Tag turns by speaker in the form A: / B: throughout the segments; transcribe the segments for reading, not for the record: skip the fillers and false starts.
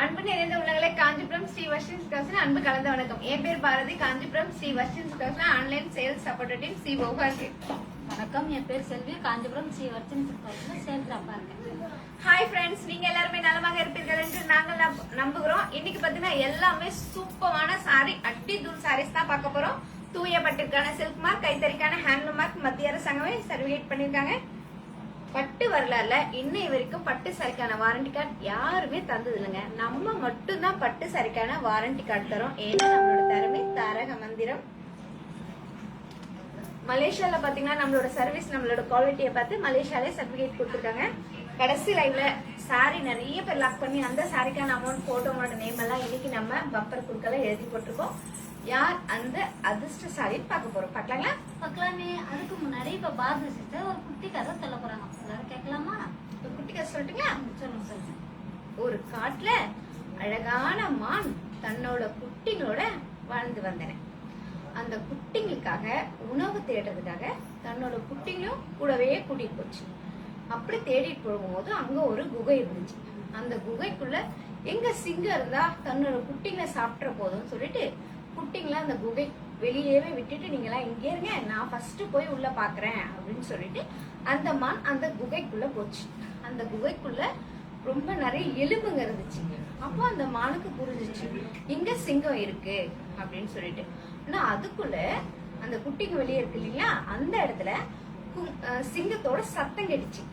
A: அன்பு நிறைந்த உள்ளங்களே, காஞ்சிபுரம் ஸ்ரீ வர்ஷின் ஸ்டோர்ஸ் அன்பு கலந்த வணக்கம். என் பேர் Bharathi. Kanchipuram Sri Varshin stores online sales support team சிஓவா இருக்கு.
B: வணக்கம், என் பேர் செல்வி. காஞ்சிபுரம் ஸ்ரீ வர்ஷின் ஸ்டோர்ஸ்ல சேல்ஸ் அப்பா இருக்கேன்.
A: ஹாய் ஃப்ரெண்ட்ஸ், நீங்க எல்லாருமே நலமாக இருப்பீர்கள் என்று நாங்கள் நம்புகிறோம். இன்னைக்கு பாத்தீங்கன்னா எல்லாமே சூப்பரான சாரி, அட்டி தூள் சாரீஸ் தான் பார்க்க போறோம். தூய பட்டுக்கான சில்க் மார்க், கைத்தறிக்கான ஹேண்ட்லூம் மார்க் மத்திய அரசாங்கமே சர்டிபிகேட் பண்ணிருக்காங்க. பட்டு வரலாறுல இன்னை வரைக்கும் பட்டு சாரிக்கான வாரண்டி கார்டு யாருமே தந்தது இல்லைங்க. நம்ம மட்டும் தான் பட்டு சாரிக்கான வாரண்டி கார்டு தரோம். ஏன்னா நம்மளோட திறமை தாரக மந்திரம். மலேசியால பாத்தீங்கன்னா நம்மளோட சர்வீஸ், நம்மளோட குவாலிட்டியை பார்த்து மலேசியாலே சர்டிபிகேட் கொடுத்துருக்காங்க. கடைசி லைவ்ல சாரி நிறைய பேர் லாக் பண்ணி அந்த சாரிக்கான அமௌண்ட் போட்டோங்களோட நேம் எல்லாம் இன்னைக்கு நம்ம பம்பர் குறுக்கல எழுதி போட்டிருக்கோம். யார் அந்த அதிர்ஷ்ட சாரி பார்க்க போறோம், பார்க்கலாங்களா?
B: பார்க்கலாமே. அதுக்கு முன்னாடி இப்ப பாரதி சிஸ்டர் ஒரு குட்டி கதை சொல்ல போறாங்க. எல்லாரும் கேட்கலாமா?
A: ஒரு குட்டி கதை சொல்லட்டுங்களா?
B: சொல்லுங்க.
A: ஒரு காட்டுல அழகான மான் தன்னோட குட்டிங்களோட வாழ்ந்து வந்தன. அந்த குட்டிங்களுக்காக உணவு தேடுறதுக்காக தன்னோட குட்டிங்களும் கூடவே கூட்டிட்டு போச்சு. அப்படி தேடிட்டு போகும்போது அங்க ஒரு குகை இருந்துச்சு. அந்த குகைக்குள்ள எங்க சிங்கம் இருந்தா தன்னோட குட்டிங்களை சாப்பிட்ற போதும்னு சொல்லிட்டு குட்டிங்களை அந்த குகை வெளியேவே விட்டுட்டு நீங்களா இங்கே இருங்க, நான் ஃபர்ஸ்ட் போய் உள்ள பாக்குறேன் அப்படின்னு சொல்லிட்டு அந்த மான் அந்த குகைக்குள்ள போச்சு. அந்த குகைக்குள்ள ரொம்ப நிறைய எலும்புங்க இருந்துச்சு. அப்போ அந்த மானுக்கு புரிஞ்சிச்சு இங்க சிங்கம் இருக்கு அப்படின்னு சொல்லிட்டு. ஆனா அதுக்குள்ள அந்த குட்டிங்க வெளியே இருக்கு இல்லைங்களா, அந்த இடத்துல சிங்கத்தோட சத்தம் கேட்டுச்சு.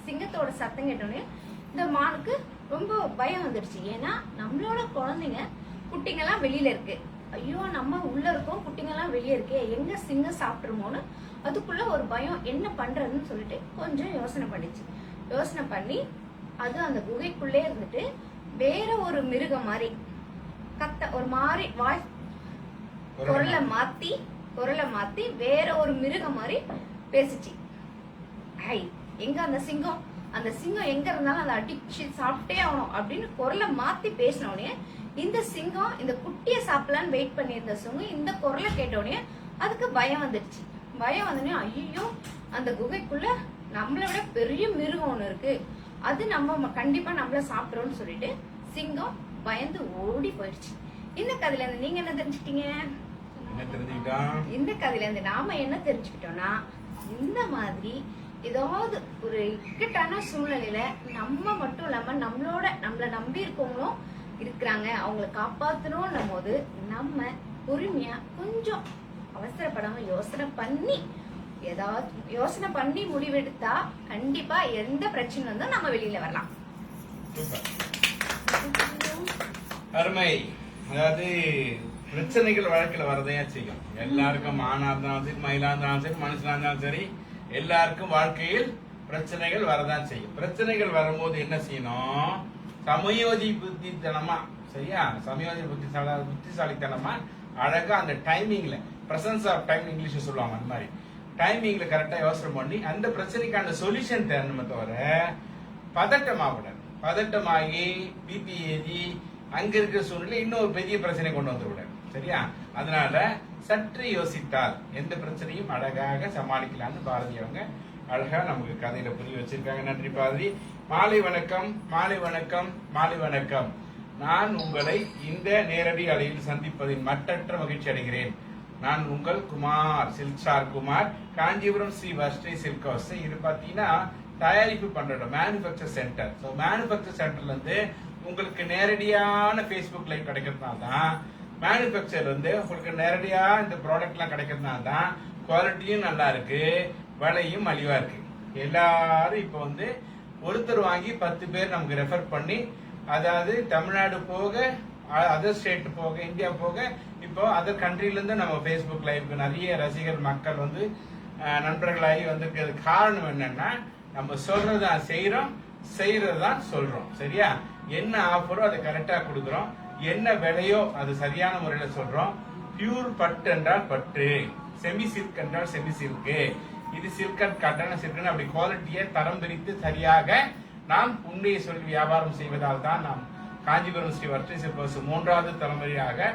A: சிங்கத்தோட சத்தம் கேட்டோடனே இந்த மானுக்கு ரொம்ப பயம் வந்துடுச்சு. ஏன்னா நம்மளோட குழந்தைங்க குட்டிங்கெல்லாம் வெளியில இருக்கு, ஐயோ நம்ம உள்ள இருக்கோம், குட்டிங்கெல்லாம் வெளியே இருக்கே, எங்க சிங்கம் சாப்பிட்டுருமோன்னு அதுக்குள்ள ஒரு பயம். என்ன பண்றதுன்னு சொல்லிட்டு கொஞ்சம் யோசனை பண்ணிச்சு. யோசனை பண்ணி அது அந்த குகைக்குள்ளே இருந்துட்டு வேற ஒரு மிருகம் மாதிரி ஒரு மாதிரி குரலை மாத்தி வேற ஒரு மிருகம் மாதிரி பேசிச்சு. ஐ எங்க அந்த சிங்கம், அந்த சிங்கம் எங்க இருந்தாலும் அதை அடிச்சு சாப்பிட்டே ஆகணும் அப்படின்னு குரலை மாத்தி பேசினோடனே இந்த சிங்கம் இந்த குட்டியை சாப்பிடலான்னு வெயிட் பண்ணியிருந்த சிங்கம் இந்த குரலை கேட்டோடனே அதுக்கு பயம் வந்துடுச்சு. பயம் வந்தோடனே ஐயோ அந்த குகைக்குள்ள நம்மளை விட பெரிய மிருகம் ஒண்ணு இருக்கு, அது நம்ம கண்டிப்பா நம்மள சாப்பிடுறோம்னு சொல்லிட்டு சிங்கம் பயந்து ஓடி போயிடுச்சு. இந்த கதையில இருந்து நீங்க என்ன தெரிஞ்சுக்கிட்டீங்க? இந்த கதையில இருந்து நாம என்ன தெரிஞ்சுக்கிட்டோம்னா, இந்த மாதிரி ஏதாவது ஒரு இக்கட்டான சூழ்நிலையில நம்ம மட்டும் இல்லாம நம்மள நம்பி இருக்கவங்களும் இருக்கிறாங்க, அவங்களை காப்பாத்தணும் போது நம்ம பொறுமையா கொஞ்சம் அவசரப்படாம யோசனை பண்ணி முடிவெடுத்தா கண்டிப்பா எந்த பிரச்சனை வந்தா நம்ம வெளியில வரலாம்.
C: அருமை. அதாவது பிரச்சனைகள் வழக்கில் வரதையா செய்யும். எல்லாருக்கும் ஆணா இருந்தாலும் சரி, மயிலா இருந்தாலும் சரி, மனுஷனா இருந்தாலும் சரி, எல்லாருக்கும் வாழ்க்கையில் பிரச்சனைகள் வரதான் செய்யும். பிரச்சனைகள் வரும்போது என்ன செய்யணும்? சமயோஜி புத்தித்தனமா, சரியா, சமயோஜி புத்திசாலித்தனமா அழகா அந்த டைமிங்ல, பிரசன்ஸ் ஆஃப் டைம் இங்கிலீஷ்ல சொல்லுவாங்க, அந்த மாதிரி டைமிங்ல கரெக்டா யோசனை பண்ணி அந்த பிரச்சனைக்கான சொல்யூஷன் தேடணுமே தவிர பதட்டமாகி பிபி ஏறி அங்க இருக்கிற சூழ்நிலை இன்னொரு பெரிய பிரச்சனை கொண்டு வந்து விட, சரியா? அதனால சற்று யோசித்தால் எந்த பிரச்சனையும் அழகாக சமாளிக்கலாம்னு பாரதி அவங்க அழகா நமக்கு கதையில புரிய வச்சிருக்காங்க. நன்றி பாரதி. மாலை வணக்கம், மாலை வணக்கம், மாலை வணக்கம். நான் உங்களை இந்த நேரடி அலையில் சந்திப்பதில் மட்டற்ற மகிழ்ச்சி அடைகிறேன். நான் உங்கள் குமார், சில்க்ஸ்டார் குமார், காஞ்சிபுரம் ஸ்ரீ வர்ஷ்ணி சில்க் ஹவுஸ். இது பாத்தீங்கன்னா தயாரிப்பு பண்ற மேனுபேக்சர் சென்டர். ஸோ மேனுபேக்சர் சென்டர்ல இருந்து உங்களுக்கு நேரடியான பேஸ்புக் லைவ் கிடைக்கிறதுனால தான், மேனுபேக்சர் வந்து உங்களுக்கு நேரடியா இந்த ப்ராடக்ட் எல்லாம் கிடைக்கிறதுனால தான் குவாலிட்டியும் நல்லா இருக்கு, விலையும் மலிவா இருக்கு. எல்லாரும் இப்ப வந்து ஒருத்தர் வாங்கி 10 பேர் நமக்கு ரெஃபர் பண்ணி, அதாவது தமிழ்நாடு போக, அதர் ஸ்டேட் போக, இந்தியா போக, இப்போ அதர் கண்ட்ரில இருந்து நம்ம பேஸ்புக் லைவுக்கு நிறைய ரசிகர் மக்கள் வந்து நண்பர்களாகி வந்திருக்கிறது. காரணம் என்னன்னா, நம்ம சொல்றதான் செய்யறதுதான் சொல்றோம், சரியா? என்ன ஆஃபரோ அதை கரெக்டா கொடுக்குறோம், என்ன விலையோ அது சரியான முறையில சொல்றோம். பியூர் பட்டு என்றால் பட்டு, செமி சில்க் என்றால் செமி சில்கு, இது சில்க் அண்ட் காட்டன் சில்க், அப்படி குவாலிட்டியை தரம் பிரித்து சரியாக நாம் உண்மையை சொல்லி வியாபாரம் செய்வதால் தான் நாம் காஞ்சிபுரம் ஸ்ரீ வர்ஷ்ணி சில்க் ஹவுஸ் 3வது தலைமுறையாக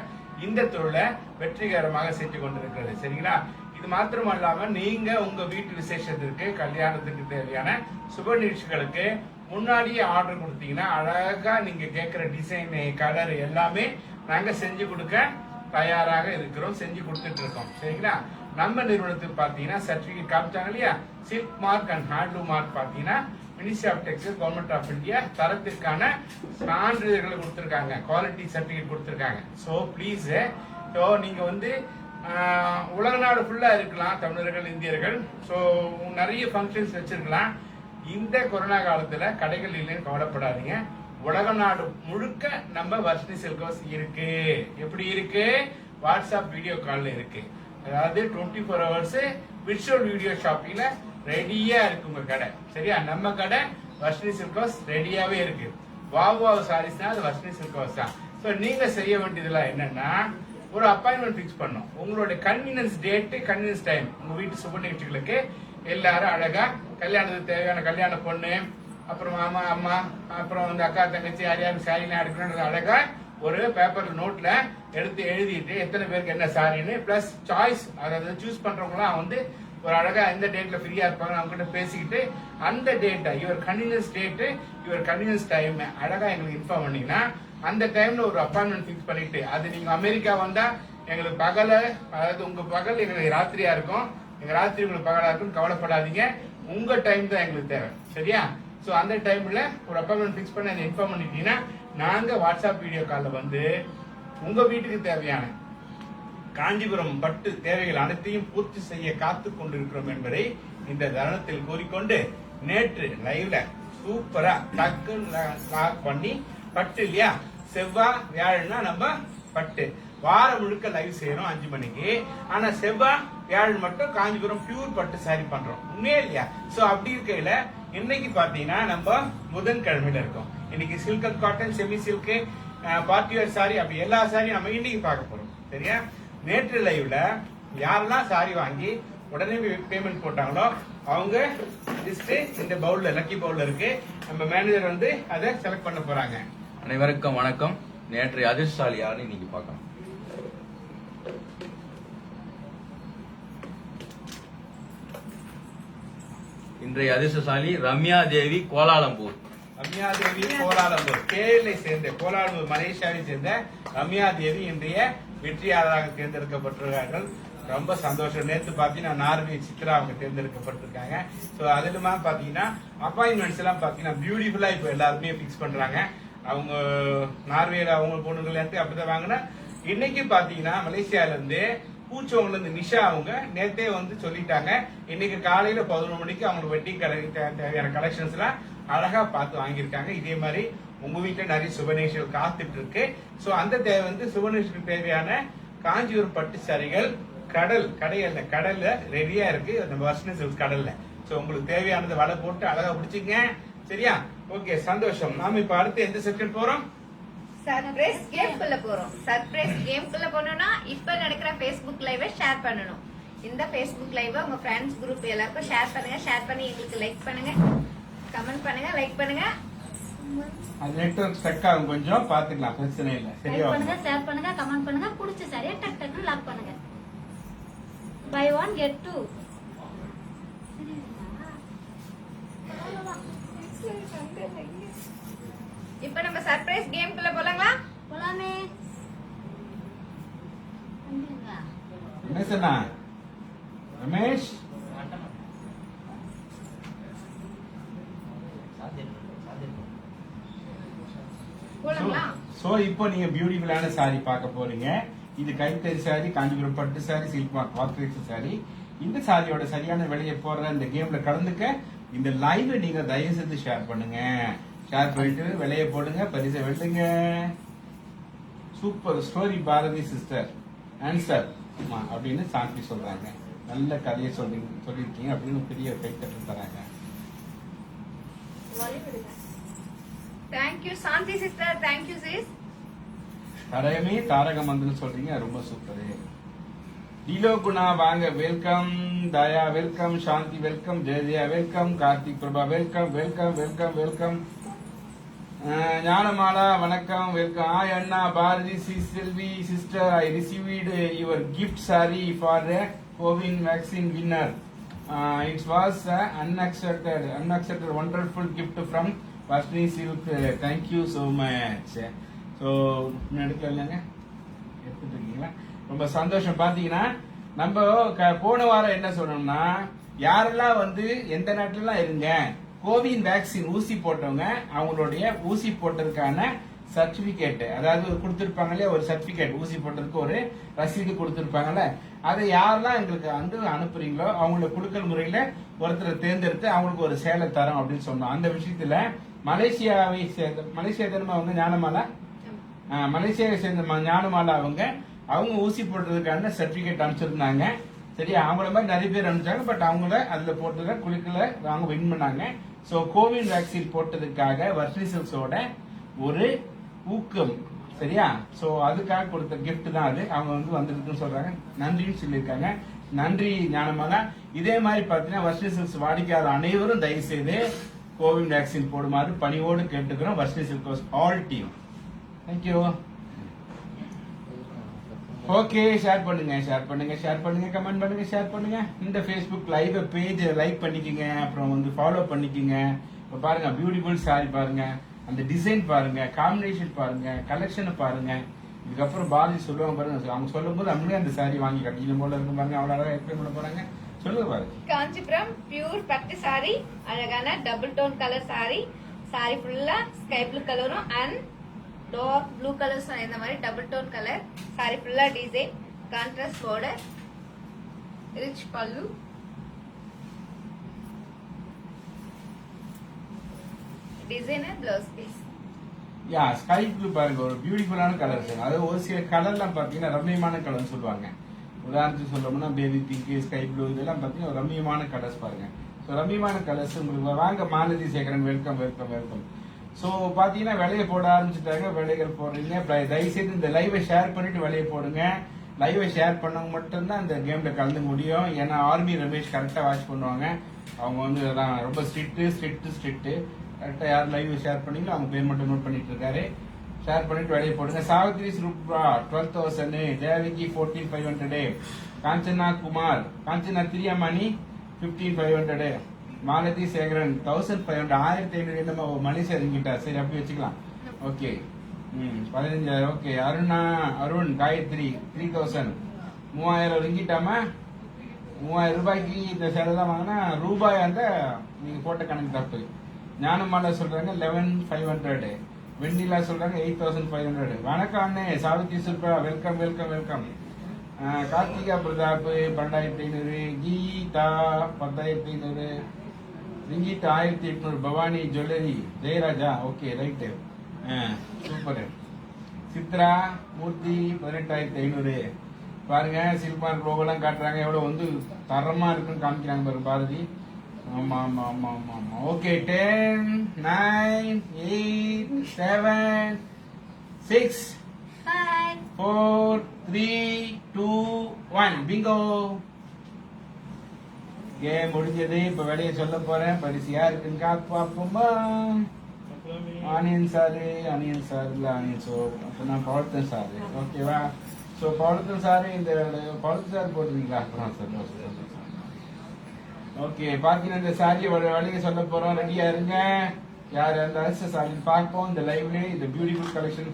C: இந்த தொழிலை வெற்றிகரமாக செஞ்சு கொண்டிருக்கிறது, சரிங்களா? இது மாத்திரமல்லாம நீங்க உங்க வீட்டு விசேஷத்திற்கு, கல்யாணத்துக்கு தேவையான சுப நிகழ்ச்சிகளுக்கு முன்னாடியே ஆர்டர் கொடுத்தீங்கன்னா அழகா நீங்க கேட்கிற டிசைன் கலர் எல்லாமே நாங்க செஞ்சு கொடுக்க தயாராக இருக்கிறோம், செஞ்சு கொடுத்துட்டு இருக்கோம். சரிங்களா? நம்ம நிறுவனத்துக்கு பாத்தீங்கன்னா சர்டிபிகேட் காமிச்சாங்க இல்லையா, silk mark and handloom mark பாத்தீங்கன்னா ministry of textile, government of India தரத்திற்கான சான்றிதழ்களை கொடுத்திருக்காங்க, குவாலிட்டி சர்டிபிகேட் கொடுத்திருக்காங்க. சோ ப்ளீஸ் நீங்க வந்து உலக நாடு ஃபுல்லா இருக்கலாம், தமிழர்கள் இந்தியர்கள். ஸோ நிறைய ஃபங்க்ஷன்ஸ் வச்சிருக்கலாம். இந்த கொரோனா காலத்துல கடைகள் இல்லைன்னு கவலைப்படாதீங்க. உலக நாடு முழுக்க நம்ம வர்ஷினி சில்க் ஹவுஸ் இருக்கு. எப்படி இருக்கு? வாட்ஸ்அப் வீடியோ கால்ல இருக்கு. அதாவது 24 ஹவர்ஸ் விர்ச்சுவல் வீடியோ ஷாப்பிங்ல ரெடியா இருக்கு உங்க கடை. சரியா? நம்ம கடை வர்ஷினி சில்க் ஹவுஸ் ரெடியாவே இருக்கு. வாவ் சாரீஸ்னா அது வர்ஷினி சில்க் ஹவுஸ் தான். ஸோ நீங்க செய்ய வேண்டியதுலாம் என்னன்னா, ஒரு அப்பாயின்மெண்ட் ஃபிக்ஸ் பண்ணும். உங்களுடைய கன்வீனியன்ஸ் டேட், கன்வீனியன்ஸ் டைம். உங்க வீட்டு சுப நிகழ்ச்சிகளுக்கு எல்லாரும் அழகா கல்யாணத்துக்கு தேவையான கல்யாண பொண்ணு, அப்புறம் மாமா அம்மா, அப்புறம் வந்து அக்கா தங்கச்சி யாரையாவது சாரிலாம் எடுக்கணும்ன்றது அழகா ஒரு பேப்பர்ல நோட்ல எடுத்து எழுதிட்டு எத்தனை பேருக்கு என்ன சாரின்னு பிளஸ் சாய்ஸ், அதாவது சூஸ் பண்றவங்களாம் வந்து ஒரு அழகா எந்த டேட்ல ஃப்ரீயா இருப்பாங்க அவங்க கிட்ட பேசிக்கிட்டு அந்த டேட்டை, your convenience date, your convenience time அழகா எங்களுக்கு இன்ஃபார்ம் பண்ணீங்கன்னா அந்த டைம்ல ஒரு அப்பாயின்மெண்ட் ஃபிக்ஸ் பண்ணிட்டு, அது நீங்க அமெரிக்கா வந்தா எங்களுக்கு பகல, அதாவது உங்க பகல் எங்களுக்கு ராத்திரியா இருக்கும், எங்க ராத்திரி உங்களுக்கு பகலா இருக்கும், கவலைப்படாதீங்க. உங்க டைம் தான் எங்களுக்கு தேவை. சரியா? சோ அந்த டைம்ல ஒரு அப்பாயின்மெண்ட் ஃபிக்ஸ் பண்ணி அதை இன்ஃபார்ம் பண்ணிட்டீங்கன்னா நாங்க வாட்ஸ்அப் வீடியோ கால்ல வந்து உங்க வீட்டுக்கு தேவையான காஞ்சிபுரம் பட்டு தேவைகள் அனைத்தையும் பூர்த்தி செய்ய காத்து கொண்டிருக்கிறோம் என்பதை இந்த தருணத்தில் கூறிக்கொண்டு, நேற்று லைவ்ல சூப்பரா டக்குன்னு லாக் பண்ணி பட்டு இல்லையா, செவ்வாய் வியாழன்னா நம்ம பட்டு வாரம் முழுக்க லைவ் செய்யறோம் 5 மணிக்கு. ஆனா செவ்வாய் வியாழன் மட்டும் காஞ்சிபுரம் பியூர் பட்டு சாரி பண்றோம். உண்மையே இல்லையா? சோ அப்படி இருக்கையில இன்னைக்கு பாத்தீங்கன்னா நம்ம புதன்கிழமையில இருக்கோம். இன்னைக்கு silk and cotton, semi silk, party wear sorry, அப்படி எல்லா சாரியும் நம்ம இன்னைக்கு பார்க்க போறோம். சரியா? நேற்று லைவ்ல யாரெல்லாம் சாரி வாங்கி உடனே பேமெண்ட் போட்டாங்களோ அவங்க லிஸ்ட் இந்த பவுல்ல, லக்கி பவுல்ல இருக்கு. நம்ம மேனேஜர் வந்து அதை செலக்ட் பண்ண போறாங்க.
D: அனைவருக்கும் வணக்கம். நேற்றைய அதிர்ஷ்டசாலி யாருன்னு இன்னைக்கு பார்க்கலாம். இன்றைய அதிர்ஷ்டசாலி ரம்யா தேவி, கோலாலம்பூர்.
C: ரம்யா தேவி கோலாலம்பூர், கேரளை சேர்ந்த, கோலாலம்பூர் மலேசியாவை சேர்ந்த ரம்யா தேவி இன்றைய வெற்றியாளராக தேர்ந்தெடுக்கப்பட்டிருக்கிறார்கள். ரொம்ப சந்தோஷம். நேற்று பாத்தீங்கன்னா நார்வே சித்ரா அவங்க தேர்ந்தெடுக்கப்பட்டிருக்காங்க. சோ அதுலமா பாத்தீங்கன்னா அப்பாயின்மெண்ட்ஸ் எல்லாம் பாத்தீங்கன்னா பியூட்டிஃபுல்லா இப்ப எல்லாருமே பிக்ஸ் பண்றாங்க. அவங்க நார்வேல அவங்க பொண்ணுகள் அப்படிதான் வாங்கினா. இன்னைக்கு பாத்தீங்கன்னா மலேசியால இருந்து பூச்சவங்கல இருந்து நிஷா அவங்க நேத்தே வந்து சொல்லிட்டாங்க. இன்னைக்கு காலையில 11 மணிக்கு அவங்களுக்கு வெட்டிங் தேவையான கலெக்ஷன்ஸ் எல்லாம் அழகா பார்த்து வாங்கியிருக்காங்க. இதே மாதிரி உங்க வீட்டுல நிறைய சுபநேஷங்கள் காத்துட்டு இருக்கு. சோ அந்த தேவை வந்து சுபநேஷனுக்கு தேவையான காஞ்சிபுரம் பட்டு சாரிகள் கடல்ல ரெடியா இருக்கு. நம்ம வர்ஷினி சில்க்ஸ் கடல்ல. சோ உங்களுக்கு தேவையானது வலை போட்டு அழகா பிடிச்சிங்க. சரியா? ஓகே, சந்தோஷம். நாம இப்ப அடுத்து எந்த செக்ஷன் போறோம்?
A: சர்ப்ரைஸ் கேம்குள்ள போறோம். சர்ப்ரைஸ் கேம்குள்ள போனோம்னா இப்ப நடக்கிற Facebook லைவை ஷேர் பண்ணணும். இந்த Facebook லைவை உங்க ஃப்ரெண்ட்ஸ் குரூப் எல்லாருக்கும் ஷேர் பண்ணுங்க. ஷேர் பண்ணி எங்களுக்கு லைக் பண்ணுங்க, கமெண்ட் பண்ணுங்க, லைக் பண்ணுங்க.
C: அது நெட்வொர்க் ஸ்டக் ஆகும், கொஞ்சம் பாத்துக்கலாம், பிரச்சனை இல்ல.
B: லைக்
C: சரியா?
B: பண்ணுங்க, ஷேர் பண்ணுங்க, கமெண்ட் பண்ணுங்க. பிடிச்ச சரியா டக் டக்னு லாக் பண்ணுங்க. Buy 1 get 2.
A: இப்ப நம்ம சர்ப்ரைஸ் கேம்குள்ள போலாங்களா?
B: போலாமே.
C: என்ன சொன்னா ரமேஷ்?
A: போலாங்களா?
C: சோ இப்போ நீங்க பியூட்டிஃபுல்லான சாரி பார்க்க போறீங்க. இது கைத்தறி சாரி, காஞ்சிபுரம் பட்டு சாரி, சில்க் மார்க் வார்க் சாரி. இந்த சாரியோட சரியான விலையை போடுற இந்த கேம்ல கலந்துக்க இந்த லைவ் நீங்க தயவு செஞ்சு ஷேர் பண்ணுங்க. ஷேர் பண்ணிட்டு விலையை போடுங்க, பரிசை வெல்லுங்க. Super story Bharathi sister answer அப்படின்னு சாந்தி சொல்றாங்க. நல்ல கதையை சொல்லிருக்கீங்க அப்படின்னு பெரிய கைத்தட்டு தராங்க.
A: Thank you Shanthi sister, thank you sis.
C: தரமே தாரக மந்திரம் சொல்றீங்க, ரொம்ப சூப்பர். டிலோ குணா வாங்க, welcome. Daya welcome, Shanthi welcome, Jayajaya welcome, Karthik Prabha welcome, welcome welcome welcome. Gnanamala வணக்கம், வெல்கம். ஹாய் அண்ணா, Bharathi Selvi sister, I received your gift sorry for CoWIN vaccine winner. It was unexpected wonderful gift from Varshini silk thank you so much. So எடுக்கல இல்லைங்க, எடுத்துட்டு இருக்கீங்களா? ரொம்ப சந்தோஷம். பாத்தீங்கன்னா நம்ம போன வாரம் என்ன சொன்னோம்னா, யாரெல்லாம் வந்து எந்த நாட்டுலாம் இருங்க கோவின் வேக்சின் ஊசி போட்டவங்க அவங்களுடைய ஊசி போட்டதுக்கான சர்டிபிகேட், அதாவது கொடுத்திருப்பாங்க இல்லையா, ஒரு சர்டிபிகேட், ஊசி போட்டதுக்கு ஒரு ரசீது கொடுத்திருப்பாங்கல்ல, அதை யாரெல்லாம் எங்களுக்கு வந்து அனுப்புறீங்களோ அவங்கள குலுக்கல் முறையில ஒருத்தரை தேர்ந்தெடுத்து அவங்களுக்கு ஒரு சேலை தரோம் அப்படின்னு சொன்னோம். அந்த விஷயத்துல மலேசியாவை சேர்ந்த மலேசியா திரும்ப அவங்க ஞானமாலா, மலேசியாவை சேர்ந்த ஞானமாலா அவங்க ஊசி போட்டதுக்கான சர்டிபிகேட் அனுப்பிச்சிருந்தாங்க. சரியா, அவங்கள மாதிரி நிறைய பேர் அனுப்பிச்சாங்க. பட் அவங்கள அதுல போட்டத குலுக்கல அவங்க வின் பண்ணாங்க. சோ கோவின் வேக்சின் போட்டதுக்காக வர்ஷினி சில்க்ஸோட ஒரு ஊக்கம். சரியா, சோ அதுக்காக கொடுத்த கிஃப்ட் தான் அது. அவங்க வந்து வந்திருக்குன்னு சொல்றாங்க, நன்றின்னு சொல்லியிருக்காங்க. நன்றி ஞானமாலா. இதே மாதிரி பாத்தீங்கன்னா வர்ஷினி சில்க்ஸ் வாடிக்கையாளர் அனைவரும் தயவு செய்து கோவின் வேக்சின் போடுமாறு பணியோடு கேட்டுக்கிறோம். Varshini silks all team. Thank you. Okay, share பண்ணுங்க, ஷேர் பண்ணுங்க, ஷேர் பண்ணுங்க, கமெண்ட் பண்ணுங்க, ஷேர் பண்ணுங்க. இந்த ஃபேஸ்புக் லைவ் பேஜ் லைக் பண்ணிக்கங்க, அப்புறம் வந்து ஃபாலோ பண்ணிக்கங்க. இப்ப பாருங்க, பியூட்டிஃபுல் சாரி பாருங்க, அந்த டிசைன் பாருங்க, காம்பினேஷன் பாருங்க, கலெக்ஷனை பாருங்க. இதுக்கப்புறம் பாரதி சொல்லுவாங்க பாருங்க, அவங்க சொல்லும் போது நம்மளே அந்த சாரி வாங்கி கட்டிக்கணும் போல இருக்கும் பாருங்க. அவ்வளவு அழகா எக்ஸ்பிளைன் பண்ண போறாங்க. சொல்லுங்க பாருங்க.
A: காஞ்சிபுரம் பியூர் பட்டு சாரி, அழகான double tone colour sorry. Sorry ஃபுல்லா ஸ்கை ப்ளூ கலரும் அண்ட் டார்க் ப்ளூ கலர்ஸ், இந்த மாதிரி டபுள் டோன் கலர். சாரி ஃபுல்லா design, contrast border, rich pallu, designer blouse piece.
C: Yeah, sky blue பாருங்க, ஒரு பியூட்டிஃபுல்லான கலர். அது ஒரு சில கலர்லாம் பாத்தீங்கன்னா ரம்மியமான கலர் சொல்லுவாங்க. உதாரணத்துக்கு சொல்லணும்னா பேபி பிங்க், ஸ்கை ப்ளூ, இதெல்லாம் பாத்தீங்கன்னா ரம்மியமான கலர்ஸ் பாருங்க. ஸோ ரம்மியமான கலர்ஸ் உங்களுக்கு வாங்க. Malathi Sekaran welcome welcome welcome. So பாத்தீங்கன்னா விலையை போட ஆரம்பிச்சுட்டாங்க. விலைகள் போடுறீங்க, தயவுசெய்து இந்த லைவை ஷேர் பண்ணிட்டு விலையை போடுங்க. லைவை ஷேர் பண்ணவங்க மட்டும்தான் இந்த கேம்ல கலந்துக்க முடியும். ஏன்னா ஆர்மி ரமேஷ் கரெக்டா வாட்ச் பண்ணுவாங்க. அவங்க வந்து இதெல்லாம் ரொம்ப ஸ்ட்ரிக்ட். கரெக்டா யார் லைவ் ஷேர் பண்ணீங்களோ அவங்க பேர் மட்டும் நோட் பண்ணிட்டு இருக்காரு. ஷேர் பண்ணிட்டு வெளியே போடுங்க. சாவித்ரி ரூபா 12,000, தேவகி 14,500, காஞ்சனா குமார், காஞ்சனா திரியாமணி 15,500, மாலதி சேகரன் 1,500, 1,500 நம்ம மலேசியா இருங்கிட்டா. சரி, அப்படி வச்சுக்கலாம். ஓகே, 15,000. ஓகே, அருண் காயத்ரி 3,000, 3,000 ரிங்கிட்டாமா. 3,000 ரூபாய்க்கு இந்த சேலை தான் வாங்கினா ரூபாய் அந்த நீங்க போட்ட கணக்கு தப்பு. ஞானமாலா சொல்றாங்க 11,500, வெண்ணிலா சொல்றாங்க 8,500. வணக்கம் அண்ணே, Savithri Sulpa welcome welcome welcome. Karthika Pratap 12,500, Geetha 10,500, ringgit 1,800, Bhavani jewellery Jayaraja. Okay, right, super. Chitra Murthy 18,500. பாருங்க, சில்மார் லோகோலாம் காட்டுறாங்க, எவ்வளவு வந்து தரமா இருக்குன்னு காமிக்கிறாங்க பாருங்க பாரதி. ஆமா ஆமா ஆமா ஆமா ஆமா. ஓகே, 10, 9, 8, 7, 6,
B: 5,
C: 4, 3, 2, 1. பிங்கோ. கேம் முடிஞ்சது. இப்ப வெளியே சொல்ல போறேன். பரிசு யாருக்குன்னு பார்ப்போமா? ஆனியன் சாரு இல்ல ஆனியன் சோப். அப்ப நான் பவளத்தன் சாரு. ஓகேவா? சோ பவளத்தன் சாரு, இந்த பவளத்தன் சாரு போட்டுருக்கீங்களா? அப்புறம் சார். ஓகே, பாத்தீங்கன்னா இந்த சாரியை வழியை சொல்ல போறோம். ரெடியா இருங்க. யார் அந்த அரசு சாரி பார்ப்போம் இந்த லைவ்ல. இந்த பியூட்டிஃபுல் கலெக்ஷன்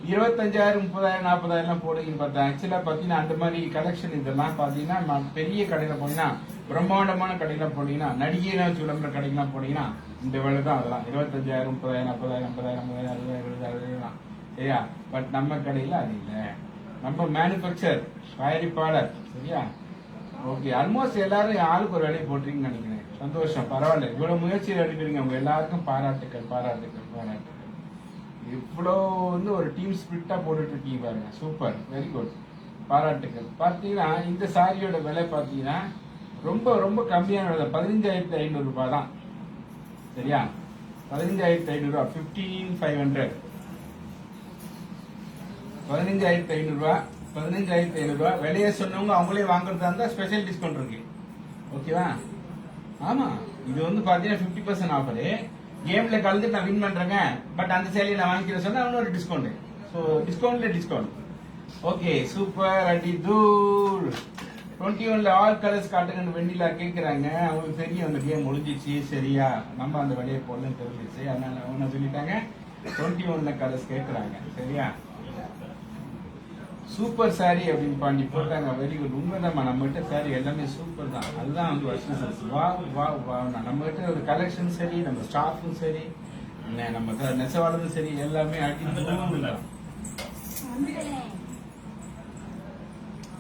C: 25,000, 30,000, 40,000 போடுங்கன்னு பார்த்தேன். ஆக்சுவலா பாத்தீங்கன்னா அந்த மாதிரி கலெக்ஷன் இதெல்லாம் பாத்தீங்கன்னா பெரிய கடையில போனீங்கன்னா, பிரம்மாண்டமான கடையில போனீங்கன்னா, நடிகை விளம்பர கடைக்கெல்லாம் போனீங்கன்னா இந்த வேலை தான். அதெல்லாம் 25,000, 30,000, 40,000, 50,000, 50,000, 60,000. சரியா? பட் நம்ம கடையில அது இல்ல. நம்ம மேனுபேக்சர், தயாரிப்பாளர். சரியா? ஓகே, ஆல்மோஸ்ட் எல்லாரும் ஆளுக்கு ஒரு வேலையை போட்டுறீங்கன்னு நினைக்கிறேன். சந்தோஷம், பரவாயில்ல. இவ்வளவு முயற்சியில் எடுக்கிறீங்க. உங்க எல்லாருக்கும் பாராட்டுக்கள். இவ்வளோ வந்து ஒரு டீம் ஸ்பிரிட்டா போட்டுட்டு இருக்கீங்க பாருங்க. சூப்பர், வெரி குட், பாராட்டுக்கள். பாத்தீங்கன்னா இந்த சாரியோட விலை பாத்தீங்கன்னா ரொம்ப ரொம்ப கம்மியான விலை, 15,500 ரூபாய் தான். சரியா? 15,500 ரூபாய், 15,500, 15,500 ரூபாய், 15,500 ரூபாய். விலையை சொன்னவங்க அவங்களே வாங்குறதா இருந்தா ஸ்பெஷல் டிஸ்கவுண்ட் இருக்கு. ஓகேவா? ஆமா, இது வந்து பாத்தீங்கன்னா 50% ஆஃபரு. கேம்ல கலந்து நான் வின் பண்றேங்க, பட் அந்த சேலையை நான் வாங்கிக்கிறேன் சொன்னா இன்னொரு டிஸ்கவுண்ட். ஸோ டிஸ்கவுண்ட்ல டிஸ்கவுண்ட். ஓகே, சூப்பர், அடி தூள். 21ல ஆல் கலர்ஸ் காட்டுங்கன்னு வெண்ணிலா கேக்குறாங்க. அவங்களுக்கு தெரியும் அந்த கேம் முடிஞ்சிச்சு, சரியா நம்ம அந்த வழியை போடலன்னு தெரிஞ்சிச்சு. அதனால அவங்க சொல்லிட்டாங்க 21ல கலர்ஸ் கேக்குறாங்க, சரியா. சூப்பர் சாரி அப்படின்னு பாண்டி போட்டாங்க. Very good. உண்மைதான், நம்ம கிட்ட சாரி எல்லாமே சூப்பர் தான். அதுதான் வந்து வருஷம் வா வா வா. நம்ம கிட்ட ஒரு கலெக்ஷன் சரி, நம்ம ஸ்டாஃபும் சரி, நம்ம நெசவாளரும் சரி, எல்லாமே அடி.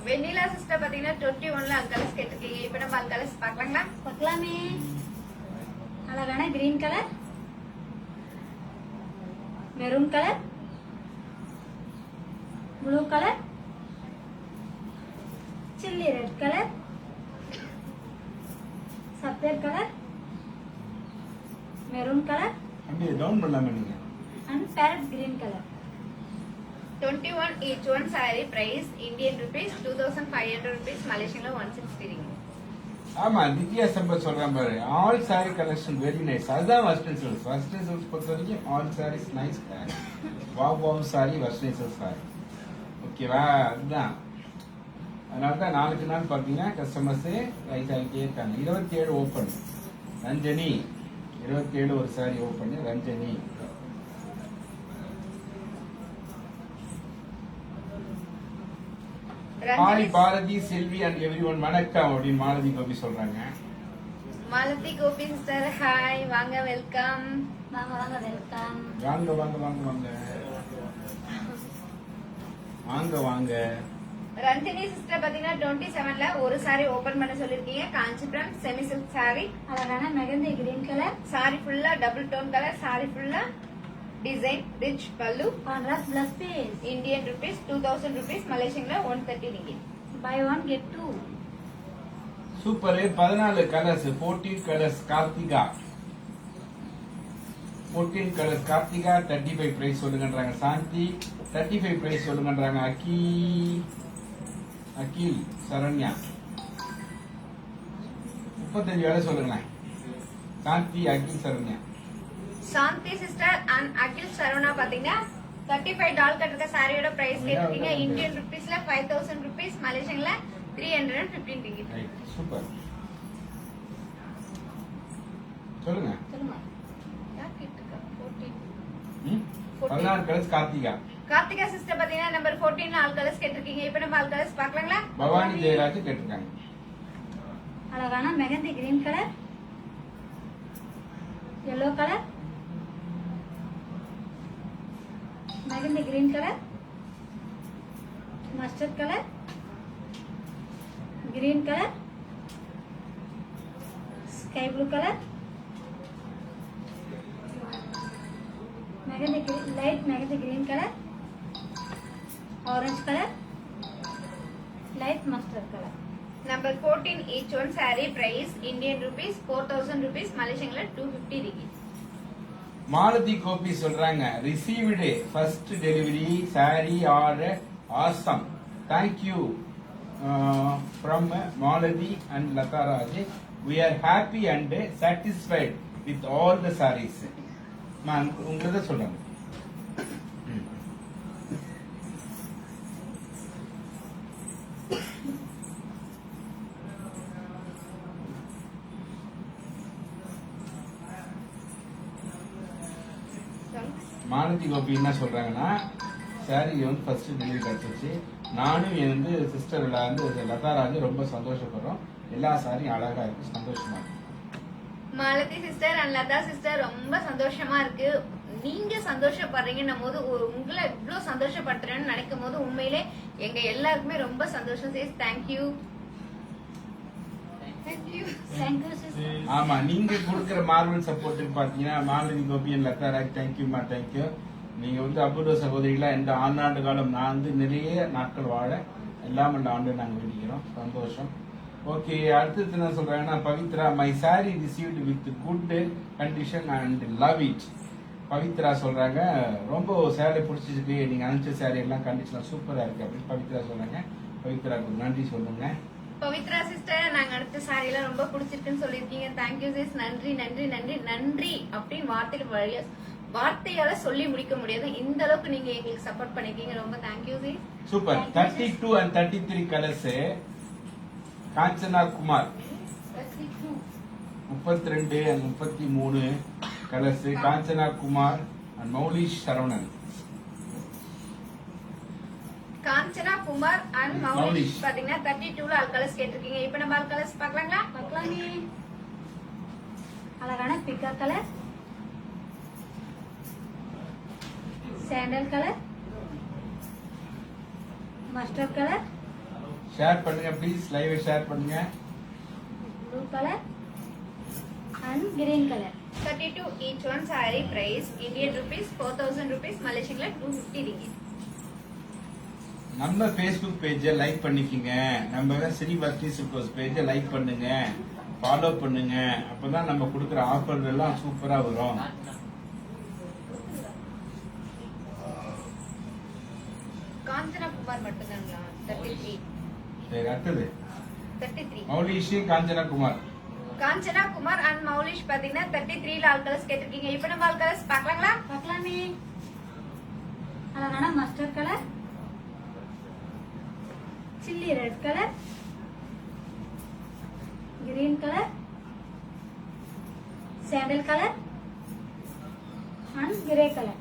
A: வெண்ணிலா சிஸ்டர் பாத்தீங்கன்னா 21ல அங்கலஸ் கேட்டிருக்கீங்க. இப்ப நம்ம அங்கலஸ் பார்க்கலாங்களா?
B: பார்க்கலாமே. அழகான green colour, maroon colour, blue colour, chilli red colour, sapphire colour, maroon colour
C: அப்படியே டவுன் பண்ணலாமே நீங்க.
B: and parrot green color.
A: 21 each one saree price Indian rupees 2500 rupees, Malaysian la 160 ringgit.
C: ஆமா, திவ்யா சம்பத் சொல்றேன் பாரு. All sari collection very nice. அதுதான் Western Silks. Western Silks பொறுத்த வரைக்கும் all saris nice. Wow wow sari, Western Silks sari. ஓகேவா? அதுதான். அதனால தான் நாளுக்கு நாள் பார்த்தீங்கன்னா கஸ்டமர்ஸ் ரைஸ் ஆகிட்டே இருக்காங்க. 27 ஓப்பன் ரஞ்சனி, 27 ஒரு sari open Ranjani. Hi Bharathi, Selvi and everyone வணக்கம் அப்படின்னு மாலதி கோபி சொல்றாங்க.
A: மாலதி கோபி சிஸ்டர் ஹாய், வாங்க, வெல்கம்.
B: வாங்க வாங்க, வெல்கம்.
C: வாங்க வாங்க வாங்க வாங்க வாங்க வாங்க.
A: ரஞ்சினி சிஸ்டர் பாத்தீங்கன்னா 27ல ஒரு சாரி ஓபன் பண்ண சொல்லிருக்கீங்க. காஞ்சிபுரம் செமி சில்க் சாரி,
B: அழகான மெகந்தி கிரீன் கலர்,
A: சாரி ஃபுல்லா டபுள் டோன் கலர், சாரி ஃபுல்லா design, rich pallu,
B: contrast plus piece.
A: Indian rupees 2000 rupees, Malaysian la 130 ringgit.
B: Buy one get two.
C: Super. 14 colours, 14 colours. Karthika 14 colours. Karthika 35 price சொல்லுங்கன்றாங்க. Shanthi 35 price சொல்லுங்கன்றாங்க. அகில் சரண்யா 35 வேலை சொல்லுங்களேன். Shanthi, Akhil, Saranya.
A: Shanthi sister and Akhil Saravana பாத்தீங்கன்னா $35 கட்டிருக்க சாரியோட பிரைஸ் கேட்டிருக்கீங்க. Indian rupeesல 5000 rupees, Malaysianல 315 ringgit.
C: சூப்பர். சொல்லுங்க.
B: சொல்லுங்க.
A: யார் கேட்டிருக்கா? 14.
C: 14 கலர்ஸ். கார்த்திகா.
A: கார்த்திகா சிஸ்டர் பாத்தீங்கன்னா நம்பர் 14 ஆல் கலர்ஸ் கேட்டிருக்கீங்க. இப்ப நம்ம ஆல் கலர்ஸ் பார்க்கலாங்களா?
C: பவானி ஜெயராஜ் கேட்டிருக்காங்க.
B: அழகான mehndi green colour, yellow colour, mehndi green colour, mustard colour, green colour, sky blue colour, mehndi light mehndi green colour, orange colour, light mustard colour.
A: Number 14 each one saree price Indian rupees 4000 rupees, Malaysianல 250 ringgit.
C: Malathi Gopi சொல்றாங்க, received first delivery sari are awesome. Thank you from Malathi and Lataraj. We are happy and satisfied with all the sarees. நான் உங்களத சொல்றேன். மாலதி கோபி என்ன சொல்றாங்கன்னா, sorry வந்து first delivery கிடைச்சிச்சு. நானும் வந்து சிஸ்டர்ல வந்து லதாராஜ் ரொம்ப சந்தோஷப்படுறோம். எல்லா சாரியும் அழகா இருக்கு, சந்தோஷமா இருக்கு.
A: Malathi sister and Latha sister ரொம்ப சந்தோஷமா இருக்கு. நீங்க சந்தோஷப்படுறீங்கன்னும் போது உங்களை இவ்வளவு சந்தோஷப்படுறேன்னு நினைக்கும் போது உண்மையிலே எங்க எல்லாருக்குமே ரொம்ப சந்தோஷம். சேஸ் தேங்க்யூ.
B: Thank you sister.
C: ஆமா, நீங்க கொடுக்கிற மார்வல் சப்போர்ட்டுக்கு பாத்தீங்கன்னா மாலதி கோபி அண்ட் லதாராஜ் தேங்க்யூமா, தேங்க்யூ. நீங்க வந்து அபூர்வ சகோதரிகளா இந்த ஆண்டாண்டு காலம் நான் வந்து நிறைய நாட்கள் வாழ எல்லாம் இந்த ஆண்டு நாங்க வேண்டிக்கிறோம். சந்தோஷம். ஓகே, அடுத்தது என்ன சொல்றாங்கன்னா, Pavithra my sorry received with good condition and love it. Pavithra சொல்றாங்க, ரொம்ப சேலை பிடிச்சிருக்கு, நீங்க அனுப்பிச்ச சாரி எல்லாம் கண்டிஷன் சூப்பரா இருக்கு அப்படின்னு பவித்ரா சொல்றாங்க. பவித்ராவுக்கு நன்றி சொல்லுங்க.
A: பவித்ரா சிஸ்டர், நாங்க அடுத்த சாரி எல்லாம் ரொம்ப பிடிச்சிருக்குன்னு சொல்லிருக்கீங்க. Thank you sis. நன்றி நன்றி நன்றி நன்றி அப்படின்னு வார்த்தையால சொல்லி முடிக்க முடியாது. இந்த அளவுக்கு நீங்க எங்களுக்கு சப்போர்ட் பண்ணிருக்கீங்க. ரொம்ப thank you sis.
C: Super. 32 and 33 colours. Kanchana Kumar 32 and 33 colours. Kanchana Kumar and Moulish Saravanan.
A: Kanchana Kumar and
C: Moulish.
A: Moulish பாத்தீங்கன்னா 32ல ஆல் கலர்ஸ் கேட்டிருக்கீங்க. இப்போ நம்ம ஆல் கலர்ஸ் பார்க்கலாங்களா?
B: பார்க்கலாமே. அழகான பிக்கா colour, sandal colour, mustard colour,
C: share பண்ணுங்க ப்ளீஸ், லைவ் ஷேர் பண்ணுங்க.
B: Blue colour and green colour.
A: 32 each one saree price Indian rupees 4000 rupees, Malaysian 250 ringgit.
C: நம்ம Facebook பேஜை லைக் பண்ணிக்கங்க. நம்ம ஸ்ரீ பக்தி சில்க்ஸ் பேஜை லைக் பண்ணுங்க, ஃபாலோ பண்ணுங்க. அப்பதான் நம்ம கொடுக்குற ஆஃபர் எல்லாம் சூப்பரா வரும்.
A: காஞ்சனா குமார் மட்டும்தாங்களா? 33.
C: சரி, அடுத்தது
A: 33.
C: மௌலிஷ் காஞ்சனா குமார்.
A: காஞ்சனா குமார் அண்ட் மௌலிஷ் பாத்தீங்கன்னா 33ல ஆல் கலர்ஸ் கேட்டிருக்கீங்க. இப்போ நம்ம ஆல் கலர்ஸ் பார்க்கலாங்களா?
B: பார்க்கலாமே. அழகான mustard colour, chilli red colour, green colour, sandal colour and grey colour.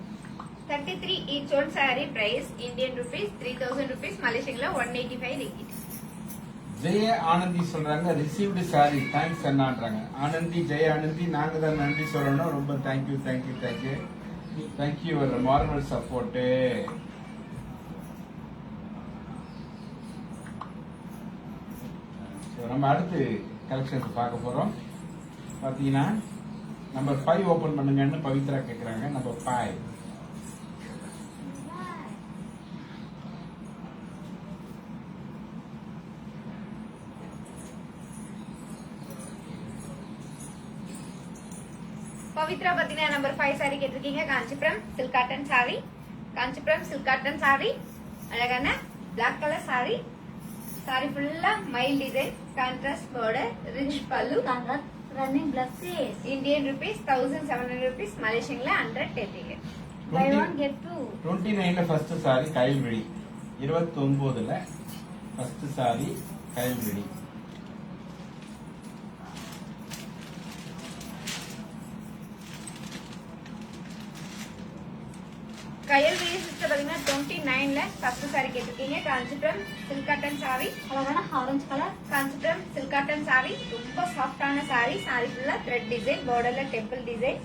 A: 33 each one saree price Indian rupees 3000 rupees, Malaysian 185 ringgit.
C: ஜெய ஆனந்தி சொல்றாங்க ரிசீவ்டு சாரி தேங்க்ஸ் அண்ணான்றாங்க. ஆனந்தி, ஜெய ஆனந்தி, நாங்க தான் நன்றி சொல்லணும். ரொம்ப தேங்க்யூ தேங்க்யூ தேங்க்யூ தேங்க்யூ ஒரு மார்வல் சப்போர்ட்டு. நம்ம அடுத்து கலெக்ஷன்ஸ் பார்க்க போறோம். பாத்தீங்கன்னா நம்பர் 5 ஓபன் பண்ணுங்கன்னு பவித்ரா கேக்குறாங்க. நம்பர் 5.
A: பவித்ரா பாத்தீங்கன்னா நம்பர் 5 saree கேட்டிருக்கீங்க. Kanchipuram silk cotton saree, Kanchipuram silk cotton saree, அழகான பிளாக் கலர் saree. saree ஃபுல்லா மைல் design, contrast border, rich pallu.
B: Contrast running plus
A: Indian rupees 1700 rupees, Malaysian 110 ringgit.
B: Buy one get two.
C: 29ல first sari Kayalvizhi, 29ல first sari Kayalvizhi.
A: Kayalvizhi sister பாத்தீங்கன்னா 29ல first saree கேட்டிருக்கீங்க. Kanchipuram silk cotton saree,
B: அழகான orange colour,
A: Kanchipuram silk cotton saree. ரொம்ப சாஃப்டான saree. saree ஃபுல்லா thread design, பார்டர்ல temple design.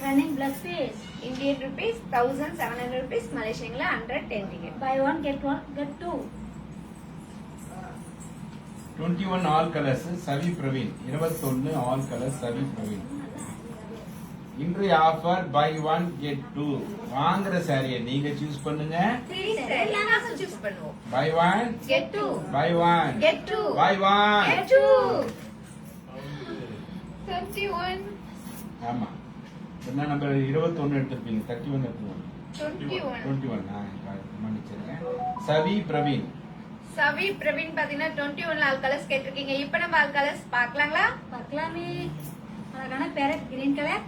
B: Running plus piece.
A: Indian rupees 1700 rupees, Malaysian 110 ringgit.
B: Buy one get two.
C: 21 all colours Savi Praveen. 21 all colours Savi Praveen. இன்றைய offer buy one get two. வாங்குற சாரியை நீங்க choose பண்ணுங்க.
A: 3 saree நாங்க சூஸ் பண்ணுவோம்.
C: Buy one
A: Get 2.
C: Buy one
A: Get 2.
C: Buy one.
A: Get 2. 31.
C: ஆமா, என்ன number 21 எடுத்துருப்பீங்க. 31 எடுத்துருவோம்.
A: 21.
C: 21 மன்னிச்சிருங்க. சவி பிரவீன்.
A: சவி பிரவீன் பாத்தீங்கன்னா 21ல ஆல் கலர்ஸ் கேட்டிருக்கீங்க. இப்போ நம்ம ஆல் கலர்ஸ் பார்க்கலாங்களா?
B: பார்க்கலாமே. அழகான parrot green colour,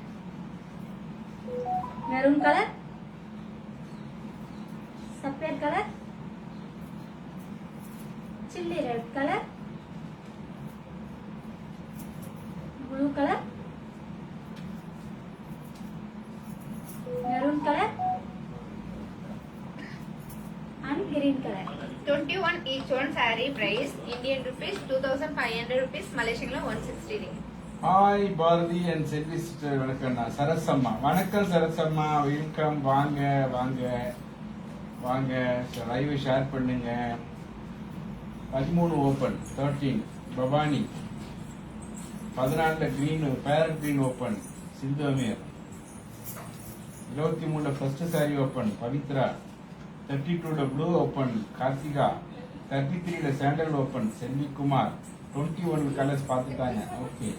B: maroon colour, sapphire colour, chilli red colour, blue colour, maroon colour and green colour.
A: 21 each one saree price Indian rupees 2500 rupees, Malaysian 160 ringgit.
C: Hi Bharathi and Selvi sister. வணக்கம். நான் சரசம்மா. வணக்கம் Sarasamma, welcome. வாங்க வாங்க வாங்க, live share பண்ணுங்க. 13 open, 13 Bhavani. 14ல green parrot green open Sindhu Ameer. 23ல first sorry open Pavithra. 32ல ப்ளூ ஓபன் கார்த்திகா. 33ல sandal open Selvi Kumar. 21 colours பார்த்துட்டாங்க. ஓகே.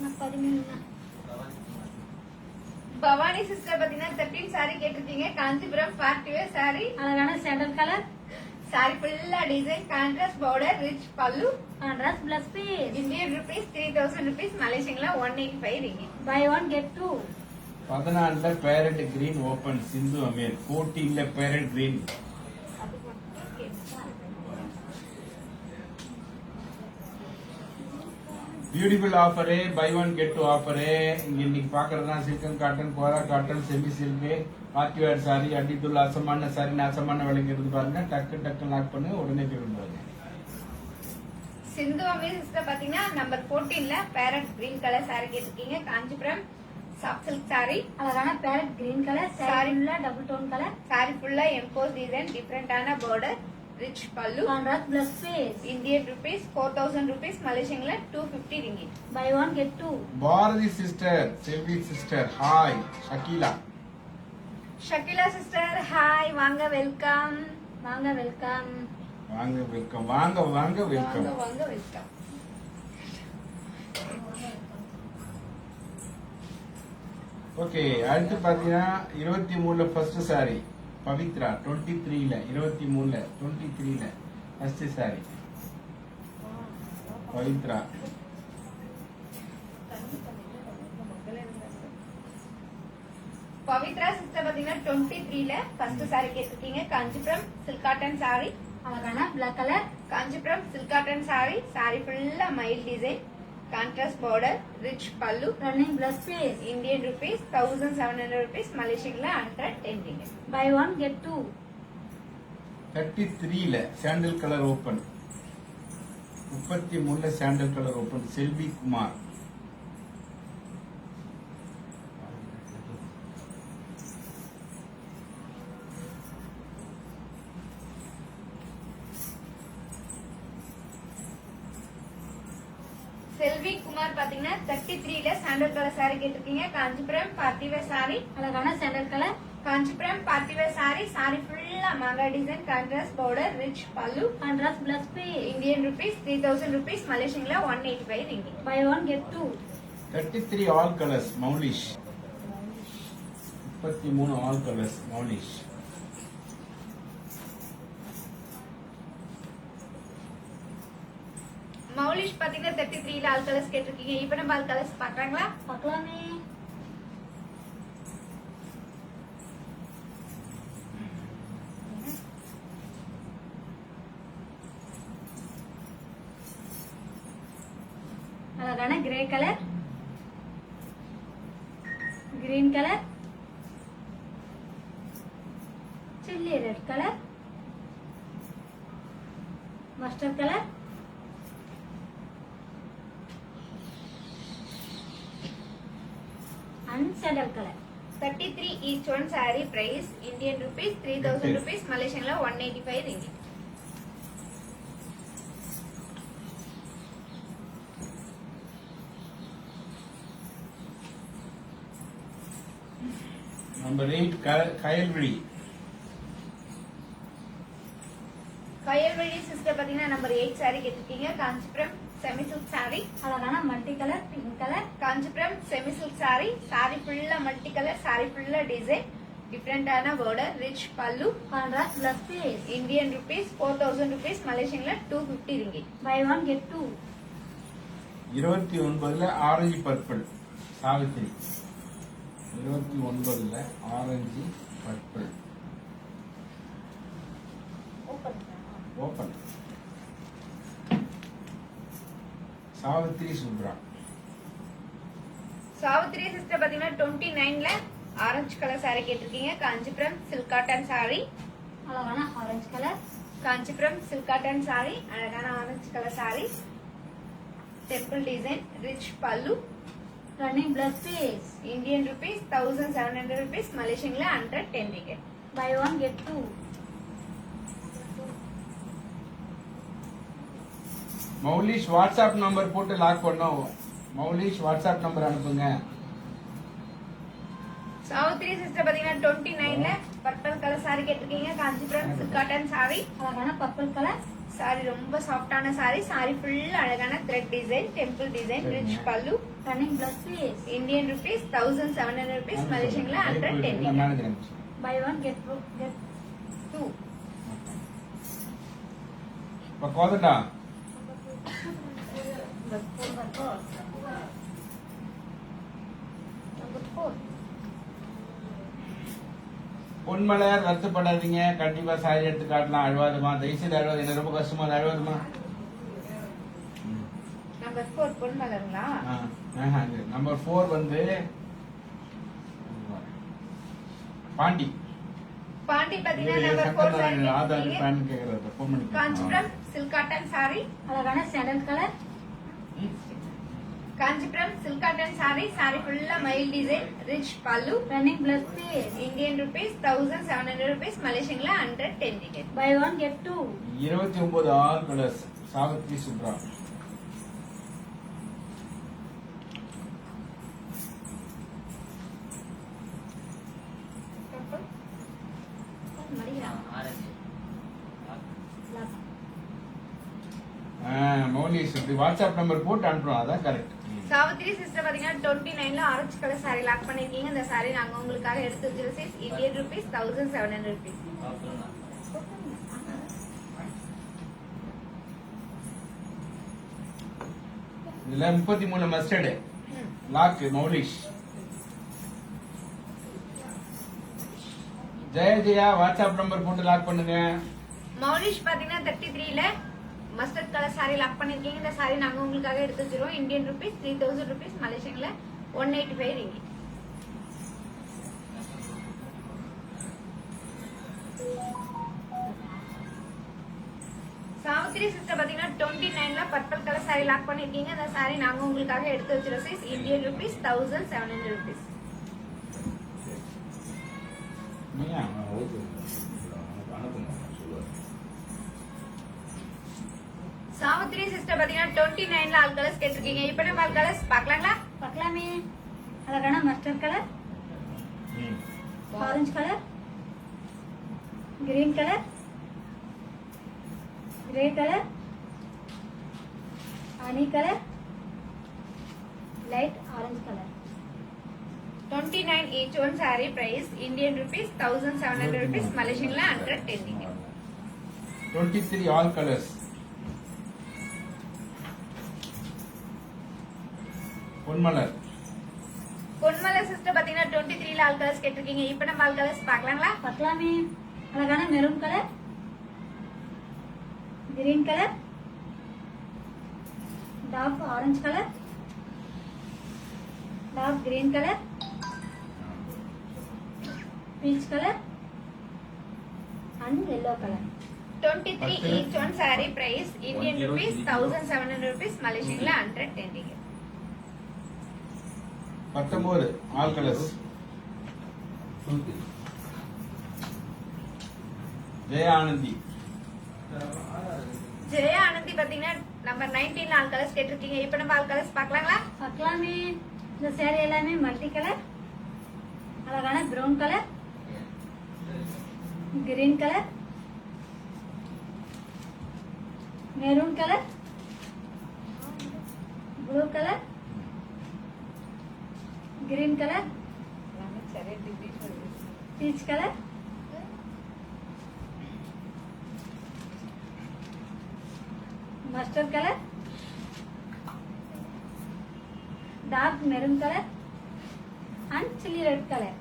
B: நான் 13
A: பவானி சிஸ்டர் பாத்தீங்கன்னா 13 saree கேட்டிருக்கீங்க. Kanchipuram party wear saree.
B: அழகான சாண்டல் கலர்,
A: saree ஃபுல்லா design, contrast border, rich pallu.
B: Contrast plus piece.
A: Indian rupees 3000 rupees, Malaysian 185 ringgit.
B: Buy one get two.
C: 14ல parrot green open Sindhu Ameer. 14ல parrot green. Beautiful offer, buy one get two offer. இங்க இன்னைக்கு பாக்குறதுதான் சில்கன் cotton, kora cotton, semi silk, party wear sari, அடித்துள்ள அசமான சாரி, அசமான விலைக்கு இருந்து பாருங்க. டக்கு டக்கு லாக் பண்ணு, உடனே போய் பாருங்க.
A: சிந்து அமீர் சிஸ்டர் பாத்தீங்கன்னா நம்பர் 14ல பேரட் கிரீன் கலர் சாரி கேட்டிருக்கீங்க. காஞ்சிபுரம் சாஃப்ட் சில்க் சாரி,
B: அழகான பேரட் கிரீன் கலர் சாரி ஃபுல்லா டபுள் டோன் கலர்.
A: சாரி ஃபுல்லா எம்போஸ் டிசைன், டிஃபரெண்டான border, rich pallu.
B: Contrast plus piece.
A: Indian rupees 4000 rupees, மலேசியன்ல 250 ringgit.
B: Buy one get two.
C: Bharathi sister, Selvi sister, hi. Shakeela,
A: Shakila sister hi, வாங்க welcome.
B: வாங்க welcome.
C: வாங்க welcome, வாங்க வாங்க welcome.
A: வாங்க வாங்க வெல்கம்.
C: ஓகே, அடுத்து பாத்தீங்கன்னா 23ல ஃபர்ஸ்ட் சாரி பவித்ரா, 23ல 23ல 23ல ஃபர்ஸ்ட் சாரி பவித்ரா.
A: பவித்ரா சிஸ்டர் பாத்தீங்கன்னா 23ல ஃபர்ஸ்ட் சாரி கேட்டிருக்கீங்க. காஞ்சிபுரம் சில்க் காட்டன் சாரி,
B: அழகான black colour.
A: Kanchipuram silk cotton saree, sorry ஃபுல்லா மைல் design, contrast border, rich pallu.
B: Running plus piece.
A: Indian rupees 1700 rupees, மலேசியன்ல 110 ringgit.
B: Buy one get two.
C: 33ல சாண்டல் கலர் ஓபன், 33ல sandal colour open, Selvi Kumar.
A: Selvi Kumar பாத்தீங்கன்னா 33ல சாண்டல் கலர் சாரி கேட்டிருக்கீங்க. Kanchipuram party wear saree,
B: அழகான sandal colour.
A: Kanchipuram party wear saree, sorry ஃபுல்லா மாங்கா design, contrast border, rich pallu.
B: Contrast plus piece.
A: Indian rupees 3000 rupees, மலேசியன்ல 185 ringgit.
B: Buy one get two.
C: 33 all colours Moulish, 33 all colours Moulish.
A: Moulish பாத்தீங்கன்னா 33ல ஆல் கலர்ஸ் கேட்டிருக்கீங்க. இப்ப நம்ம ஆல் கலர்ஸ் பாக்குறாங்களா?
B: பார்க்கலாமே. அழகான grey colour, green colour, chilli red colour, mustard colour, and saddle color.
A: 33 each one saree price, Indian rupees 3000 rupees, மலேசியன்ல 185 ringgit.
C: Number 8 Kayalvizhi.
A: Kayalvizhi sister பாத்தீங்கன்னா number 8 saree கேட்டிருக்கீங்க. காஞ்சிபுரம் செமி சில்க் saree,
B: அழகான multi colour pink colour.
A: Kanchipuram semi silk saree, saree ஃபுல்லா multi colour, saree ஃபுல்லா design, டிஃபரெண்டான border, rich pallu.
B: Contrast plus piece.
A: Indian rupees 4000 rupees, மலேசியன்ல 250 ringgit.
B: Buy one get two.
C: 29ல orange purple Savithri, 29ல orange purple open Savithri Subra.
A: Savithri sister பாத்தீங்கன்னா 29ல orange colour saree கேட்டிருக்கீங்க. Kanchipuram silk cotton saree,
B: அழகான orange colour.
A: Kanchipuram silk cotton saree, அழகான orange colour saree, temple design, rich pallu.
B: Running plus piece.
A: Indian rupees 1700 rupees, மலேசியன்ல 110 ringgit.
B: Buy one get two.
C: Moulish WhatsApp number போட்டு lock பண்ணோம். Moulish WhatsApp number அனுப்புங்க.
A: Savitri sister பாத்தீங்கன்னா 29ல purple colour saree கேட்டிருக்கீங்க. Kanchipuram silk cotton saree,
B: அழகான purple colour.
A: saree ரொம்ப சாஃப்டான saree, saree full அழகான thread design, temple design, rich pallu.
B: Running plus piece.
A: Indian rupees 1700 rupees, மலேசியன்ல 110 ringgit.
C: Manager
B: buy one get two.
C: இப்ப கோதண்டா பொன்மலர் வருத்தப்படாதீங்க, கண்டிப்பா சாரி எடுத்து காட்டலாம். அழுவாதுமா, தயவுசெய்து அழுவாது. எனக்கு ரொம்ப கஷ்டமா அழுவாதுமா.
A: நம்ம நம்பர் 4 பொன் மலருங்களா?
C: நம்பர் 4 வந்து பாண்டி.
A: பாண்டி பாத்தீங்கன்னா நம்பர் 4 saree
C: ஆதார்
A: கேட்டிருக்கீங்க.
C: பேன் கேக்குறது ஃபோன் பண்ணி
A: காஞ்சிபுரம் சில்க் காட்டன் saree.
B: அழகான sandal colour.
A: Kanchipuram silk cotton saree. saree ஃபுல்லா மைல் design, rich pallu.
B: Running plus piece.
A: Indian rupees 1700 rupees, மலேசியன்ல 110 ticket.
B: Buy one get two.
C: 29 all colours. Savitri Subra. Mouli Subri WhatsApp number போட்டு அனுப்புறோம், அதான் கரெக்ட்.
A: சாவித்ரி சிஸ்டர் பாத்தீங்கன்னா 29ல ஆரஞ்சு கலர் saree லாக் பண்ணிருக்கீங்க. இந்த saree நாங்க உங்களுக்காக எடுத்து வச்சிருக்கோம். Indian rupees 1700 rupees.
C: இதுல 33 mustard lock Moulish. Jaya WhatsApp number போட்டு லாக் பண்ணுங்க.
A: மௌலிஷ் பாத்தீங்கன்னா 33ல மஸ்டர்ட் கலர் saree லாக் பண்ணிருக்கீங்க. இந்த saree நாங்க உங்களுக்காக எடுத்து வச்சிருக்கோம். இந்தியன் rupees 3000 rupees, மலேசியன்ல 185 ringgit. சாவித்ரி சிஸ்டர் பாத்தீங்கன்னா 29ல பர்பிள் கலர் saree லாக் பண்ணிருக்கீங்க. இந்த saree நாங்க உங்களுக்காக எடுத்து வச்சிருக்கோம். Indian rupees 1700 rupees. Savitri sister பாத்தீங்கன்னா 29ல ஆல் கலர்ஸ் கேட்டிருக்கீங்க. இப்ப நம்ம ஆல் கலர்ஸ் பார்க்கலாங்களா?
B: பார்க்கலாமே. அழகான mustard colour, orange colour, green colour, grey colour, honey colour, light orange colour.
A: 29 each one saree price Indian rupees 1700 rupees, மலேசியன்ல 110 ringgit.
C: 23 all colors. Ponmalar.
A: Ponmalar sister பாத்தீங்கன்னா 23ல ஆல் கலர்ஸ் கேட்டிருக்கீங்க. இப்ப நம்ம ஆல் கலர்ஸ் பார்க்கலாங்களா?
B: பார்க்கலாமே. அழகான maroon colour, green colour, dark orange colour, dark green colour, peach colour and yellow colour.
A: 23 each one saree price Indian rupees 1700 rupees, மலேசியன்ல 110 ringgit.
C: 19 all colors. Jaya Anandhi.
A: Jaya Anandhi பாத்தீங்கன்னா நம்பர் 19ல ஆல் கலர்ஸ் கேட்டிருக்கீங்க. இப்ப நம்ம ஆல் கலர்ஸ் பார்க்கலாங்களா?
B: பார்க்கலாமே. இந்த சேரீ எல்லாமே மல்டி கலர், அழகான brown colour, green colour, maroon colour, blue colour, green colour, peach colour, mustard colour, dark maroon colour and chilli red colour.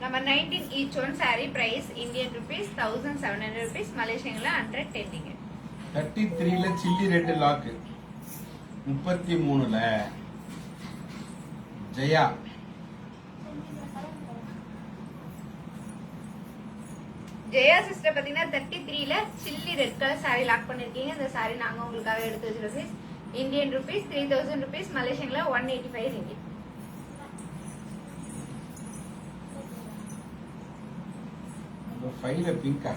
A: Number 19 each one saree price Indian rupees 1700 rupees, மலேசியன்ல 110 ringgit.
C: 33ல chilli red lock. 33ல Jaya.
A: Jaya sister பாத்தீங்கன்னா 33ல chilli red colour saree lock பண்ணிருக்கீங்க. இந்த saree நாங்க உங்களுக்காக எடுத்து வச்சிருக்கோம். இந்தியன் rupees 3000 rupees, மலேசியன்ல 185 ringgit.
C: நம்பர் 5ல பிங்கா.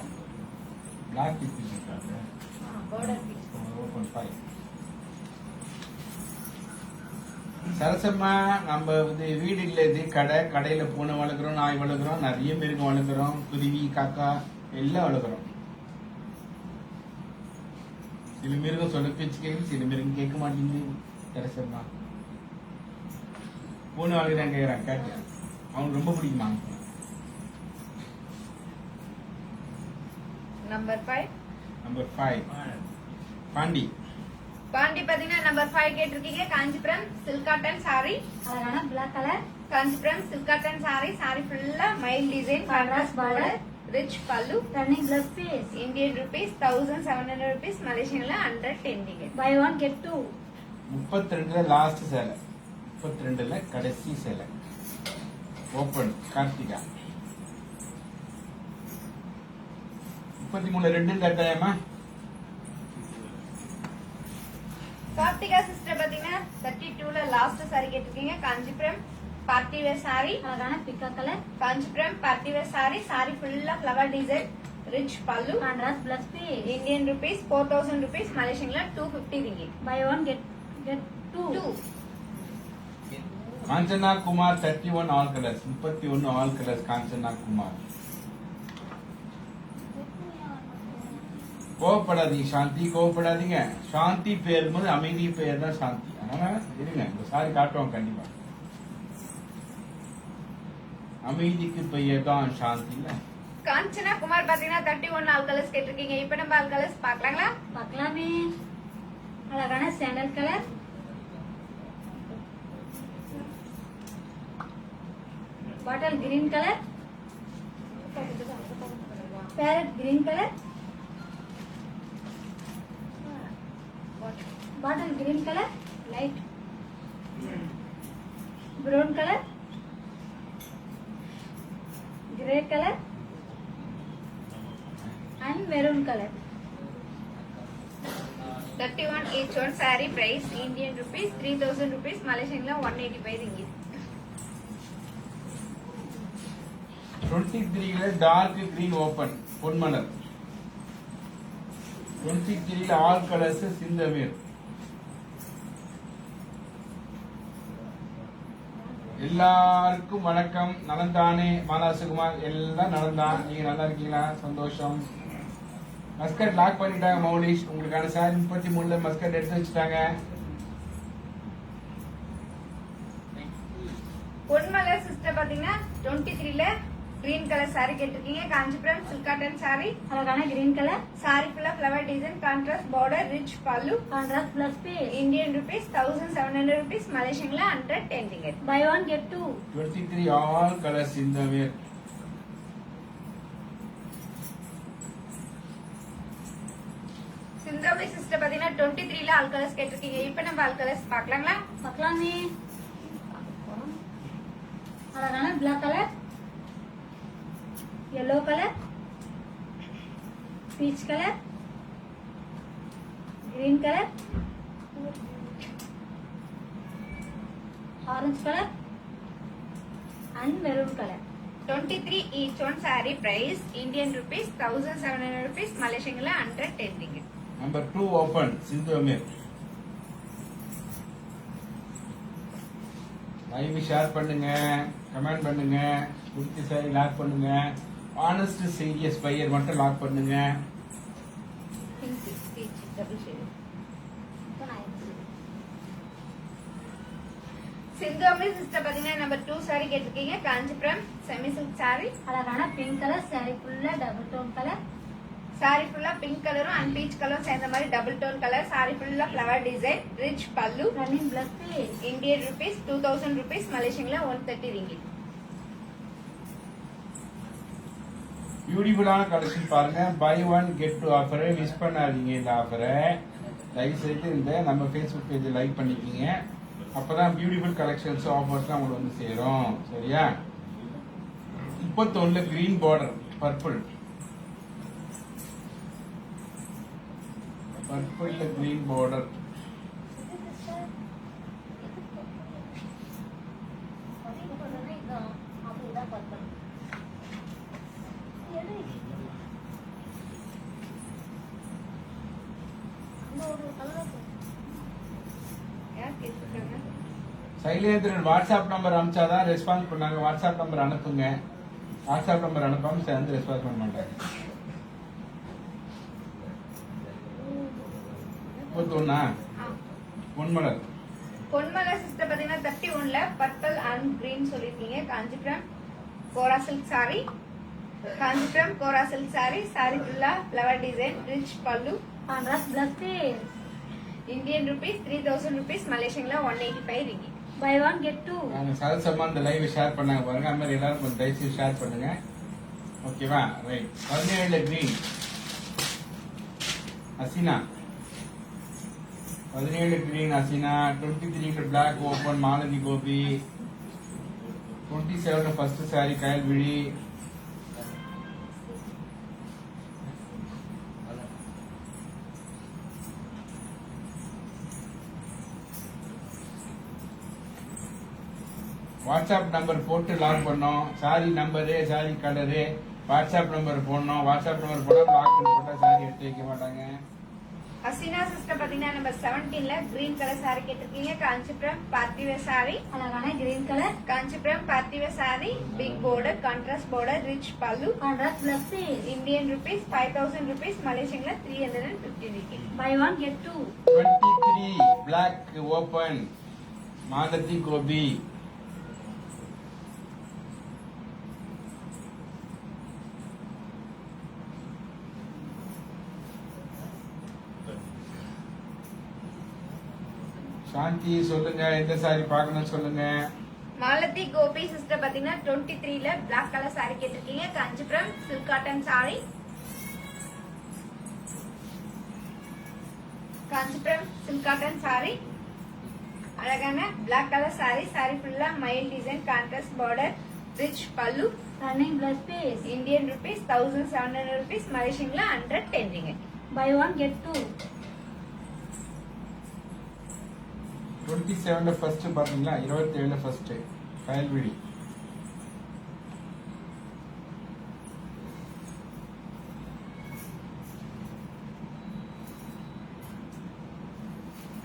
C: Black is pink.
A: border piece.
C: Open 5. Sarasamma, நம்ம வந்து வீடு இல்ல, இது கடை. கடையில பூனை வளர்க்குறோம், நாய் வளர்க்குறோம், நிறைய மிருகம் வளர்க்குறோம், குருவி, காக்கா எல்லாம் வளர்க்குறோம். சில மிருகம் சொல்ல பேச்சு கேட்கு, சில மிருகம் கேட்க மாட்டேங்குது. சரசம்மா பூனை வளர்க்குறான் கேட்குறான், கேட்டு அவனுக்கு ரொம்ப பிடிக்குமா?
A: Number 5
C: number 5 Pandi.
A: பாண்டி பாத்தீங்கன்னா நம்பர் 5 கேட்டிருக்கீங்க. Kanchipuram silk cotton saree.
B: அழகான black colour,
A: Kanchipuram silk cotton saree. saree ஃபுல்லா மைல் design, contrast border, rich pallu.
B: Running plus piece.
A: Indian rupees 1700 rupees, மலேசியன்ல 110 ringgit.
B: Buy one get two.
C: 32ல லாஸ்ட் சேலை, 32ல கடைசி சேலை. ஓபன் கார்த்திகா. 33 2 கட்டாயமா?
A: கார்த்திகா சிஸ்டர் பாத்தீங்கன்னா 32ல லாஸ்ட் சாரி கேட்டிருக்கீங்க. காஞ்சிபுரம் பார்ட்டி வேர் சாரி,
B: அழகான பிக்கா colour,
A: Kanchipuram party wear saree. Sorry ஃபுல்லா flower design, rich pallu.
B: Contrast plus piece.
A: Indian rupees 4000 rupees, மலேசியன்ல 250 ringgit.
B: Buy one get two.
A: 2.
C: Kanchana Kumar 31 all colours, 31 all colours Kanchana Kumar. கோவப்படாதீங்க சாந்தி, கோவப்படாதீங்க. சாந்தி பேர் போது அமைதி பேர் தான் சாந்தி. அதனால இருங்க, இந்த சாரி காட்டுவோம் கண்டிப்பா. அமைதிக்கு பெயர் தான் சாந்தி.
A: காஞ்சனா குமார் பாத்தீங்கன்னா 31 ஆல் கலர்ஸ் கேட்டிருக்கீங்க. இப்ப நம்ம ஆல் கலர்ஸ் பாக்கலாங்களா?
B: பார்க்கலாமே. அழகான sandal colour, bottle green colour, farad green colour, bottle green colour, light brown colour, grey colour and maroon colour.
A: 31 each one. Saree price Indian rupees 3000 rupees, Malaysian 185 ringgit.
C: 23ல dark green open Ponmalar. 23ல all colours Sindhameer. எல்லாருக்கும் வணக்கம். நலந்தானே மாலாசுகுமார்? எல்லாம் நலந்தான். நீங்க நல்லா இருக்கீங்களா? சந்தோஷம். Muscat lock பண்ணிட்டாங்க மௌலிஷ். உங்களுக்கான சாரி 33ல மஸ்கட் எடுத்து வச்சுட்டாங்க.
A: பொன்மலர் சிஸ்டர் பாத்தீங்கன்னா 23ல கிரீன் கலர் சாரி கேட்டிருக்கீங்க. Kanchipuram silk cotton saree.
B: அழகான கிரீன் கலர்,
A: சாரி ஃபுல்லா flower design, contrast border, rich pallu.
B: Contrast plus piece.
A: Indian rupees 1700 rupees, Malaysian 110 ringgit.
B: Buy one get two.
C: 23 all colours Sindhameer.
A: Sindhami sister பாத்தீங்கன்னா 23ல all colours கேட்டிருக்கீங்க. இப்ப நம்ம all colours பாக்கலாங்களா?
B: பார்க்கலாமே. அழகான black colour, yellow colour, peach colour, green colour, orange colour and maroon colour.
A: 23 each one. Saree price Indian rupees 1700 rupees, Malaysian 110 ringgit.
C: Number 2 open Sindhameer. Live share பண்ணுங்க, comment பண்ணுங்க, குடிச்சு saree lock பண்ணுங்க. ஆனஸ்ட் சீரியஸ் பையர் மட்டும் lock பண்ணுங்க.
A: Pink, peach, double shade. Sindhami sister பாத்தீங்கன்னா number 2 saree கேட்டிருக்கீங்க. Kanchipuram semi silk sorry.
B: அழகான pink colour sorry ஃபுல்லா டபுள் டோன் கலர்.
A: சாரி ஃபுல்லா பிங்க் கலரும் அண்ட் பீச் கலரும் சேர்ந்த மாதிரி டபுள் டோன் கலர். சாரி ஃபுல்லா flower design, rich pallu.
B: Running plus piece.
A: Indian rupees 2000 rupees, Malaysian 130 ringgit.
C: பியூட்டிஃபுல்லான கலெக்ஷன் பாருங்க. பை ஒன் கெட் டூ ஆஃபரை மிஸ் பண்ணாதீங்க. இந்த ஆஃபரை தயவு செய்து இந்த நம்ம ஃபேஸ்புக் பேஜ் லைக் பண்ணிக்கிங்க. அப்பதான் பியூட்டிஃபுல் கலெக்ஷன்ஸ் ஆஃபர்ஸ்லாம் உங்களுக்கு வந்து சேரும். சரியா? 31ல கிரீன் பார்டர் பர்பிள். பர்பிள்ல கிரீன் பார்டர்.
A: யார் கேட்டிருக்காங்க?
C: சைலேந்திரன் வாட்ஸ்அப் நம்பர் அனுப்பிச்சாதான் ரெஸ்பான்ஸ் பண்ணாங்க. வாட்ஸ்அப் நம்பர் அனுப்புங்க. வாட்ஸ்அப் நம்பர் அனுப்பாம சேர்ந்து ரெஸ்பான்ஸ் பண்ண மாட்டாங்க. 31
A: ஆ.
C: பொன்மலர்.
A: பொன்மலர் சிஸ்டர் பாத்தீங்கன்னா 31ல பர்பிள் அண்ட் கிரீன் சொல்லிருக்கீங்க. Kanchipuram kora silk saree. Kanchipuram kora silk sorry. Sorry ஃபுல்லா flower design, rich pallu.
B: Contrast plus piece.
A: Indian rupees 3000 rupees, Malaysian 185 ringgit.
B: Buy one get two.
C: நாங்க சரசமா இந்த லைவ் ஷேர் பண்ணாங்க பாருங்க. அந்த மாதிரி எல்லாரும் கொஞ்சம் தயவுசெய்து ஷேர் பண்ணுங்க. ஓகேவா? ரைட். 17ல green Haseena. 17 green Asina, 23 black open Malani Gopi, 27 first saree Kyle Vidi, WhatsApp number போட்டு லாக் பண்ணோம். Saree number saree colour WhatsApp number போடணும். வாட்ஸ்அப் நம்பர் போட்டா லாக் போட்டா சாரி எடுத்து வைக்க மாட்டாங்க.
A: அசினா சிஸ்டர் பாத்தீங்கன்னா நம்பர் 17ல கிரீன் கலர் சாரி கேட்டிருக்கீங்க. காஞ்சிபுரம் பார்ட்டி வேர் சாரி,
B: அழகான green colour
A: Kanchipuram party wear saree, big border, contrast border, rich pallu,
B: contrast blouse
A: Indian rupees 5000 rupees, Malaysian 350 ringgit.
B: Buy one get two.
C: 23 black open Malathi Gopi, சாந்தி சொல்லுங்க எந்த சாரி பார்க்கணும் சொல்லுங்க.
A: மாலதி கோபி சிஸ்டர் பாத்தீங்கன்னா 23ல black colour sorry கேட்டிருக்கீங்க. Kanchipuram silk cotton saree, Kanchipuram silk cotton saree, அழகான black colour sorry. Sorry ஃபுல்லா மயில் design, contrast border, rich pallu,
B: running plus piece.
A: Indian rupees 1700 rupees, Malaysian 110 ringgit.
B: Buy one get two.
C: 27ல ஃபர்ஸ்ட் பாத்தீங்களா, 27ல ஃபர்ஸ்ட் கயல்விழி,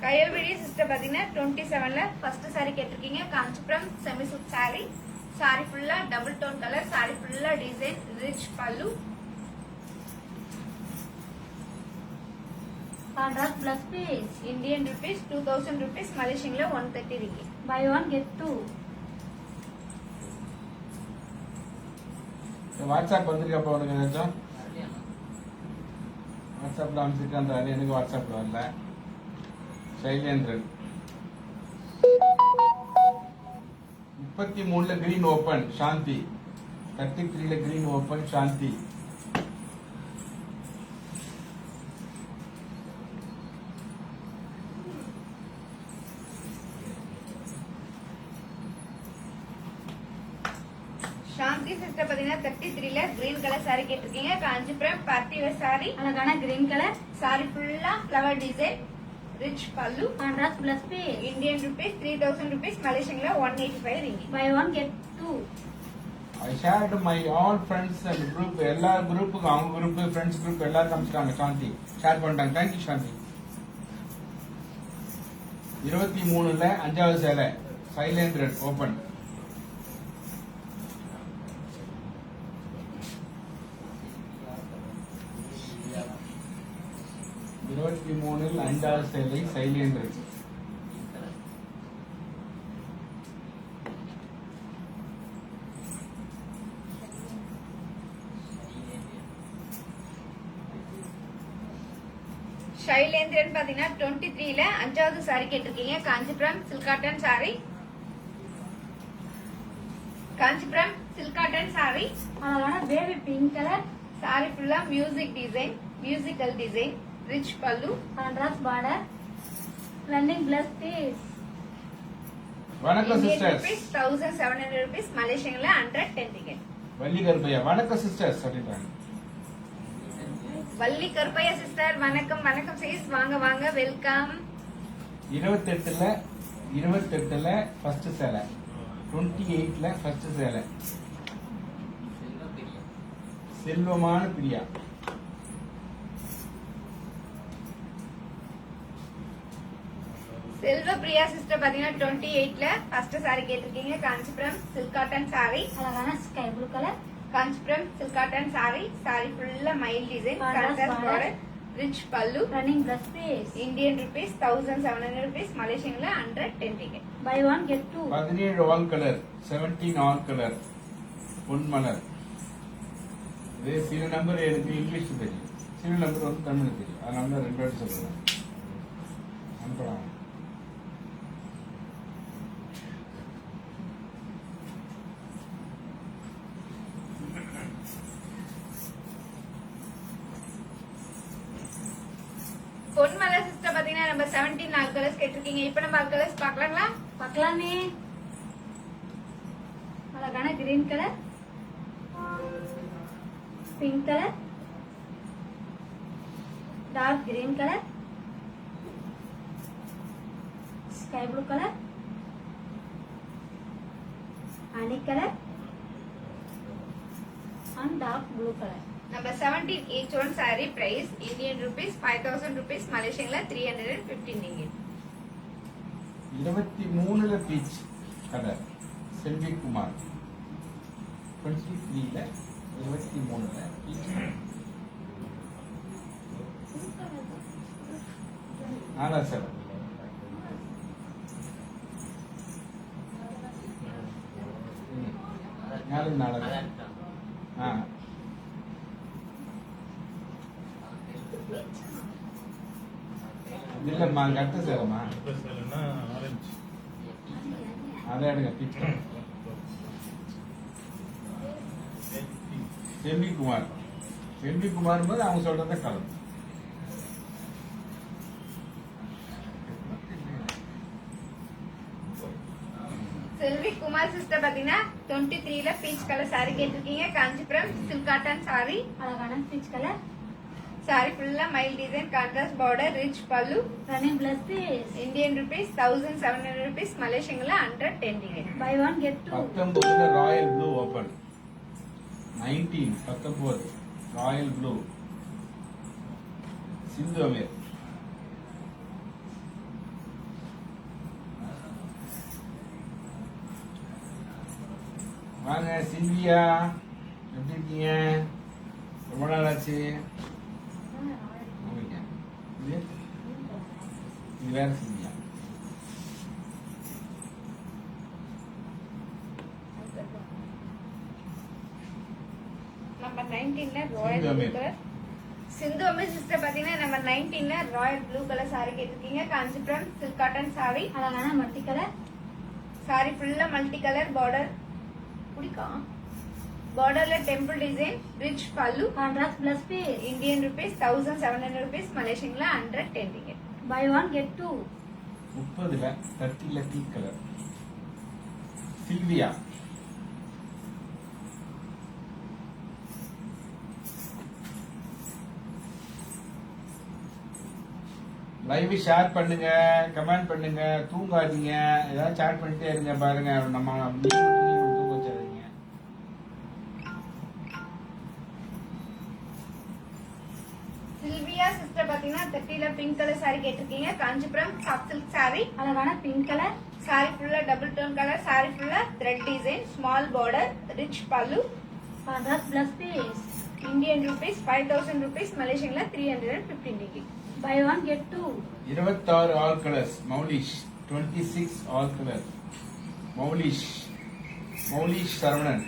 A: கயல்விழி சிஸ்டர் பாத்தீங்கன்னா 27ல ஃபர்ஸ்ட் சாரி கேட்டிருக்கீங்க. Kanchipuram semi silk sorry, sorry ஃபுல்லா டபுள் டோன் கலர், சாரி ஃபுல்லா design, rich pallu,
B: contrast plus piece.
A: Indian rupees 2000 rupees, Malaysian 130 ringgit.
B: Buy one get two.
C: WhatsApp வந்திருக்கப்ப உனக்கு ஏதாச்சும் வாட்ஸ்அப்ல அமைச்சிருக்காரு. எனக்கு வாட்ஸ்அப்ல வரல. சைலேந்திரன் 33ல கிரீன் ஓபன் சாந்தி, 33ல green open Shanthi,
A: Shanthi sister பாத்தீங்கன்னா 33ல கிரீன் கலர் சாரி கேட்டிருக்கீங்க. காஞ்சிபுரம் பார்ட்டி வேர் சாரி,
B: அழகான கிரீன் கலர்,
A: சாரி ஃபுல்லா flower design, rich pallu,
B: contrast plus piece.
A: Indian rupees 3000 rupees, Malaysian 185 ringgit.
B: Buy one get two.
C: I shared my all friends and group. எல்லா குரூப்புக்கும் அவங்க group friends group எல்லாரும் அமைச்சிட்டாங்க. சாந்தி share பண்ணிட்டாங்க. Thank you சாந்தி. 23ல 5வது சேலை Sailendran open, இருபத்தி மூணில் 5வது சேலை சைலேந்திரன்.
A: ஷைலேந்திரன் பாத்தீங்கன்னா 23ல 5வது சாரி கேட்டிருக்கீங்க. Kanchipuram silk cotton saree, Kanchipuram silk cotton saree,
B: அழகான பேபி பிங்க் கலர்,
A: சாரி ஃபுல்லா music design, musical design, rich pallu,
B: contrast border, running plus piece.
C: வணக்கம்
A: Indian
C: sisters.
A: rupees 1700 rupees, Malaysian 110 ringgit.
C: Valli Karuppaiya வணக்கம் சிஸ்டர்ஸ் சொல்லிட்டாங்க.
A: வள்ளி கருப்பையா சிஸ்டர் வணக்கம். வணக்கம் சீஸ், வாங்க வாங்க, வெல்கம்.
C: 28ல ஃபர்ஸ்ட் சேலை, 28ல ஃபர்ஸ்ட் சேலை செல்வமான பிரியா,
A: செல்வ பிரியா சிஸ்டர் பாத்தீங்கன்னா 28ல ஃபர்ஸ்ட் சாரி கேட்டிருக்கீங்க. காஞ்சிபுரம் சில்க் காட்டன் சாரி,
B: அழகான sky blue colour,
A: Kanchipuram silk cotton saree, sorry ஃபுல்லா மயில் design,
B: Contrast
A: contrast
B: border,
A: border, rich pallu,
B: running plus piece.
A: Indian rupees 1700 rupees, Malaysian 110 ringgit.
B: Buy one get two.
C: 17 all colour, 17 all colour Ponmalar. இது சில number எனக்கு English தெரியும், சில number வந்து தமிழ் தெரியும். அதனால தான் 2 வாட்டி சொல்றேன். அனுப்பலாம்.
A: பொன்மலர் சிஸ்டர் பாத்தீங்கன்னா நம்ம 17 4 கலர்ஸ் கேட்டிருக்கீங்க. இப்போ நம்ம கலர்ஸ் பார்க்கலாங்களா?
B: பார்க்கலாமே. அழகான green colour, pink colour, dark green colour, sky blue colour, honey colour and dark blue color.
A: Number 17 each one saree price Indian rupees 5000 rupees, Malaysian la 315 ringgit.
C: 23ல பீச் கலர் செல்வி குமார், 23ல 23ல peach. ஆனா sir நாளைக்கு நாளைக்கு இல்லம்மா கட்ட சேரம்மா அதை எடுங்க பிக்சர். செல்வி குமார், செல்வி குமார் போது அவங்க சொல்றத கலர்.
A: செல்வி குமார் சிஸ்டர் பாத்தீங்கன்னா 23ல பீச் கலர் saree கேட்டிருக்கீங்க. Kanchipuram silk cotton saree.
B: அழகான பீச் கலர்
A: saree ஃபுல்லா மைல் design, contrast border, rich pallu.
B: Running plus piece.
A: Indian rupees 1700 rupees, Malaysian la 110 ringgit.
B: Buy one get two.
C: 19ல royal blue open, 19 royal blue Sindhu Ameer. வாங்க Cynthia, எப்படி இருக்கீங்க? ரொம்ப நாள் ஆச்சு. ஆமாங்க. இது வேற சிந்தியா.
A: Number 19ல royal
C: Sindhu
A: blue
C: Ameer.
A: Colour. Sindhu Ameer sister பாத்தீங்கன்னா நம்ம 19ல ராயல் ப்ளூ கலர் saree கேட்டிருக்கீங்க. Kanchipuram silk cotton saree.
B: அழகான மல்டி கலர்
A: saree ஃபுல்லா மல்டி கலர் பார்டர். புடிக்கும். பார்டர்ல temple design, rich pallu.
B: Contrast plus piece.
A: Indian rupees 1700 rupees, Malaysian la 110 ringgit.
B: Buy one get two.
C: 30ல 30ல tea colour Sylvia. Live share பண்ணுங்க, comment பண்ணுங்க, தூங்காதீங்க. ஏதாவது சாட் பண்ணிட்டே இருங்க. பாருங்க நம்ம தூங்க வச்சாதீங்க.
A: சில்வியா சிஸ்டர் பாத்தீங்கன்னா 30ல பிங்க் கலர் saree கேட்டிருக்கீங்க. Kanchipuram soft silk saree.
B: அழகான பிங்க் கலர்
A: saree ஃபுல்லா டபுள் டோன் கலர், saree ஃபுல்லா thread design, small border, rich pallu.
B: Contrast plus piece.
A: Indian rupees 5000 rupees, Malaysian la 315 ringgit.
B: Buy one get two.
C: 26 all colours Moulish, 26 all colour Moulish Saravanan.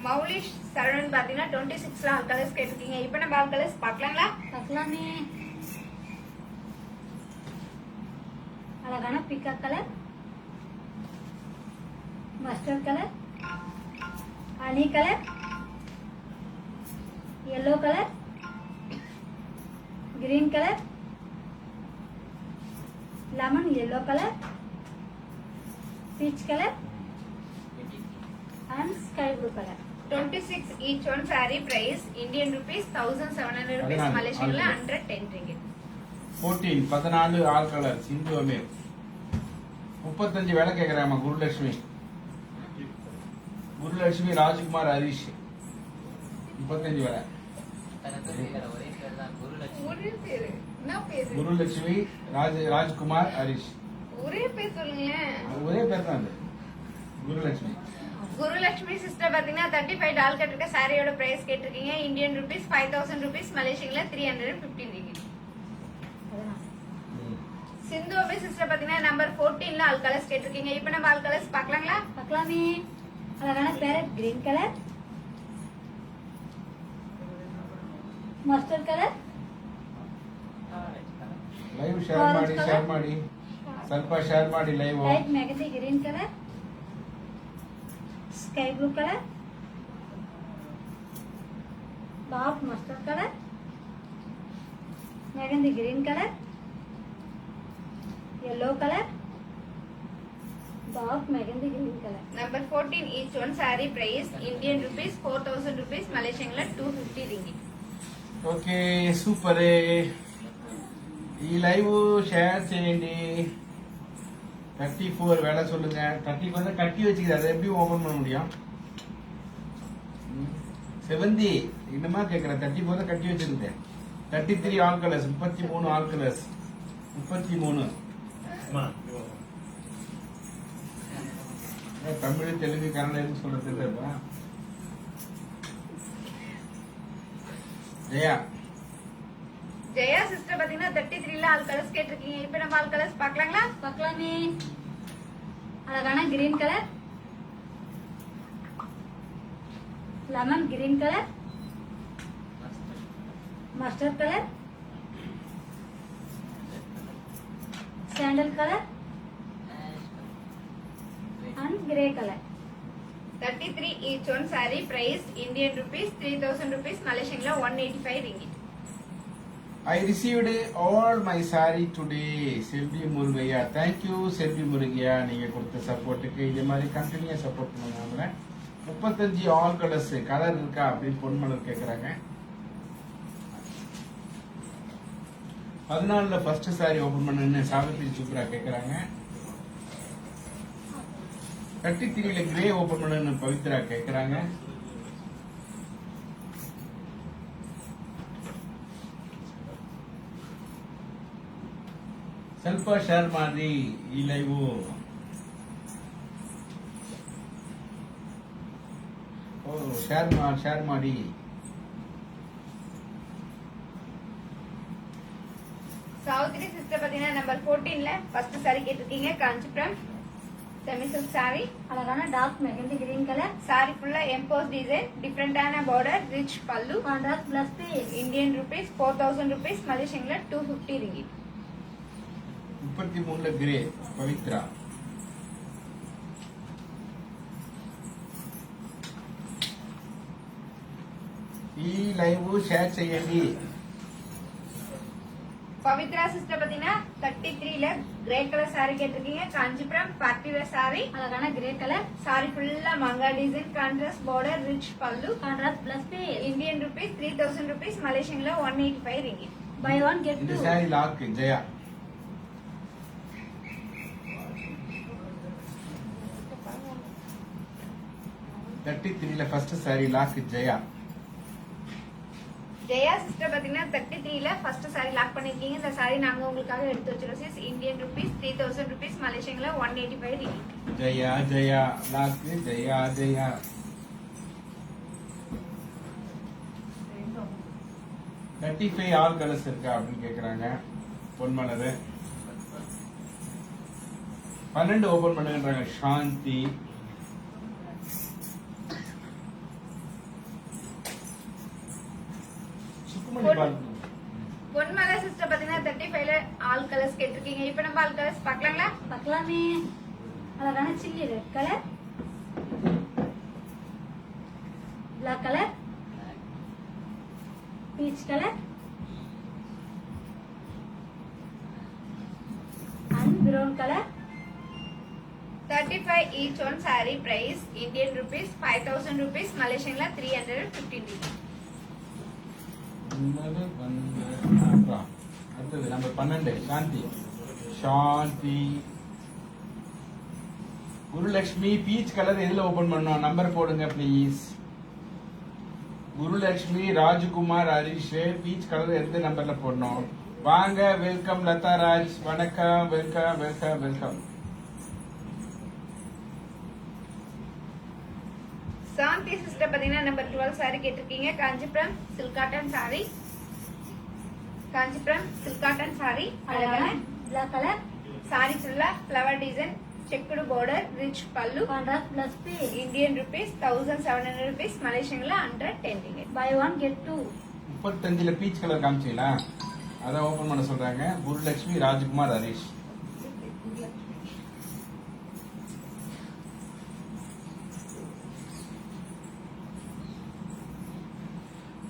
A: Moulish Saravanan பாத்தீங்கன்னா 26ல all colours கேட்டிருக்கீங்க. இப்போ நம்ம all colours பார்க்கலாங்களா?
B: பார்க்கலாமே. அழகான பிக்கா colour, mustard colour, honey colour, yellow colour, green colour, lemon yellow colour, peach colour and sky blue colour.
A: 26 each one saree price Indian rupees 1700 rupees, Malaysian la 110 ringgit.
C: 14 all colour Sindhu Amir. 35 வேலை கேட்கிறாமா. குருலட்சுமி ராஜ்குமார் ஹரிஷ் 35 வேலை.
A: ஒரே பேரு என்ன பேரு?
C: குருலட்சுமி ராஜ்குமார் ஹரிஷ்.
A: ஒரே பேர் சொல்லுங்களேன்.
C: ஒரே பேர் தான் அது, குருலட்சுமி.
A: குருலட்சுமி சிஸ்டர் பாத்தீங்கன்னா 35 டால் கட்டிருக்க சாரியோட பிரைஸ் கேட்டிருக்கீங்க. இந்தியன் ருபீஸ் 5000 rupees, மலேசியன்ல 315 ringgit. சிந்து அபி சிஸ்டர் பாத்தீங்கன்னா நம்பர் 14ல ஆல் கலர்ஸ் கேட்டிருக்கீங்க. இப்போ நம்ம ஆல் கலர்ஸ் பார்க்கலாங்களா?
B: பார்க்கலாமே. அழகான parrot green colour, mustard colour
C: live share ಮಾಡಿ ಸ್ವಲ್ಪ ಶೇರ್ ಮಾಡಿ live
B: light mehndi green colour sky blue colour top mustard colour, mehndi green colour, yellow colour, top mehndi green colour.
A: Number 14 each one saree price Indian rupees 4000 rupees Malaysian la 250 ringgit.
C: Okay super. ఈ live share చేయండి. 34 வேலை சொல்லுங்க. 30 வந்து கட்டி வச்சுக்கிது, அதை எப்படி open பண்ண முடியும்? செவந்தி இன்னமா கேக்குறேன். 34 கட்டி வச்சிருந்தே. 33 all colours, 33 all colours, 33. Tamil Telugu Kannada சொல்றது இல்லப்பா. ஜெயா
A: ஜெயா சிஸ்டர் பாத்தீங்கன்னா 33 ல ஆல் கலர்ஸ் கேட்டிருக்கீங்க. இப்போ நம்ம ஆல் கலர்ஸ் பார்க்கலாங்களா?
B: பார்க்கலாமே. அழகான green colour, lemon green colour, mustard colour, sandal colour and grey color.
A: 33 each one saree price Indian rupees 3000 rupees Malaysian la 185 ringgit.
C: I received all my saree today. Selvi Murugaiah, thank you Selvi Murugaiah. நீங்க கொடுத்த சப்போர்ட்டுக்கு இதே மாதிரி continue support பண்ணுவாங்க. 35 all colours colour இருக்கா அப்படின்னு பொன்மலர் கேக்குறாங்க. 14ல first sorry open பண்ணுன்னு சாவித்ரி சூப்பரா கேக்குறாங்க. 33ல கிரே ஓபன் பண்ணுன்னு பவித்ரா கேக்குறாங்க. ಸ್ವಲ್ಪ ಶೇರ್ ಮಾಡಿ ಈ ಲೈವ್. ಶೇರ್ ಮಾಡಿ.
A: சாவித்ரி சிஸ்டர் பாத்தீங்கன்னா நம்பர் 14 ல ஃபர்ஸ்ட் saree கேட்டிருக்கீங்க. Kanchipuram semi silk saree.
B: அழகான dark mehndi green colour,
A: saree full embossed design, different border, rich pallu.
B: Contrast plus piece.
A: Indian rupees 4000 rupees Malaysian la 250 ringgit.
C: 33ல கிரே பவித்ரா. ఈ live share చేయండి.
A: Pavithra sister பாத்தீங்கன்னா 33 ல grey colour saree கேட்டிருக்கீங்க. Kanchipuram party wear saree.
B: அழகான grey colour,
A: saree ஃபுல்லா மங்கா design, contrast border, rich pallu.
B: Contrast plus piece.
A: Indian rupees 3000 rupees Malaysian la 185 ringgit.
B: Buy one get
C: இந்த
B: டூ.
C: சாரி லாக் ஜெயா. 33ல first saree lock Jaya.
A: Jaya sister பாத்தீங்கன்னா 33 ல first saree lock பண்ணிருக்கீங்க. இந்த saree நாங்க உங்களுக்காக எடுத்து வச்சிரோம் sis. Indian rupees 3000 rupees Malaysian la 185 ringgit.
C: Jaya Jaya lock Jaya Jaya. 35 all colours இருக்கா அப்படின்னு கேக்குறாங்க பொன்மலர். 12 ஓபன் பண்ணுங்கன்றாங்க சாந்தி. சுக்குமணி பாருங்க.
A: பொன்மலை சிஸ்டர் பாத்தீங்கன்னா 35 ல ஆல் கலர்ஸ் கேட்டிருக்கீங்க. இப்போ நம்ம ஆல் கலர்ஸ் பார்க்கலாங்களா?
B: பார்க்கலாமே. அழகான chilli red colour, black colour, peach colour and brown colour.
A: 35 each one saree price Indian rupees 5000 rupees Malaysian la 315 ringgit.
C: அடுத்தது number 12 Shanthi. Shanthi Gurulakshmi peach colour எதுல ஓபன் பண்ணோம்? நம்பர் போடுங்க please. Gurulakshmi, Rajkumar, Harish peach colour எந்த நம்பர்ல போடணும்? வாங்க, வெல்கம் லதா ராஜ். வணக்கம், welcome welcome welcome.
A: Shanthi sister பாத்தீங்கன்னா நம்பர் 12 saree கேட்டிருக்கீங்க. Kanchipuram silk cotton saree. Kanchipuram silk cotton saree.
B: அழகான
A: அழகான
B: பிளாக் கலர்,
A: saree ஃபுல்லா flower design, checked border, rich pallu.
B: Contrast plus piece.
A: Indian rupees 1700 rupees Malaysian la 110 ringgit.
B: Buy one get two.
C: 35ல peach colour காமிச்சீங்களா? அதான் open பண்ண சொல்றாங்க. Gurulakshmi, Rajkumar, Harish.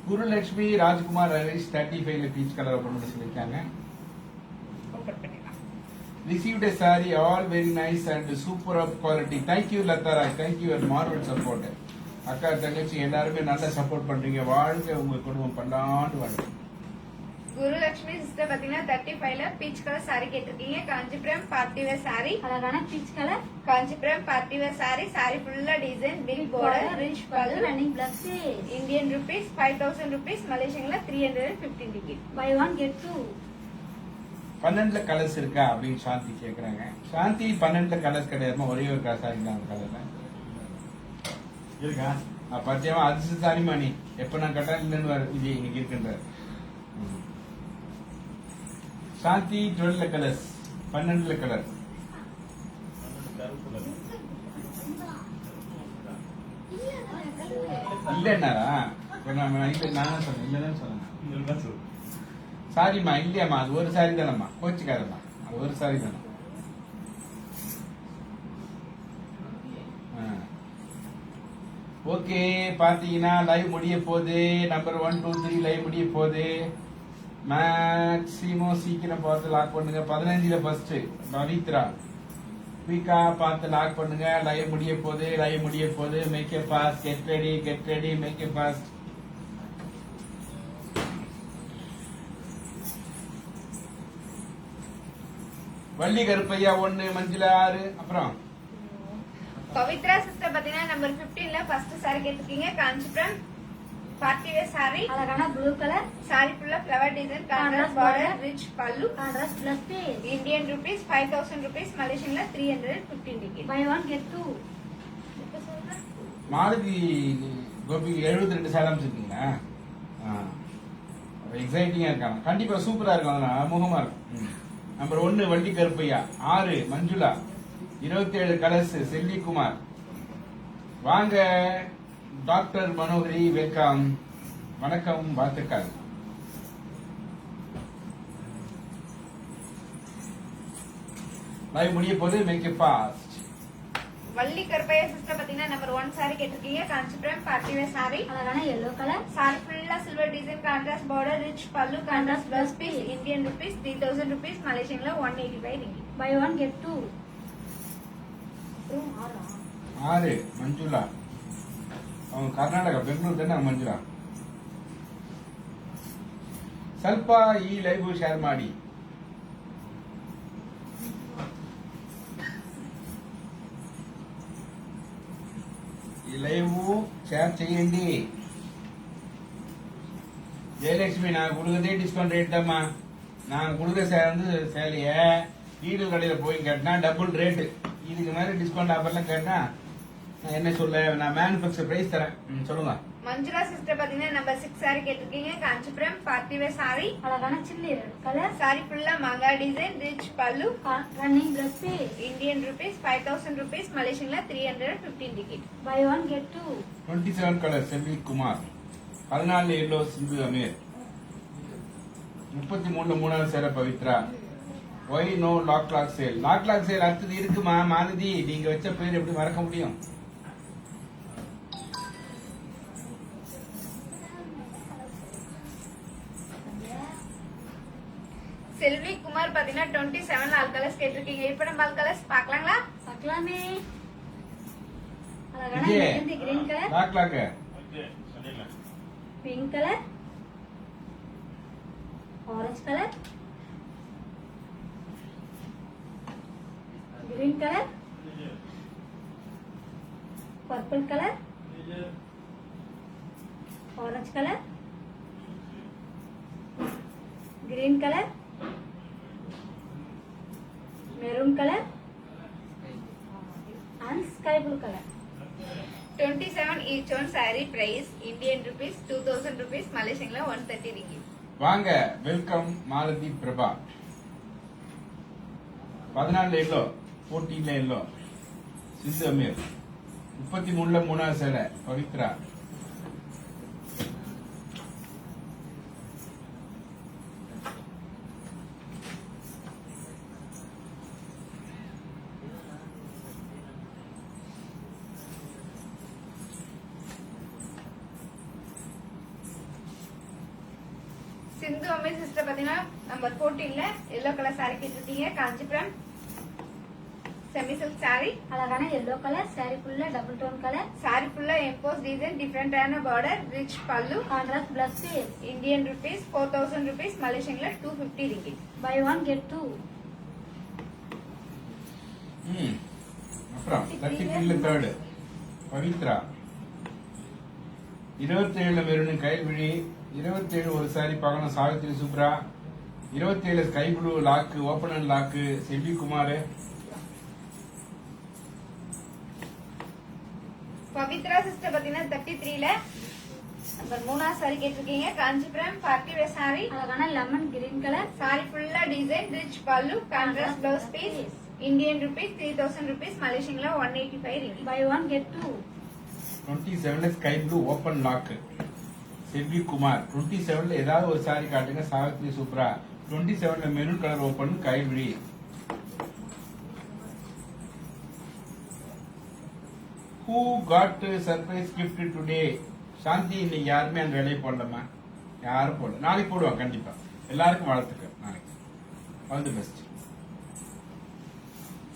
C: Gurulakshmi Rajkumar Ravish 35 peach colour open பண்ணி சொல்லிருக்காங்க.
A: ஓபன் பண்ணிடலாம்.
C: Received a saree, all very nice and super of quality. Thank you Lata Rai. Thank you and marvel support. அக்கா தங்கச்சி எல்லாருமே நல்லா சப்போர்ட் பண்றீங்க. வாழ்க உங்க குடும்பம் பல்லாண்டு வாழ்க.
A: குருலட்சுமி சிஸ்டர் பாத்தீங்கன்னா 35ல பீச் கலர் சாரி கேட்டிருக்கீங்க. Kanchipuram party wear saree.
B: அழகான peach colour.
A: Kanchipuram party wear saree. Sorry ஃபுல்லா design, big border, rich pallu,
B: running blouse.
A: Indian rupees 5000 rupees, மலேசியன்ல 315 டிக்கெட்.
B: Buy one get two.
C: 12ல கலர்ஸ் இருக்கா அப்படின்னு சாந்தி கேக்குறாங்க. சாந்தி 12ல கலர்ஸ் கிடையாதுமா, ஒரே ஒரு சாரி தான் அந்த கலர்ல இருக்கா. பத்தியமா அது சாரிமா, நீ எப்ப நான் கட்டா இல்லைன்னு இது இன்னைக்கு இருக்கின்ற சாந்தி 12ல கலர்ஸ், 12ல கலர். இல்லன்னாரா? நான் சொன்னேன் இல்லன்னு சொன்னேன். சாரிம்மா, இல்லையாம்மா, அது ஒரு சாரி தானம்மா, கோச்சிக்காதம்மா, அது ஒரு சாரி தானே. ஓகே, பாத்தீங்கன்னா லைவ் முடிய போகுது. நம்பர் 1 2 3 லைவ் முடிய போகுது. மேக்ஸிமம் சீக்கிரம் பார்த்து லாக் பண்ணுங்க. 15ல ஃபர்ஸ்ட் பவித்ரா, குயிக்கா பார்த்து லாக் பண்ணுங்க. லைவ் முடிய போகுது, லைவ் முடிய போகுது. Make a fast, get ready, make a fast. Valli Karuppaiah 1, Manjula 6. அப்புறம்
A: பவித்ரா சிஸ்டர் பாத்தீங்கன்னா நம்பர் 15ல ஃபர்ஸ்ட் சாரி கேட்டிருக்கீங்க. Kanchipuram party wear saree.
B: அழகான ப்ளூ கலர்.
A: சாரி ஃபுல்லா flower design, contrast border, rich pallu,
B: contrast blouse.
A: Indian rupees 5000 rupees, மலேசியன்ல 315 டிக்கெட்.
B: Buy one get two.
C: Malathi Gopi 72 Salem இருக்கீங்களா? எக்ஸைட்டிங்கா இருக்காங்க. கண்டிப்பா சூப்பரா இருக்கும், முகமா இருக்கும். Number 1 Valli Karuppaiya, 6 Manjula, 27 colours Selvikumar. வாங்க டாக்டர் மனோகரி, வெல்கம், வணக்கம், வாழ்த்துக்கள். லைவ் முடிய போது, make it fast.
A: Valli Karuppaiah sister பாத்தீங்கன்னா நம்பர் 1 சாரி கேட்டிருக்கீங்க. Kanchipuram party wear saree.
B: அழகான எல்லோ கலர்.
A: சாரி ஃபுல்லா silver design, contrast border, rich pallu, contrast plus piece, Indian rupees 3000 rupees, மலேசியன்ல 185 ringgit.
B: Buy one get two.
C: 6 Manjula, அவங்க கர்நாடகா, பெங்களூர் தானே ಮಂಜುಳಾ. ಸ್ವಲ್ಪ ಈ ಲೈವ್ ಶೇರ್ ಮಾಡಿ. ఈ లైవ్ షేర్ చేయండి. ஜெயலட்சுமி, நான் கொடுக்கறதே டிஸ்கவுண்ட் ரேட் தான்மா. நான் கொடுக்குற சேலைய ஈடு கடையில போய் கேட்டா டபுள் ரேட்டு. இதுக்கு மேல டிஸ்கவுண்ட் ஆஃபர்லாம் கேட்டா நான் என்ன சொல்ல, நான் மேனுஃபேக்சர் பிரைஸ் தரேன். சொல்லுங்க.
A: மஞ்சுளா சிஸ்டர் பாத்தீங்கன்னா நம்பர் 6 சாரி கேட்டிருக்கீங்க. Kanchipuram party wear saree.
B: அழகான சில்லி ரெட் கலர்.
A: சாரி ஃபுல்லா மாங்கா design, rich pallu,
B: running blouse.
A: Indian rupees 5000 rupees, மலேசியன்ல 315 டிக்கெட்.
B: Buy one get two.
C: 27 colour Selvi Kumar, 14 yellow Sindhu Ameer, 33ல 3வது சேர Pavithra. Why no lock sale? Lock sale அடுத்தது இருக்குமா மாலதி? நீங்க வச்ச பேர் எப்படி மறக்க முடியும்?
A: செல்வி குமார் பாத்தீங்கன்னா 27 ஆல் கலர்ஸ் கேட்டிருக்கீங்க. இப்ப நம்ம ஆல் கலர்ஸ் பாக்கலாங்களா?
B: பார்க்கலாமே. அழகான
C: Vijay,
B: mehndi green colour.
C: Lock
B: pink colour. Orange colour. Green colour. Purple colour. Orange colour. Green colour. Maroon colour and sky blue color.
A: 27 each one saree price Indian rupees 2000 rupees, Malaysian 130 ringgit.
C: வாங்க, welcome Malathi Prabha. 14 yellow, 14 yellow Sindhu Ameer, 33ல 3வது சேலை பவித்ரா.
A: சிந்து அம்மை sister பாத்தீங்கன்னா number 14ல yellow colour saree கேட்டிருக்கீங்க. Kanchipuram semi silk saree.
B: அழகான yellow colour saree ஃபுல்லா டபுள் டோன் கலர்.
A: saree ஃபுல்லா எம்போஸ் டிசைன், டிஃபரெண்டான border, rich pallu.
B: Contrast plus piece.
A: Indian rupees 4000 rupees, மலேசியன்ல 250 ringgit.
B: Buy one get two.
C: அப்புறம் 33ல தேர்டு பவித்ரா 27 மெரூன் கைவிழி, 27 ஒரு சாரி பார்க்கணும் Savithri Subra, 27 sky blue lock open and lock Selvi Kumar.
A: Pavithra sister பாத்தீங்கன்னா 33ல நம்பர் 3 சாரி கேட்டிருக்கீங்க. Kanchipuram party wear saree.
B: அழகான லெமன் கிரீன் கலர்.
A: சாரி ஃபுல்லா design, rich pallu, contrast blouse piece. Indian rupees 3000 rupees, மலேசியன்ல 185 ringgit.
B: Buy one get two.
C: 27 sky blue open lock Selvi Kumar. 27 ஏதாவது ஒரு சாரி காட்டுங்க Savithri Subra. 27 maroon colour open Kaivizhi. Who got surprise gift today? சாந்தி இன்னைக்கு யாருமே அந்த வேலையை போடலமா, யாரும் போடல. நாளைக்கு போடுவாங்க கண்டிப்பா. எல்லாருக்கும் வாழ்த்துக்கள். நாளைக்கு all the best.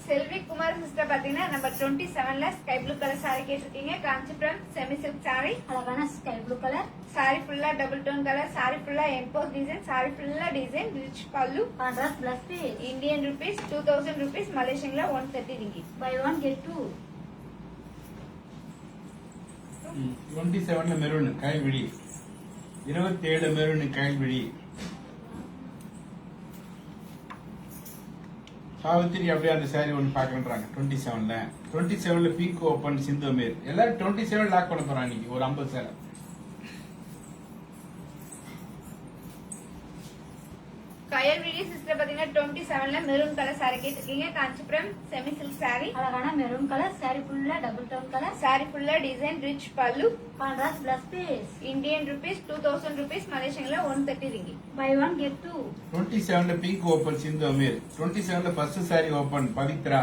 A: Selvi Kumar sister பாத்தீங்கன்னா நம்பர் 27ல ஸ்கை ப்ளூ கலர் சாரி கேட்டிருக்கீங்க. Kanchipuram semi silk sorry.
B: அழகான ஸ்கை ப்ளூ கலர்.
A: சாரி ஃபுல்லா டபுள் டோன் கலர், சாரி ஃபுல்லா எம்போஸ் டிசைன், சாரி ஃபுல்லா design, rich pallu.
B: Contrast plus piece.
A: Indian rupees 2000 rupees, மலேசியன்ல 130 ringgit.
B: Buy one get two.
C: 27 maroon Kaivizhi, 27 maroon Kaivizhi. Savithri அப்படியே அந்த சாரி ஒன்று பாக்குறாங்க. 27ல பீக் ஓபன் சிந்து மேர். எல்லாரும் 27 லாக் பண்ண போறாங்க இன்னைக்கு ஒரு 50 சேலை.
A: கயல்விழி சிஸ்டர் பாத்தீங்கன்னா 27ல மெரூன் கலர் சாரி கேட்டிருக்கீங்க. Kanchipuram semi silk sorry.
B: அழகான மெரூன் கலர் saree ஃபுல்லா டபுள் டோன் கலர்.
A: சாரி ஃபுல்லா design, rich pallu.
B: Contrast plus piece.
A: Indian rupees 2000 rupees, மலேசியன்ல 130 ringgit.
B: Buy one get two.
C: 27ல பீக் ஓபன் சிந்து மேர். 27ல first sorry open Pavithra.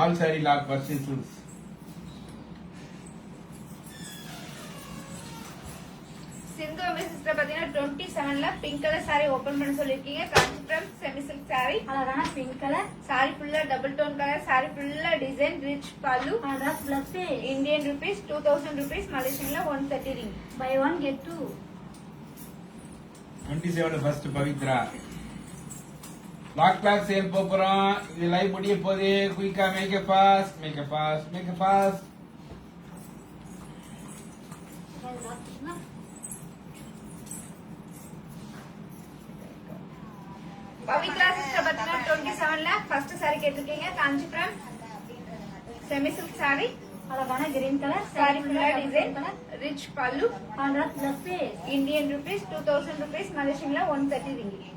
C: All saree lock person choose.
A: Sindhu அம்மை sister பாத்தீங்கன்னா 27ல பிங்க் கலர் சாரி ஓபன் பண்ண சொல்லிருக்கீங்க. Kanchipuram semi silk sorry.
B: அழகான பிங்க் கலர்.
A: சாரி ஃபுல்லா டபுள் டோன் கலர், சாரி ஃபுல்லா design, rich pallu.
B: Contrast plus piece.
A: Indian rupees 2000 rupees, மலேசியன்ல 130 ringgit.
B: Buy one get two.
C: 27ல first Pavithra. Lock class sale போறோம். இது லைவ் முடிய போதே. குயிக்கா make a fast, make a fast, make a fast.
A: Pavithra sister பாத்தீங்கன்னா 27ல ஃபர்ஸ்ட் சாரி கேட்டிருக்கீங்க. Kanchipuram semi silk sorry.
B: அழகான கிரீன் கலர்.
A: சாரி
B: saree
A: ஃபுல்லா
B: ஃபுல்லா
A: design,
B: colour.
A: Rich pallu.
B: Contrast plus piece.
A: Indian rupees 2000 rupees, மலேசியன்ல 130 ringgit.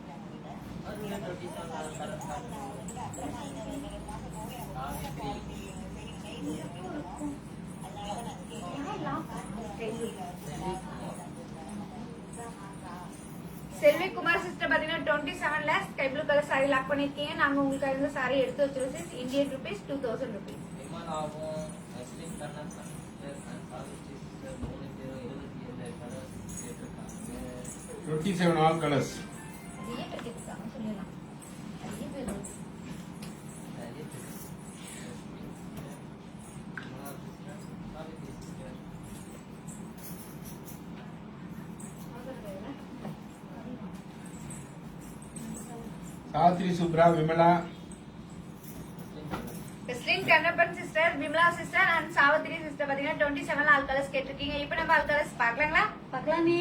A: செல்வி குமார் சிஸ்டர் பாத்தீங்கன்னா 27ல sky blue colour sorry lock பண்ணிருக்கீங்க. நாங்க உங்களுக்கு இந்த சாரி எடுத்து வச்சிருக்கோம். Indian rupees 2000 rupees.
C: 27 all colours.
A: நிறைய பேர் கேட்குறாங்க சொல்லலாம். நிறைய பேர்
C: Savithri Subra, Vimala.
A: Beslin Kannappan sister, Vimala sister and Savithri sister பாத்தீங்கன்னா 27 ஆல் கலர்ஸ் கேட்டிருக்கீங்க. இப்போ நம்ம ஆல் கலர்ஸ் பார்க்கலாங்களா?
B: பார்க்கலாமே.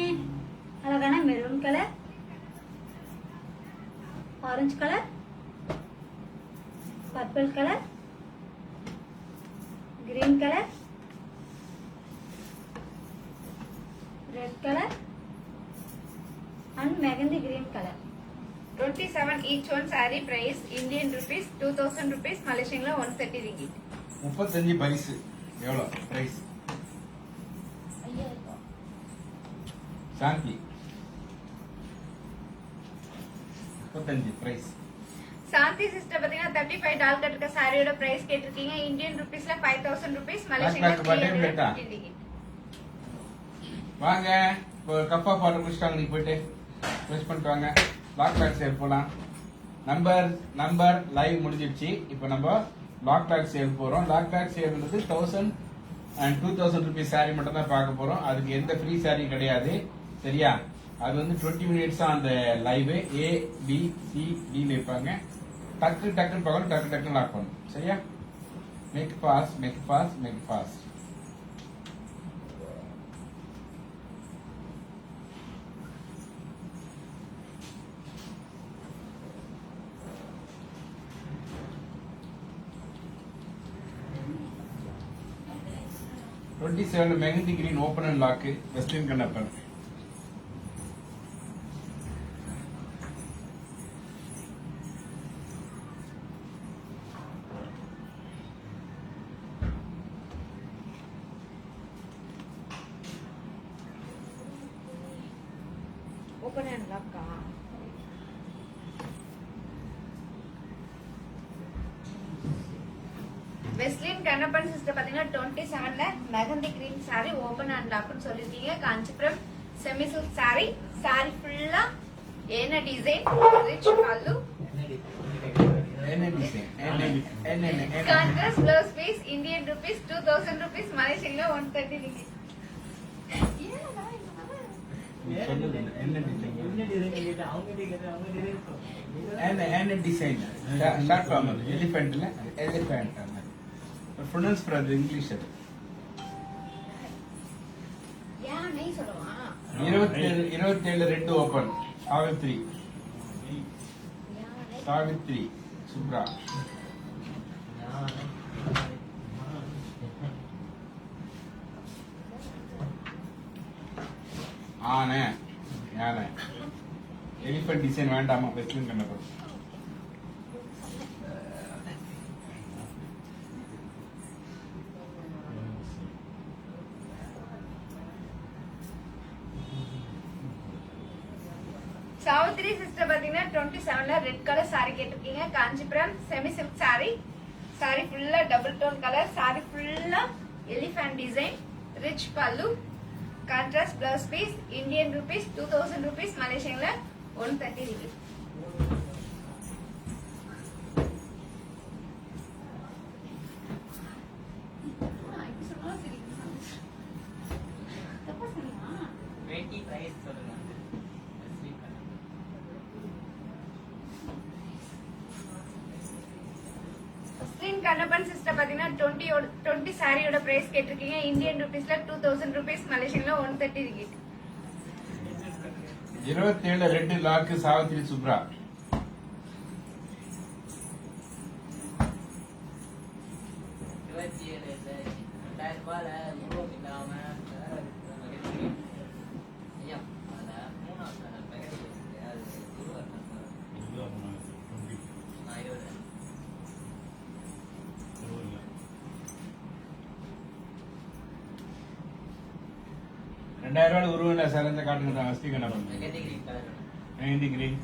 B: அழகான maroon colour, orange colour, purple colour, green colour, red colour and mehndi green colour.
A: 27 each one saree price Indian rupees 2000 rupees, Malaysian 130 ringgit.
C: 35 பரிசு எவ்வளவு price? Shanthi 35 price.
A: Shanthi sister பாத்தீங்கன்னா $35 கட்டுக்க சாரியோட பிரைஸ் கேட்டிருக்கீங்க. இந்தியன் ருபீஸ்ல 5000 ருபீஸ், மலேசியன்ல
C: Back, back, button
A: 350 ringgit.
C: வாங்க இப்போ கப்பா பாட்டு முடிச்சிட்டாங்க. நீ போயிட்டு ப்ரெஸ் பண்ணிட்டு வாங்க. லாக் பேக் சேல் போலாம். நம்பர் லைவ் முடிஞ்சிடுச்சு. இப்போ நம்ம லாக் பேக் சேல் போறோம். லாக் பேக் சேல்ன்றது 1000 and 2000 ருபீஸ் சாரி மட்டும் தான் பார்க்க போறோம். அதுக்கு எந்த ஃப்ரீ சாரி கிடையாது. சரியா? அது வந்து 20 மினிட்ஸ் அந்த live A B C D ல இருப்பாங்க. டக்குன்னு பார்க்கணும், டக்குன்னு லாக் பண்ணணும். சரியா? Make fast. Mehndi green open and lock வெஸ்டர்ன் கண்ணப்பன்.
A: ஓபன் அண்ட் லாக்கா? வெஸ்லின் கண்ணப்பன் சிஸ்டர் பாத்தீங்கன்னா 27ல mehndi green saree open and லாக்னு சொல்லிருக்கீங்க. Kanchipuram semi silk sorry. Sorry ஃபுல்லா என்ன design, rich pallu, contrast blouse piece, Indian rupees 2000 rupees, மலேசியன்ல 130 ringgit.
C: என்ன டிசைன் ஷார்ட் ஃபார்ம் எலிஃபென்ட்ல எலிஃபென்ட் ப்ரொனன்ஸ் ஃப்ரம் இங்கிலீஷ். அது
A: யானை சொல்லுவா.
C: 27 ரெட் ஓபன். சாவித்ரி சுப்ரா. யானை எலிஃபென்ட் டிசைன் வேண்டாமா? வெஸ்லின் கண்ணப்பன்.
A: சாவித்ரி சிஸ்டர் பாத்தீங்கன்னா 27ல ரெட் கலர் சாரி கேட்டிருக்கீங்க. Kanchipuram semi silk sorry. Sorry ஃபுல்லா டபுள் டோன் கலர். சாரி ஃபுல்லா elephant design, rich pallu, contrast blouse piece, Indian rupees 2000 rupees, மலேசியன்ல 130 ringgit. கண்ணப்பன் சிஸ்டர் பாத்தீங்கன்னா 20 சாரியோட பிரைஸ் கேட்டிருக்கீங்க. இந்தியன் ருபீஸ்ல 2000 ருபீஸ், மலேசியன்ல 130 ringgit.
C: 27 red lock Savithri Subra. $2000 உருவம் சார் காட்டுங்க. வஸ்தி கண்ணப்பன் மெஹந்தி கிரீன்.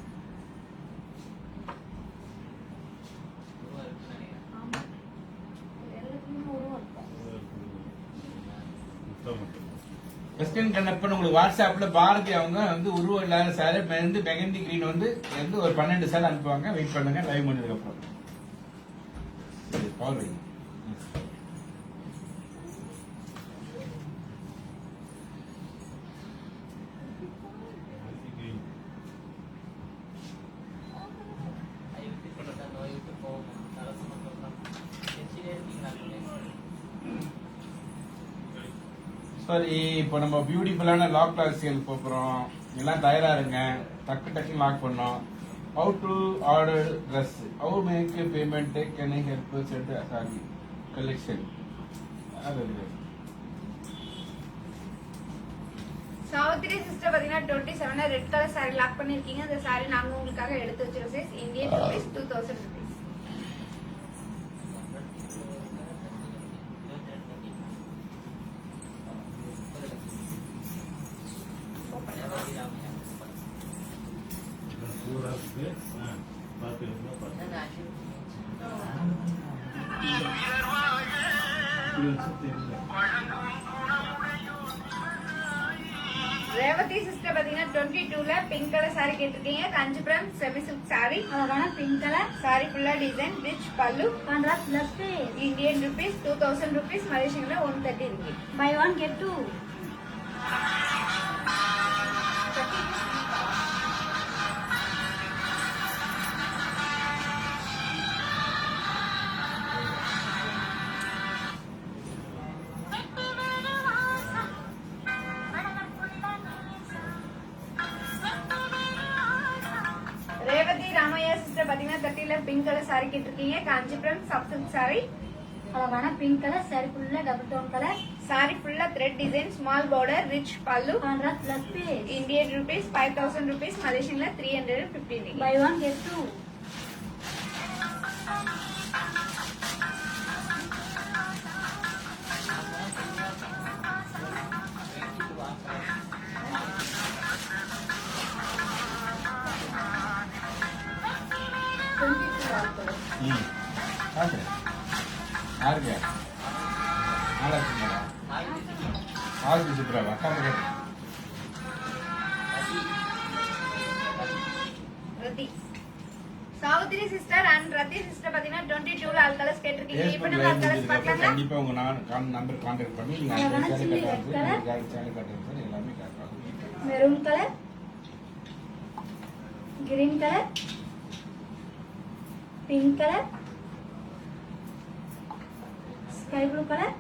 C: வெஸ்டர்ன் கண்ணப்பன் உங்களுக்கு வாட்ஸ்அப்ல பாரதி அவங்க வந்து உருவம் இல்லாத சாரி மெஹந்தி கிரீன் வந்து ஒரு 12 சாரி அனுப்புவாங்க. வெயிட் பண்ணுங்க லைவ் பண்ணதுக்கு அப்புறம். சரி, இப்போ நம்ம பியூட்டிஃபுல்லான லாக் கிளாஸ் சேல் போகிறோம். எல்லாம் தயாரா இருங்க. டக்குன்னு லாக் பண்ணோம். How to order dress, how make payment, can I help set saree collection.
A: Savithri sister பாத்தீங்கன்னா 27ல ரெட் கலர் சாரி லாக் பண்ணிருக்கீங்க. அந்த சாரி நாங்க உங்களுக்காக எடுத்து வச்சிருக்கோம் size Indian rupees 2000 rupees. Revathi sister பாத்தீங்கன்னா 22ல பிங்க் கலர் சாரி கேட்டிருக்கீங்க. Kanchipuram semi silk sorry.
B: அழகான பிங்க் கலர்
A: சாரி ஃபுல்லா design rich pallu.
B: Contrast blouse
A: Indian rupees 2000 rupees, மலேசியன்ல 130 ringgit.
B: Buy one get two.
A: Revathi Ramaiah sister பாத்தீங்கன்னா 30ல பிங்க் கலர் சாரி கேட்டிருக்கீங்க. Kanchipuram soft silk sorry.
B: அழகான பிங்க் கலர் சாரி ஃபுல்லா double tone colour.
A: Sorry ஃபுல்லா thread design, small border, rich pallu.
B: Contrast blouse
A: Indian rupees 5000 rupees, மலேசியன்ல 350 ringgit.
B: Buy one get two.
C: யாருங்க ஆளுக்கு சுப்ராவா
A: Rathi Savithri sister and Rathi sister பாத்தீங்கன்னா 22ல ஆல் கலர்ஸ் கேட்டிருக்கீங்க. இப்போ நம்ம ஆல் கலர்ஸ் பார்க்கலாமா?
C: கண்டிப்பா உங்க நம்பர் கான்டாக்ட் பண்ணி நீங்க
B: அழகான
C: சேலை
B: சில்லி
C: கட்டுறது,
B: கலர்.
C: நீங்க சேலை கட்டுறது எல்லாமே காட்டுறாங்க.
B: Maroon colour, green colour, pink colour, sky blue colour,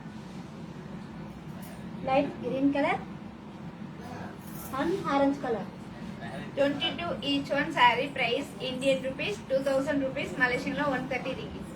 B: light green colour and orange color.
A: 22 each one saree price Indian rupees 2000 rupees, Malaysian 130 ringgit.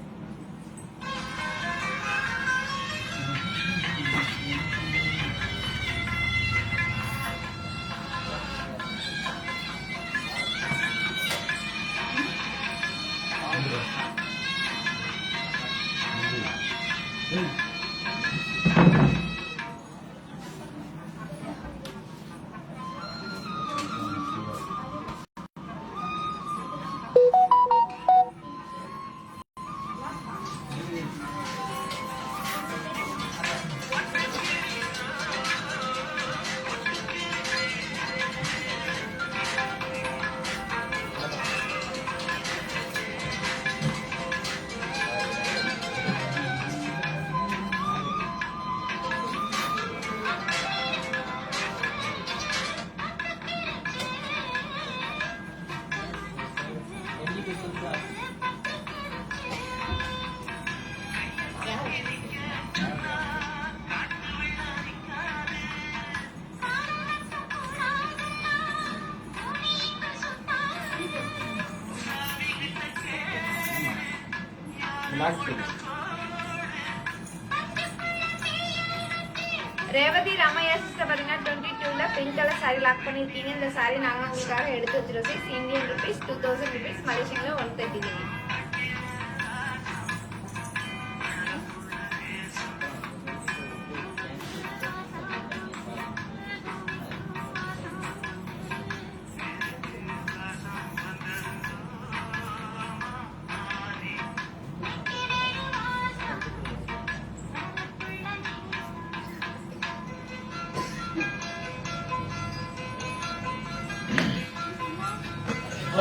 A: Revathi Ramaiah sister பாத்தீங்கன்னா 22ல பிங்க் கலர் சாரி லாக் பண்ணிருக்கீங்க. இந்த சாரி நாங்க உங்களுக்காக எடுத்து வச்சிருக்கோம். இந்தியன் ருபீஸ் 2000 ருபீஸ், மலேசியன்ல 130 ringgit.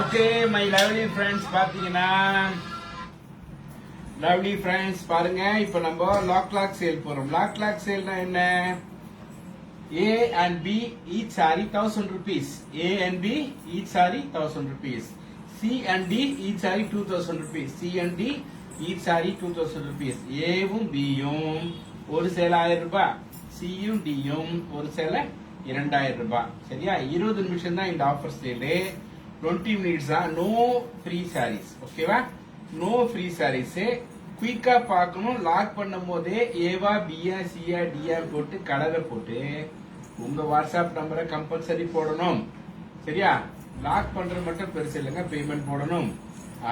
C: Okay my lovely friends, பாத்தீங்கன்னா லவ்லி ஃப்ரெண்ட்ஸ் பாருங்க, இப்ப நம்ம லாக் சேல் போறோம். லாக் சேல்னா என்ன? A and B each saree 1000 rupees. A and B each saree 1000 rupees. C and D each saree 2000 rupees. C and D each saree 2000 rupees. A வும் B யும் ஒரு சேலை 1000 ரூபாய், C யும் D யும் ஒரு சேலை 2000 ரூபாய். சரியா? 20 நிமிஷம் தான் இந்த ஆஃபர் சேலு. 20 minutes தான். No free sarees. ஓகேவா? No free sarees. குயிக்கா பார்க்கணும். லாக் பண்ணும் போதே ஏவா பியா சியா டியா போட்டு கலரை போட்டு உங்க வாட்ஸ்அப் நம்பரை கம்பல்சரி போடணும். சரியா? லாக் பண்றது மட்டும் பெருசு இல்லைங்க, பேமெண்ட் போடணும்.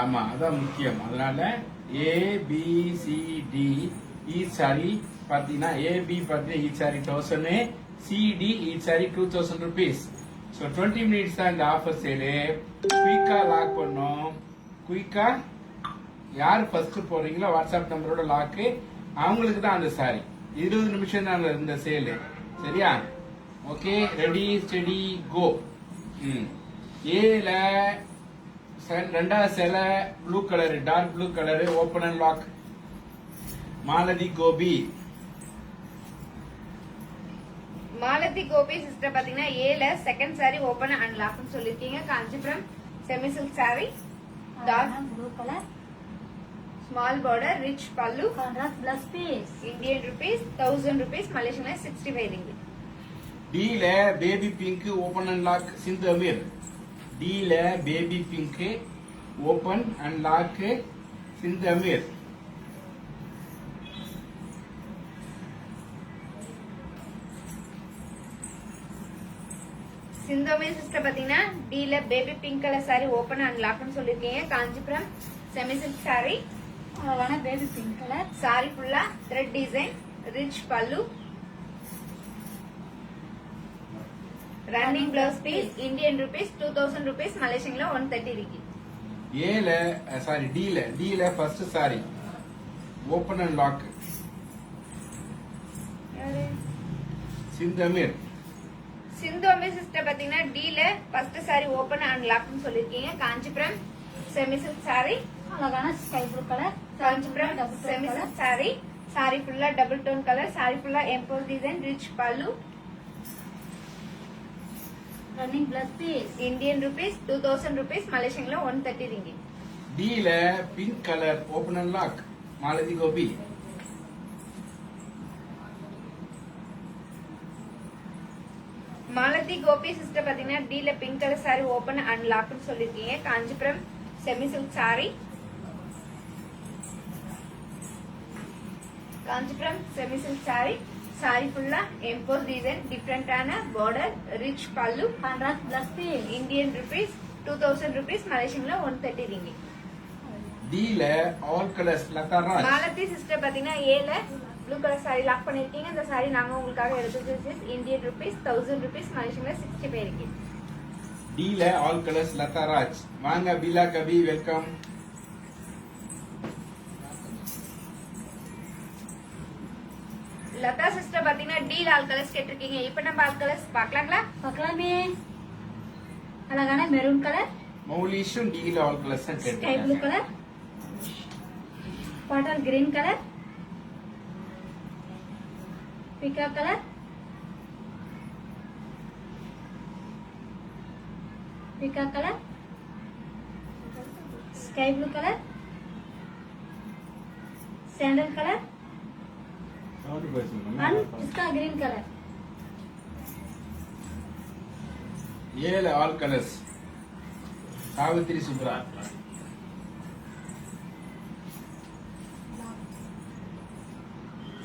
C: ஆமா, அதான் முக்கியம். அதனால A B C D each saree பாத்தீங்கன்னா ஏ பி பாத்தீங்கன்னா each saree 1000, C D each saree 2000 rupees. So 20 minutes தான் இந்த ஆஃபர் சேலு. குயிக்கா லாக் பண்ணோம். குயிக்கா யார் ஃபர்ஸ்ட் போறீங்களோ வாட்ஸ்அப் நம்பரோட லாக்கு அவங்களுக்கு தான் அந்த சாரி. 20 நிமிஷம் தான் இந்த சேல். சரியா? Okay, ready steady go. ஏல ரெண்டாவது சேலை blue colour, dark blue colour, open and lock. Malathi Gopi.
A: Malathi Gopi sister பாத்தீங்கன்னா ஏல செகண்ட் சாரி ஓபன் அண்ட் லாக்னு சொல்லிருக்கீங்க. Kanchipuram semi silk saree, dark
B: blue colour,
A: small border, rich pallu,
B: contrast plus piece.
A: Indian rupees 1000 rupees, மலேசியன்ல 65 ringgit.
C: டீல baby pink open and lock Sindhu Ameer. டீல baby pink open and lock Sindhu Ameer.
A: சிந்தோமே sister பாத்தீங்கன்னா டீல baby pink colour saree open and லாக்னு சொல்லிருக்கீங்க. Kanchipuram semi silk sorry,
B: அழகான baby pink colour,
A: sorry ஃபுல்லா thread design, rich pallu, running blouse piece, Indian rupees 2000 rupees, மலேசியன்ல 130 ringgit.
C: ஏல சாரி டீல first sorry open and lock Sindhu Ameer.
A: சிந்தோமே சிஸ்டர் பாத்தீங்கன்னா டீல ஃபர்ஸ்ட் சாரி ஓபன் அண்ட் லாக்னு சொல்லிருக்கீங்க. காஞ்சிபுரம் செமி சில்க் சாரி,
B: அழகான sky blue colour,
A: Kanchipuram semi silk sorry, sorry ஃபுல்லா டபுள் டோன் கலர், சாரி ஃபுல்லா emboss design, rich pallu,
B: running plus piece.
A: Indian rupees 2000 rupees, மலேசியன்ல 130 ringgit.
C: டீல pink colour open and lock Malathi Gopi.
A: Malathi Gopi sister பாத்தீங்கன்னா டீல pink colour saree open and லாக்னு சொல்லிருக்கீங்க. Kanchipuram semi silk saree, Kanchipuram semi silk sorry, sorry ஃபுல்லா emboss design, டிஃபரெண்டான border, rich pallu,
B: contrast plus piece.
A: Indian rupees 2000 rupees, மலேசியன்ல 130 ringgit.
C: டீல all colours Latha Raj.
A: Malathi sister பாத்தீங்கன்னா ஏல ப்ளூ கலர் சாரி லாக் பண்ணிருக்கீங்க. இந்த சாரி நாங்க உங்களுக்காக எடுத்து இந்தியன் ருபீஸ் 1000 rupees, மலேசியன்ல 65 ringgit.
C: டீல ஆல் கலர்ஸ் லதா ராஜ். வாங்க பிலா கபி, வெல்கம்.
A: லதா சிஸ்டர் பாத்தீங்கன்னா டீல் ஆல் கலர்ஸ் கேட்டிருக்கீங்க. இப்ப நம்ம ஆல் கலர்ஸ் பாக்கலாங்களா?
B: பார்க்கலாமே. அழகான மெரூன் கலர்,
C: மௌலிஷும் டீல ஆல் கலர்ஸ்
B: ஸ்கை ப்ளூ
C: கேட்டிருக்காங்க.
B: கலர், பாட்டல் கிரீன் கலர், பிகா கலர், பிகா colour, sky blue colour, sandal colour and pista green colour.
C: ஏல all colours Savitri Subra.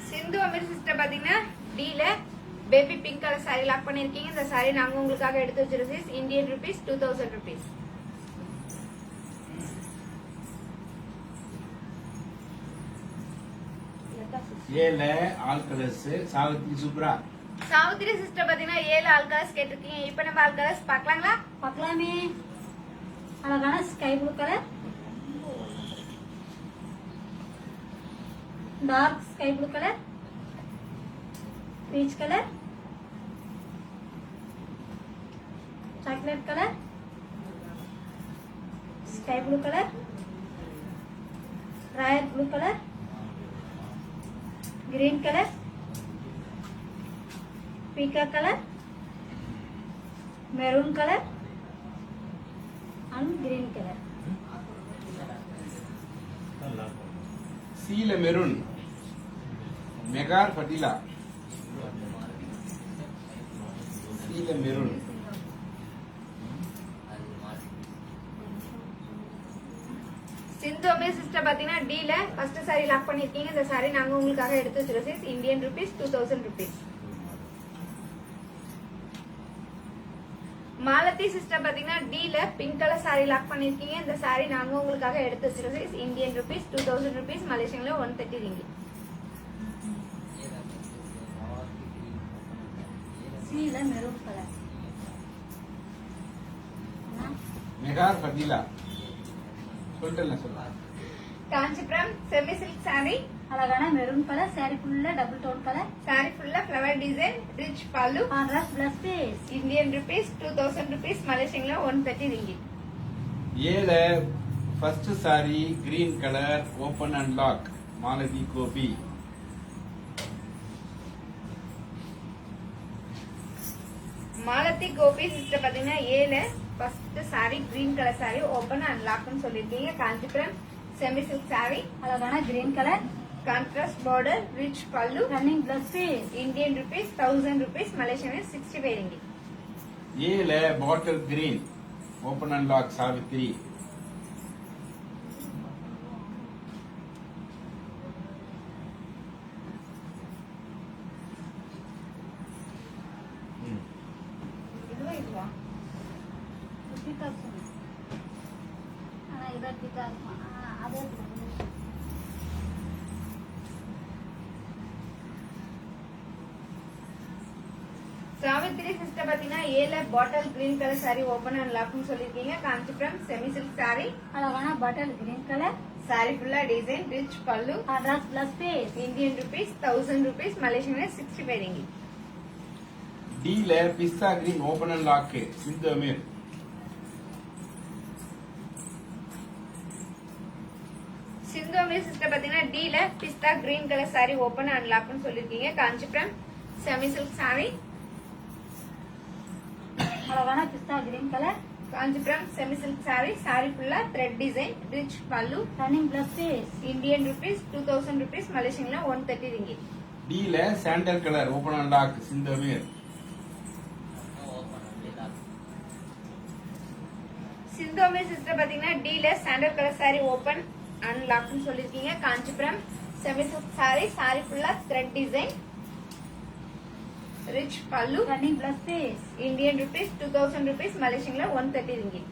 A: Sindhu Ameer sister பாத்தீங்கன்னா டீல baby pink colour sorry lock பண்ணிருக்கீங்க. இந்த சாரி நாங்க உங்களுக்காக எடுத்து வச்சிருக்கோம். Indian rupees 2000 rupees.
C: ஏல all colours Savitri Subra.
A: Savitri sister பாத்தீங்கன்னா ஏழு ஆல் கலர்ஸ் கேட்டிருக்கீங்க. இப்ப நம்ம ஆல் கலர்ஸ் பாக்கலாங்களா?
B: பார்க்கலாமே. அழகான sky blue colour, dark sky blue colour, peach colour, chocolate colour, sky blue colour, royal blue colour, green colour, பீக்கா colour, maroon colour and green color.
C: சீல மெரூன் மெகார் ஃபடிலா. சீல maroon
A: சிந்து Ameer sister பாத்தீங்கன்னா டீல first saree lock பண்ணிருக்கீங்க. இந்த sorry நாங்க உங்களுக்காக எடுத்து வச்சிருக்கோம். Indian rupees 2000 rupees. Malathi sister பாத்தீங்கன்னா டீல பிங்க் கலர் சாரி லாக் பண்ணிருக்கீங்க. இந்த சாரி நாங்க உங்களுக்காக எடுத்து வச்சிருக்கோம். இந்தியன் ருபீஸ் 2000 rupees, மலேசியன்ல 130 ringgit.
B: சீல மெரூன் கலர்,
C: மெகார் ஃபடிலா சொல்லிட்டேன் சொல்ல.
A: Kanchipuram semi silk saree.
B: அழகான மெரூன் கலர் saree ஃபுல்லா டபுள் டோன் கலர்.
A: saree ஃபுல்லா flower design, rich pallu.
B: Contrast plus piece.
A: Indian rupees 2000 rupees, Malaysian la 130 ringgit.
C: ஏல first saree green colour open and lock Malathi Gopi.
A: Malathi Gopi sister பாத்தீங்கன்னா ஏல first saree green colour saree open and லாக்னு சொல்லிருக்கீங்க. Kanchipuram semi silk saree,
B: அழகான green colour.
A: Contrast border, rich pallu.
B: Running plus piece.
A: Indian rupees 1000 rupees, Malaysian is 65 ringgit.
C: ஏல bottle green open and lock Savitri.
A: இதுவா?
B: ஆனா இதை பிக்கா இருக்கும். அதே
A: சாவித்ரி சிஸ்டர் பாத்தீங்கன்னா ஏல bottle green colour saree open and லாக்னு சொல்லிருக்கீங்க. காஞ்சிபுரம் செமி சில்க் saree,
B: அழகான பட்டல் கிரீன் கலர்.
A: saree ஃபுல்லா design, rich pallu.
B: Contrast plus piece.
A: Indian rupees 1000 rupees, Malaysian is 65 ringgit.
C: டீல pista green open and lock Sindhu Ameer.
A: Sindhu Ameer sister பாத்தீங்கன்னா டீல pista green colour saree open and லாக்னு சொல்லிருக்கீங்க. Kanchipuram semi silk saree,
B: அழகான pista green colour.
A: Kanchipuram semi silk saree, saree ஃபுல்லா thread design, rich pallu.
B: Running plus piece.
A: Indian rupees 2000 rupees, Malaysian la 130 ringgit.
C: டீல sandal colour open and lock Sindhu Ameer.
A: Sindhu Ameer sister பாத்தீங்கன்னா டீல sandal colour saree open and லாக்னு சொல்லிருக்கீங்க. Kanchipuram semi silk saree, saree ஃபுல்லா thread design, rich pallu.
B: Running plus piece.
A: Indian rupees 2000 rupees, Malaysian la 130 ringgit.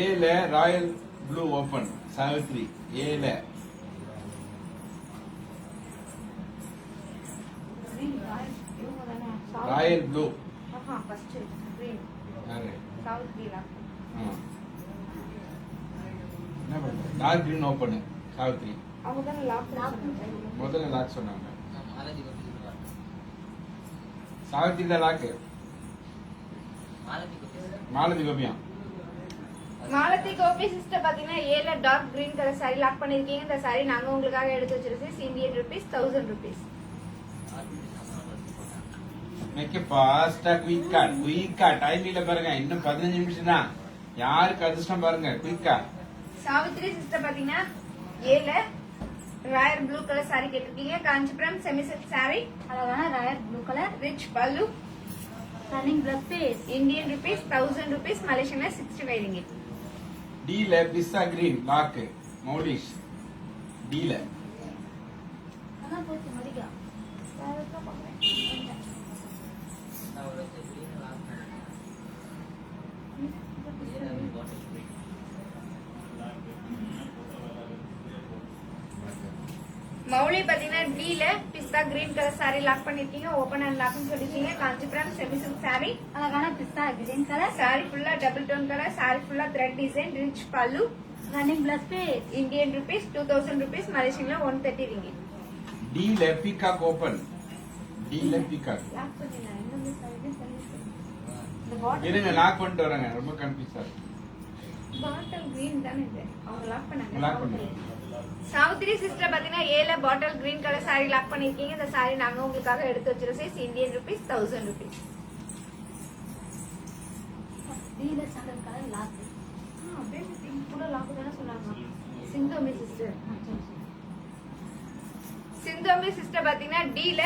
C: ஏல royal blue open Savitri. ஏல royal blue.
A: First green
C: யாரு?
A: சவுத் பீலா.
C: ஆ. என்ன பண்ற? Dark green open Savithri.
A: அவங்க தான் லாக்
C: முதல்ல லாக் சொன்னாங்க. சாவித்ரி தான் லாக். மாலதி கோபியா.
A: மாலதி கோபி சிஸ்டர் பாத்தீங்கன்னா ஏல dark green colour saree lock பண்ணிருக்கீங்க. இந்த saree நாங்க உங்களுக்காக எடுத்து வச்சிருக்கோம். Indian rupees 1000 rupees.
C: மேக் ஃபாஸ்டா குயிக்கா டைம் இல்ல பாருங்க. இன்னும் 15 நிமிஷம் தான். யாருக்கு அதிர்ஷ்டம் பாருங்க குயிக்கா.
A: சாவித்ரி சிஸ்டர் பாத்தீங்கன்னா ஏல ராயல் ப்ளூ கலர் saree கேட்டிருக்கீங்க. காஞ்சிபுரம் செமி சில்க் saree,
B: அழகான royal blue colour.
A: Rich pallu.
B: Running plus piece.
A: Indian rupees 1000 rupees, Malaysian la 65 ringgit.
C: டீல பிஸ்தா கிரீன் லாக் மௌலிஷ். டீல
B: அதான் போச்சு முடிக்கா.
A: மௌலி பாத்தீங்கன்னா டீல pista green colour saree lock பண்ணிருக்கீங்க. ஓபன் அண்ட் லாக்னு சொல்லிருக்கீங்க. காஞ்சிபுரம் செமி சில்க் saree,
B: அழகான பிஸ்தா கிரீன் கலர்.
A: saree ஃபுல்லா டபுள் டோன் கலர், saree ஃபுல்லா thread design, rich pallu.
B: Running plus piece.
A: Indian rupees 2000 rupees, Malaysian la 130 ringgit.
C: டீல பீகாக் ஓபன். டீல பீகாக்.
A: லாக் பண்ணிடலாம். என்ன மிஸ் ஆகுது சொல்லிட்டு. இந்த
C: இருங்க லாக் பண்ணிட்டு வராங்க. ரொம்ப கன்ஃபியூஸா இருக்கு.
A: பாட்டில் கிரீன் தானே இது. அவங்க லாக் பண்ணாங்க.
C: லாக் பண்ணுங்க.
A: சாவித்ரி சிஸ்டர் பாத்தீங்கன்னா ஏல bottle green colour saree lock பண்ணிருக்கீங்க. இந்த saree நாங்க உங்களுக்காக எடுத்து வச்சிருக்கோம். Indian rupees 1000 rupees.
B: டீல சாண்டல் கலர் லாக்.
A: அப்படியே கூட லாக் தானே சொன்னாங்க. சிந்து அமீர் சிஸ்டர். சிந்து அமீர் சிஸ்டர் பாத்தீங்கன்னா டீல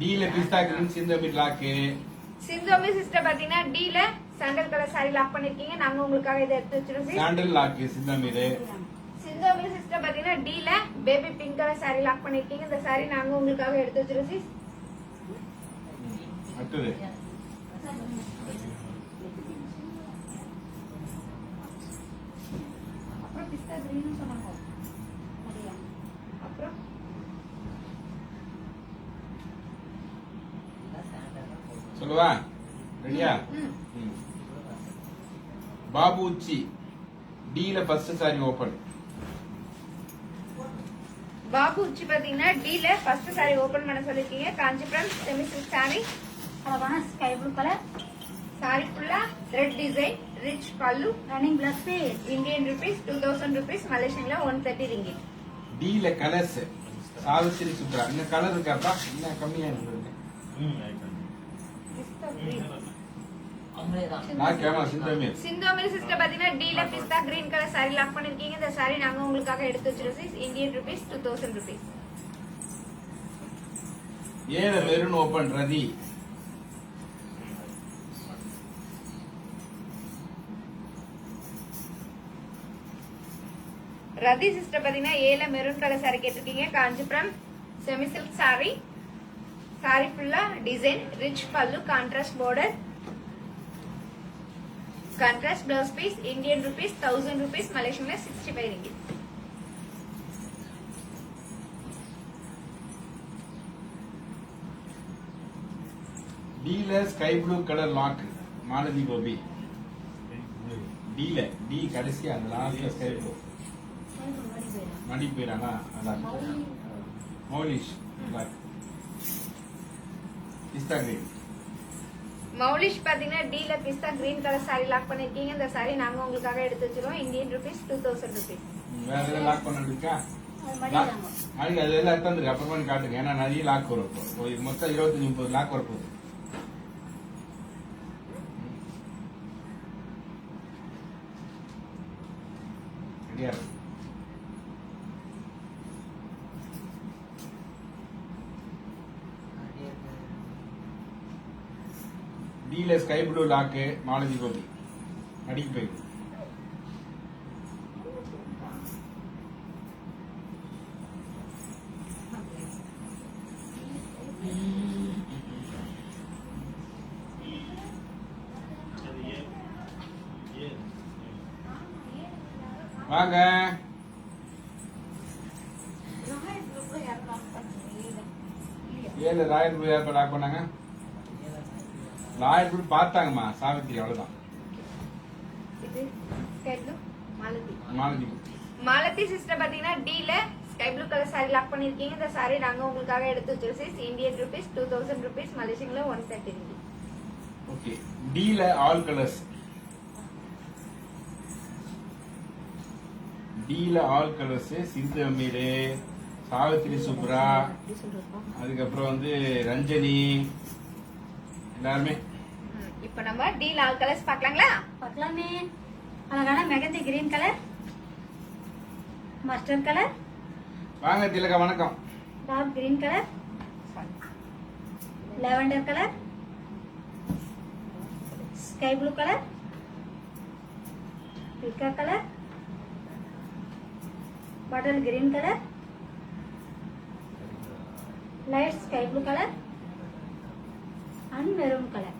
C: டீல பிஸ்தா கிரீன் சிந்து அமீர் லாக்.
A: சிந்து அமீர் சிஸ்டர் பாத்தீங்கன்னா டீல சாண்டல் கலர் saree லாக் பண்ணிருக்கீங்க. நாங்க உங்களுக்காக இதை எடுத்து வச்சிருக்கோம்.
C: Sandal lock Sindhu Ameer.
A: Sindhu Ameer sister பாத்தீங்கன்னா டீல baby pink colour saree lock பண்ணிருக்கீங்க. இந்த saree நாங்க உங்களுக்காக எடுத்து வச்சிருக்கோம்.
C: அடுத்தது
B: அப்புறம் பிஸ்தா கிரீன் சொன்னாங்க. சரியா?
A: அப்புறம்
C: சொல்லுவா ரெடியா? பாபு உச்சி டீல ஃபர்ஸ்ட் சாரி ஓபன்.
A: பாபு உச்சி பாத்தீங்கன்னா டீல ஃபர்ஸ்ட் சாரி ஓபன் பண்ண சொல்லிருக்கீங்க. காஞ்சிபுரம் செமி சில்க் சாரி,
B: அழகான ஸ்கை ப்ளூ கலர்,
A: சாரி ஃபுல்லா thread design, rich pallu,
B: running plus piece,
A: Indian rupees 2000 rupees, மலேசியன்ல 130 ரிங்கிட்.
C: டீல கலர்ஸ் சாவித்திரி சுப்ரா. இந்த கலர் இருக்காப்பா, என்ன கம்மியா இருக்கு. நான் கேமா சிந்தமே
A: சிந்தோமில் சிஸ்டர் பாத்தீங்கன்னா டீல pista green colour sorry lock பண்ணிருக்கீங்க. இந்த சாரி நாங்க உங்களுக்காக எடுத்து வச்சிருக்கோம். Indian rupees 2000 rupees.
C: ஏழு maroon open Rathi.
A: Rathi sister பாத்தீங்கன்னா ஏல மெரூன் கலர் சாரி கேட்டிருக்கீங்க. Kanchipuram semi silk sorry, sorry ஃபுல்லா design, rich pallu, contrast border, contrast blouse piece, Indian rupees 1000 rupees, மலேசியன்ல 65 ரிங்கிட்.
C: டீல sky blue colour lock Malathi Gopi. டீல டி கடைசி அந்த லாஸ்ட்ல ஸ்கை ப்ளூ மடி போயிடாங்க. அதான் மௌலிஷ் லாக் பிஸ்தா கிரீன்.
A: மௌலிஷ் பாத்தீங்கன்னா டீல pista green colour sorry lock பண்ணிருக்கீங்க. இந்த சாரி நாங்க உங்களுக்காக எடுத்து வச்சிருவோம். Indian rupees 2000 rupees.
C: வேற எதாவது லாக் பண்ணிருக்கா?
B: அது மடிதாங்க.
C: அது அதெல்லாம் எடுத்து அப்புறமா காட்டுங்க. ஏன்னா நிறைய லாக் வரும். இப்போ மொத்தம் 25-30 லாக் வரப்போகுது. டீல sky blue lock Malathi Gopi அடிக்கு போயிருக்கு. வாங்க ஏழு ராயல் ப்ளூ ஏற்பட லாக் பண்ணாங்க. ராயல் ப்ளூ பார்த்தாங்கம்மா சாவித்திரி, அவ்வளவுதான்.
A: இது sky blue Malathi.
C: Malathi
A: Malathi sister பாத்தீங்கன்னா டீல sky blue colour sorry lock பண்ணிருக்கீங்க. இந்த சாரி நாங்க உங்களுக்காக எடுத்து வச்சிருக்கோம். இந்தியன் ருபீஸ் 2000 ருபீஸ், மலேசியன்ல 130 ரிங்கிட்.
C: ஓகே. டீல ஆல் கலர்ஸ். டீல ஆல் கலர்ஸ் சிந்து அமீர், சாவித்திரி சுப்ரா, அதுக்கப்புறம் வந்து ரஞ்சனி, எல்லாருமே.
A: இப்போ நம்ம டீல ஆல் கலர்ஸ் பார்க்கலாங்களா?
B: பார்க்கலாமே. அழகான mehndi green colour, mustard colour,
C: வாங்க திலகா வணக்கம்.
B: Dark green colour, lavender colour, sky blue colour, பிக்கா colour, bottle green colour, light sky blue colour and maroon colour.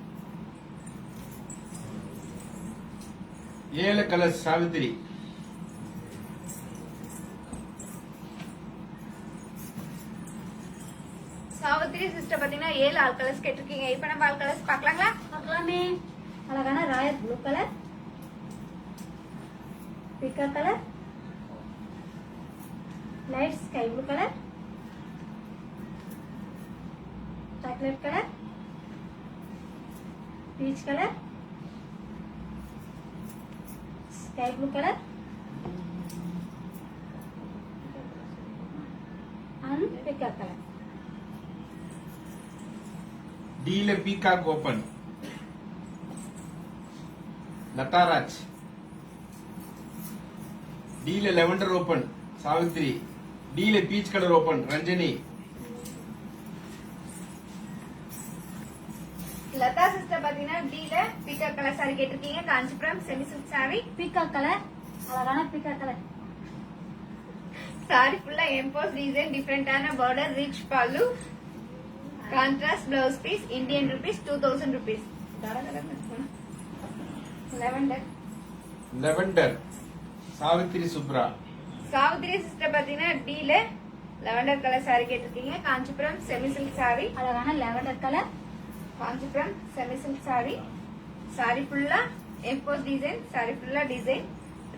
C: ஏழு கலர்ஸ் சாவித்திரி.
A: சாவித்திரி சிஸ்டர் பாத்தீங்கன்னா 7 ஆல் கலர்ஸ் கேட்டிருக்கீங்க. இப்போ நம்ம ஆல் கலர்ஸ் பார்க்கலாங்களா?
B: பார்க்கலாமே. அழகான ராயல் ப்ளூ கலர், பிக்கா colour, light sky blue colour, chocolate colour, peach colour, sky blue colour and பிக்கா கலர்.
C: டீல பீகாக் ஓபன் லதாராஜ். டீல லெவண்டர் ஓபன் சாவித்ரி. டீல peach colour open Ranjani.
A: Latha sister பாத்தீங்கன்னா டீல பீக்கா கலர் சாரி கேட்டிருக்கீங்க. காஞ்சிபுரம் செமி சில்க் சாரி,
B: பிக்கா கலர், அழகான பிக்கா கலர்.
A: சாரி ஃபுல்லா எம்போஸ் டிசைன், டிஃபரெண்டான border, rich pallu, contrast blouse piece, Indian rupees 2000 rupees. Lavender
C: lavender Savitri Subhra.
A: Savithri sister பாத்தீங்கன்னா டீல லெவண்டர் கலர் சாரி கேட்டிருக்கீங்க. காஞ்சிபுரம் செமி சில்க் சாரி,
B: அழகான lavender colour,
A: Kanchipuram semi silk sorry, sorry ஃபுல்லா embossed design, saree full design,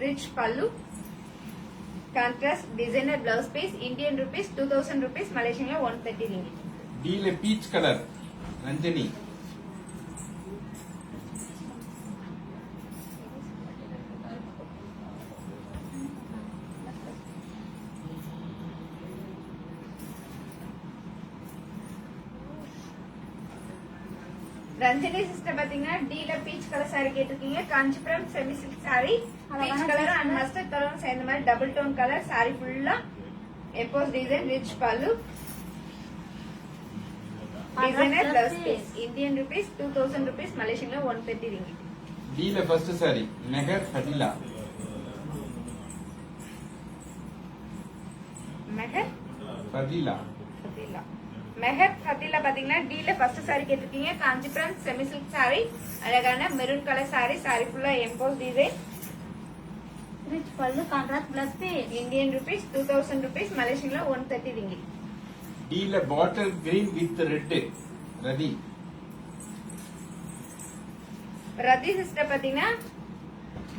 A: rich pallu, contrast designer blouse piece, Indian rupees 2000 rupees, Malaysian 130 ringgit.
C: டீல peach colour Ranjani.
A: Ranjani sister பாத்தீங்கன்னா டீல peach colour saree கேட்டிருக்கீங்க. Kanchipuram semi silk saree, beach colour and mustard கலரும் சேர்ந்த மாதிரி double tone colour, saree ஃபுல்லா embossed design, rich pallu, designer blouse piece, Indian rupees 2000 rupees, Malaysian 130 ringgit.
C: டீல first sorry Meher ஃபதிலா.
A: Meher
C: ஃபதிலா.
A: ஃபதிலா. Meher ஃபதிலா பாத்தீங்கன்னா டீல ஃபர்ஸ்ட் saree கேட்டிருக்கீங்க. காஞ்சிபுரம் செமி சில்க் saree, அழகான மெரூன் கலர் saree, saree ஃபுல்லா embossed design,
B: Rich pallu, contrast blouse piece.
A: Indian rupees 2000 rupees, Malaysian 130 ringgit.
C: டீல bottle green with red Rati.
A: Rathi sister பாத்தீங்கன்னா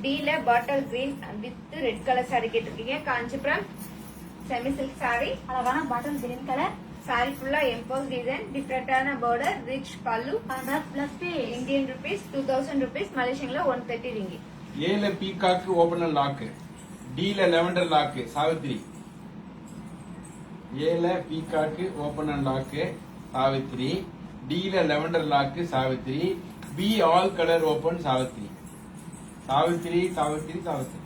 A: டீல bottle green with red colour saree கேட்டிருக்கீங்க. Kanchipuram semi silk saree,
B: அழகான bottle green color,
A: saree ஃபுல்லா embossed design, டிஃபரெண்டான border, rich pallu,
B: contrast blouse piece.
A: Indian rupees 2000 rupees, Malaysian 130 ringgit.
C: ஏல peacock open lock. டீல lavender lock Savithri. ஏல peacock open lock Savithri. டீல lavender lock Savithri. B all colour open Savithri. Savithri Savithri Savithri.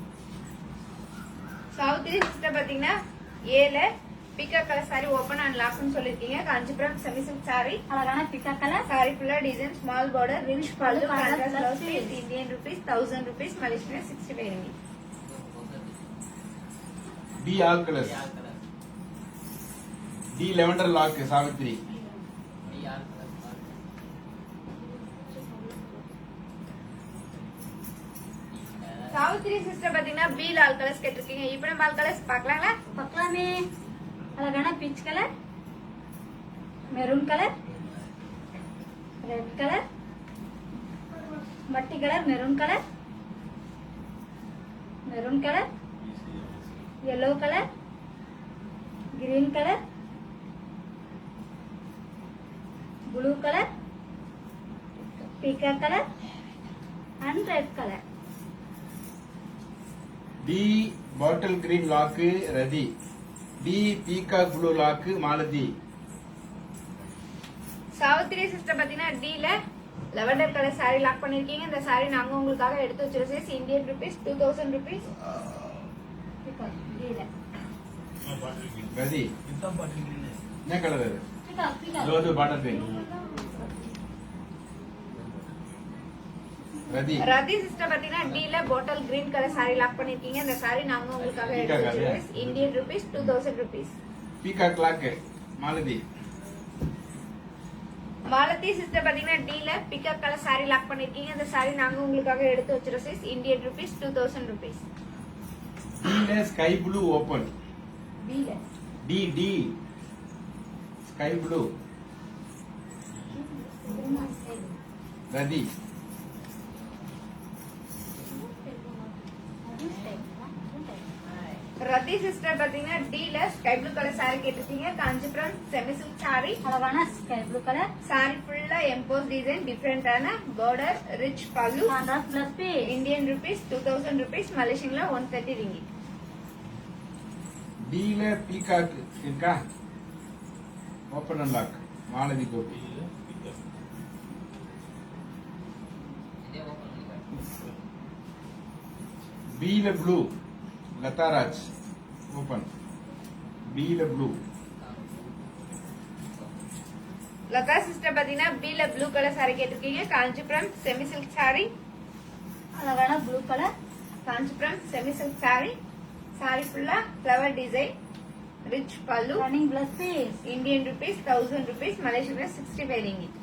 A: Savitri sister பாத்தீங்கன்னா ஏல பிக்கா colour saree open and லாக்னு சொல்லிருக்கீங்க. Kanchipuram semi silk saree,
B: அழகான பிக்கா கலர்,
A: saree ஃபுல்லா design, small border, rich pallu, contrast blouse
B: blouse
A: piece,
B: piece.
A: Indian rupees 1000 rupees, Malaysian 65 ringgit.
C: பி all colour. D lavender lock Savitri.
A: Savitri sister பாத்தீங்கன்னா பி லால் colours கேட்டிருக்கீங்க. இப்ப நம்ம ஆல் கலர்ஸ் பாக்கலாங்களா?
B: பக்கலாமே. அழகான peach colour, maroon colour, red colour, muddy colour, maroon colour, maroon colour, yellow colour, green colour, blue colour, பீக்கா colour and red colour.
C: D bottle green lock Rathi. D peacock blue lock Malathi.
A: Savitri sister பாத்தீங்கன்னா டீல lavender colour saree lock பண்ணிருக்கீங்க. இந்த saree நாங்க உங்களுக்காக எடுத்து வச்சிருக்கோம். Indian rupees 2000 rupees.
B: பீக்கா கிரீன்.
C: ரதி என்ன கலர் அது?
B: பீக்கா பீக்கா.
C: லோது bottle green. Rathi.
A: Rathi sister பாத்தீங்கன்னா டீல bottle green colour saree lock பண்ணிருக்கீங்க. இந்த saree நாங்க உங்களுக்காக எடுத்து வச்சிருக்கோம். Indian rupees 2000 rupees.
C: Peacock lock Malathi.
A: Malathi sister பாத்தீங்கன்னா டீல பிக்கப் கலர் saree லாக் பண்ணிருக்கீங்க. இந்த saree நாங்க உங்களுக்காக எடுத்து வச்சிருக்கோம். Indian rupees 2000 rupees.
C: டீல ஸ்கை ப்ளூ ஓபன்.
A: டீல
C: டி டி ஸ்கை ப்ளூ ரதி.
A: ரதி சிஸ்டர் பாத்தீங்கன்னா டீல ஸ்கை ப்ளூ கலர் saree கேட்டிருக்கீங்க. காஞ்சிபுரம் செமி சில்க் saree,
B: அழகான ஸ்கை ப்ளூ கலர்,
A: saree ஃபுல்லா embossed design, டிஃபரெண்டான border, rich pallu,
B: contrast blouse piece.
A: Indian rupees 2000 rupees, Malaysian 130 ringgit.
C: டீல peacock இருக்கா open and lock Malathi Gopi. பீல blue Latharaj open. பீல blue.
A: Latha sister பாத்தீங்கன்னா பீல blue colour saree கேட்டிருக்கீங்க. Kanchipuram semi silk saree,
B: அழகான blue colour,
A: Kanchipuram semi silk saree, saree ஃபுல்லா flower design, rich pallu,
B: running blouse piece.
A: Indian rupees 1000 rupees, Malaysian 65 ringgit.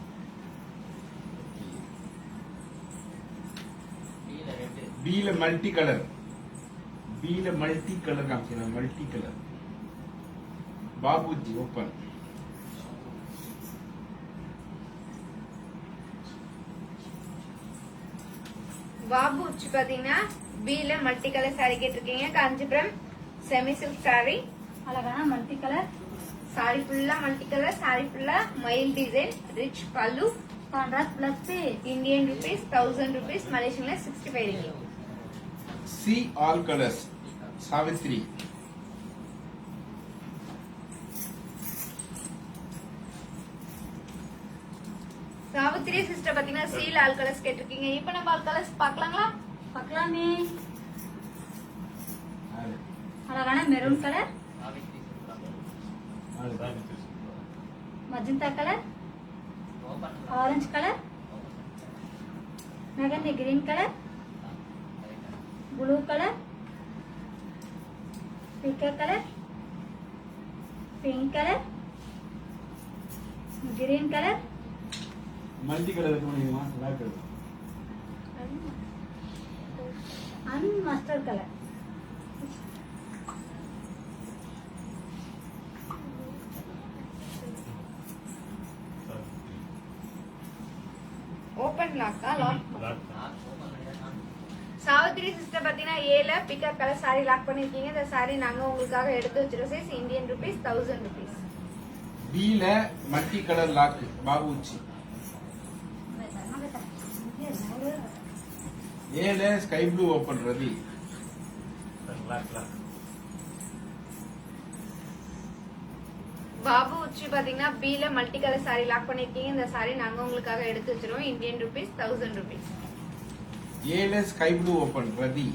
C: பீல multi colour. பீல multi colour காமிச்சேன். Multi colour Babuji open.
A: Babu உச்சி பாத்தீங்கன்னா பீல multi colour sorry கேட்டிருக்கீங்க. Kanchipuram semi silk sorry.
B: அழகான multi colour
A: sorry ஃபுல்லா மல்டி கலர். சாரி ஃபுல்லா மயில் design. Rich pallu.
B: Contrast plus piece.
A: Indian rupees 1000 rupees. மலேசியன்ல 65 ringgit.
C: See all colors. Savitri.
A: Savithri sister பாத்தீங்கன்னா சீல் ஆல் கலர்ஸ் கேட்டிருக்கீங்க. இப்ப நம்ம ஆல் கலர்ஸ் பாக்கலாங்களா?
B: பார்க்கலாமே. அழகான maroon colour, magenta colour, orange colour, mehndi green colour, blue colour, பிக்கர் colour, pink colour, green colour,
E: multi colour இருக்க முடியுமா? Black colour.
B: And mustard colour.
A: Open லாக்கா? லாக். சாவித்திரி சிஸ்டர் பாத்தீங்கன்னா ஏல பிக்கப் கலர் சாரி லாக் பண்ணிருக்கீங்க. இந்த சாரி நாங்க உங்களுக்காக எடுத்து வச்சிருக்கோம். Size Indian rupees 1000 rupees.
C: B ல மல்டி கலர் லாக் பாபு உச்சி. A ல sky blue open Ravi.
A: Babu உச்சி பாத்தீங்கன்னா B ல மல்டி கலர் சாரி லாக் பண்ணிருக்கீங்க. இந்த சாரி நாங்க உங்களுக்காக எடுத்து வச்சிருக்கோம். Indian rupees 1000 rupees.
C: A ல sky blue open Ravi.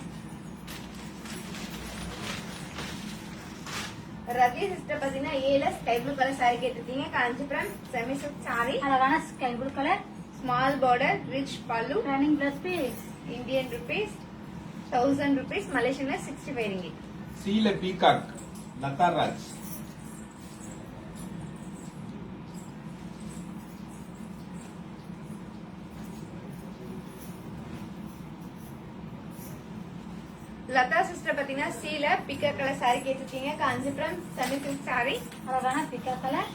A: Ravi sister பாத்தீங்கன்னா ஏல ஸ்கை ப்ளூ கலர் சாரி கேட்டிருக்கீங்க. Kanchipuram semi silk sorry.
B: அழகான sky blue colour,
A: small border, rich pallu.
B: Running plus piece.
A: Indian rupees 1000 rupees. மலேசியன்ல 65 ringgit.
C: C ல பீகாக் லதா ராஜ்.
A: லதா சிஸ்டர் பாத்தீங்கன்னா C ல பிக்கர் கலர் சாரி கேட்டிருக்கீங்க. Kanchipuram semi silk sorry.
B: அழகான பிக்கர் கலர்,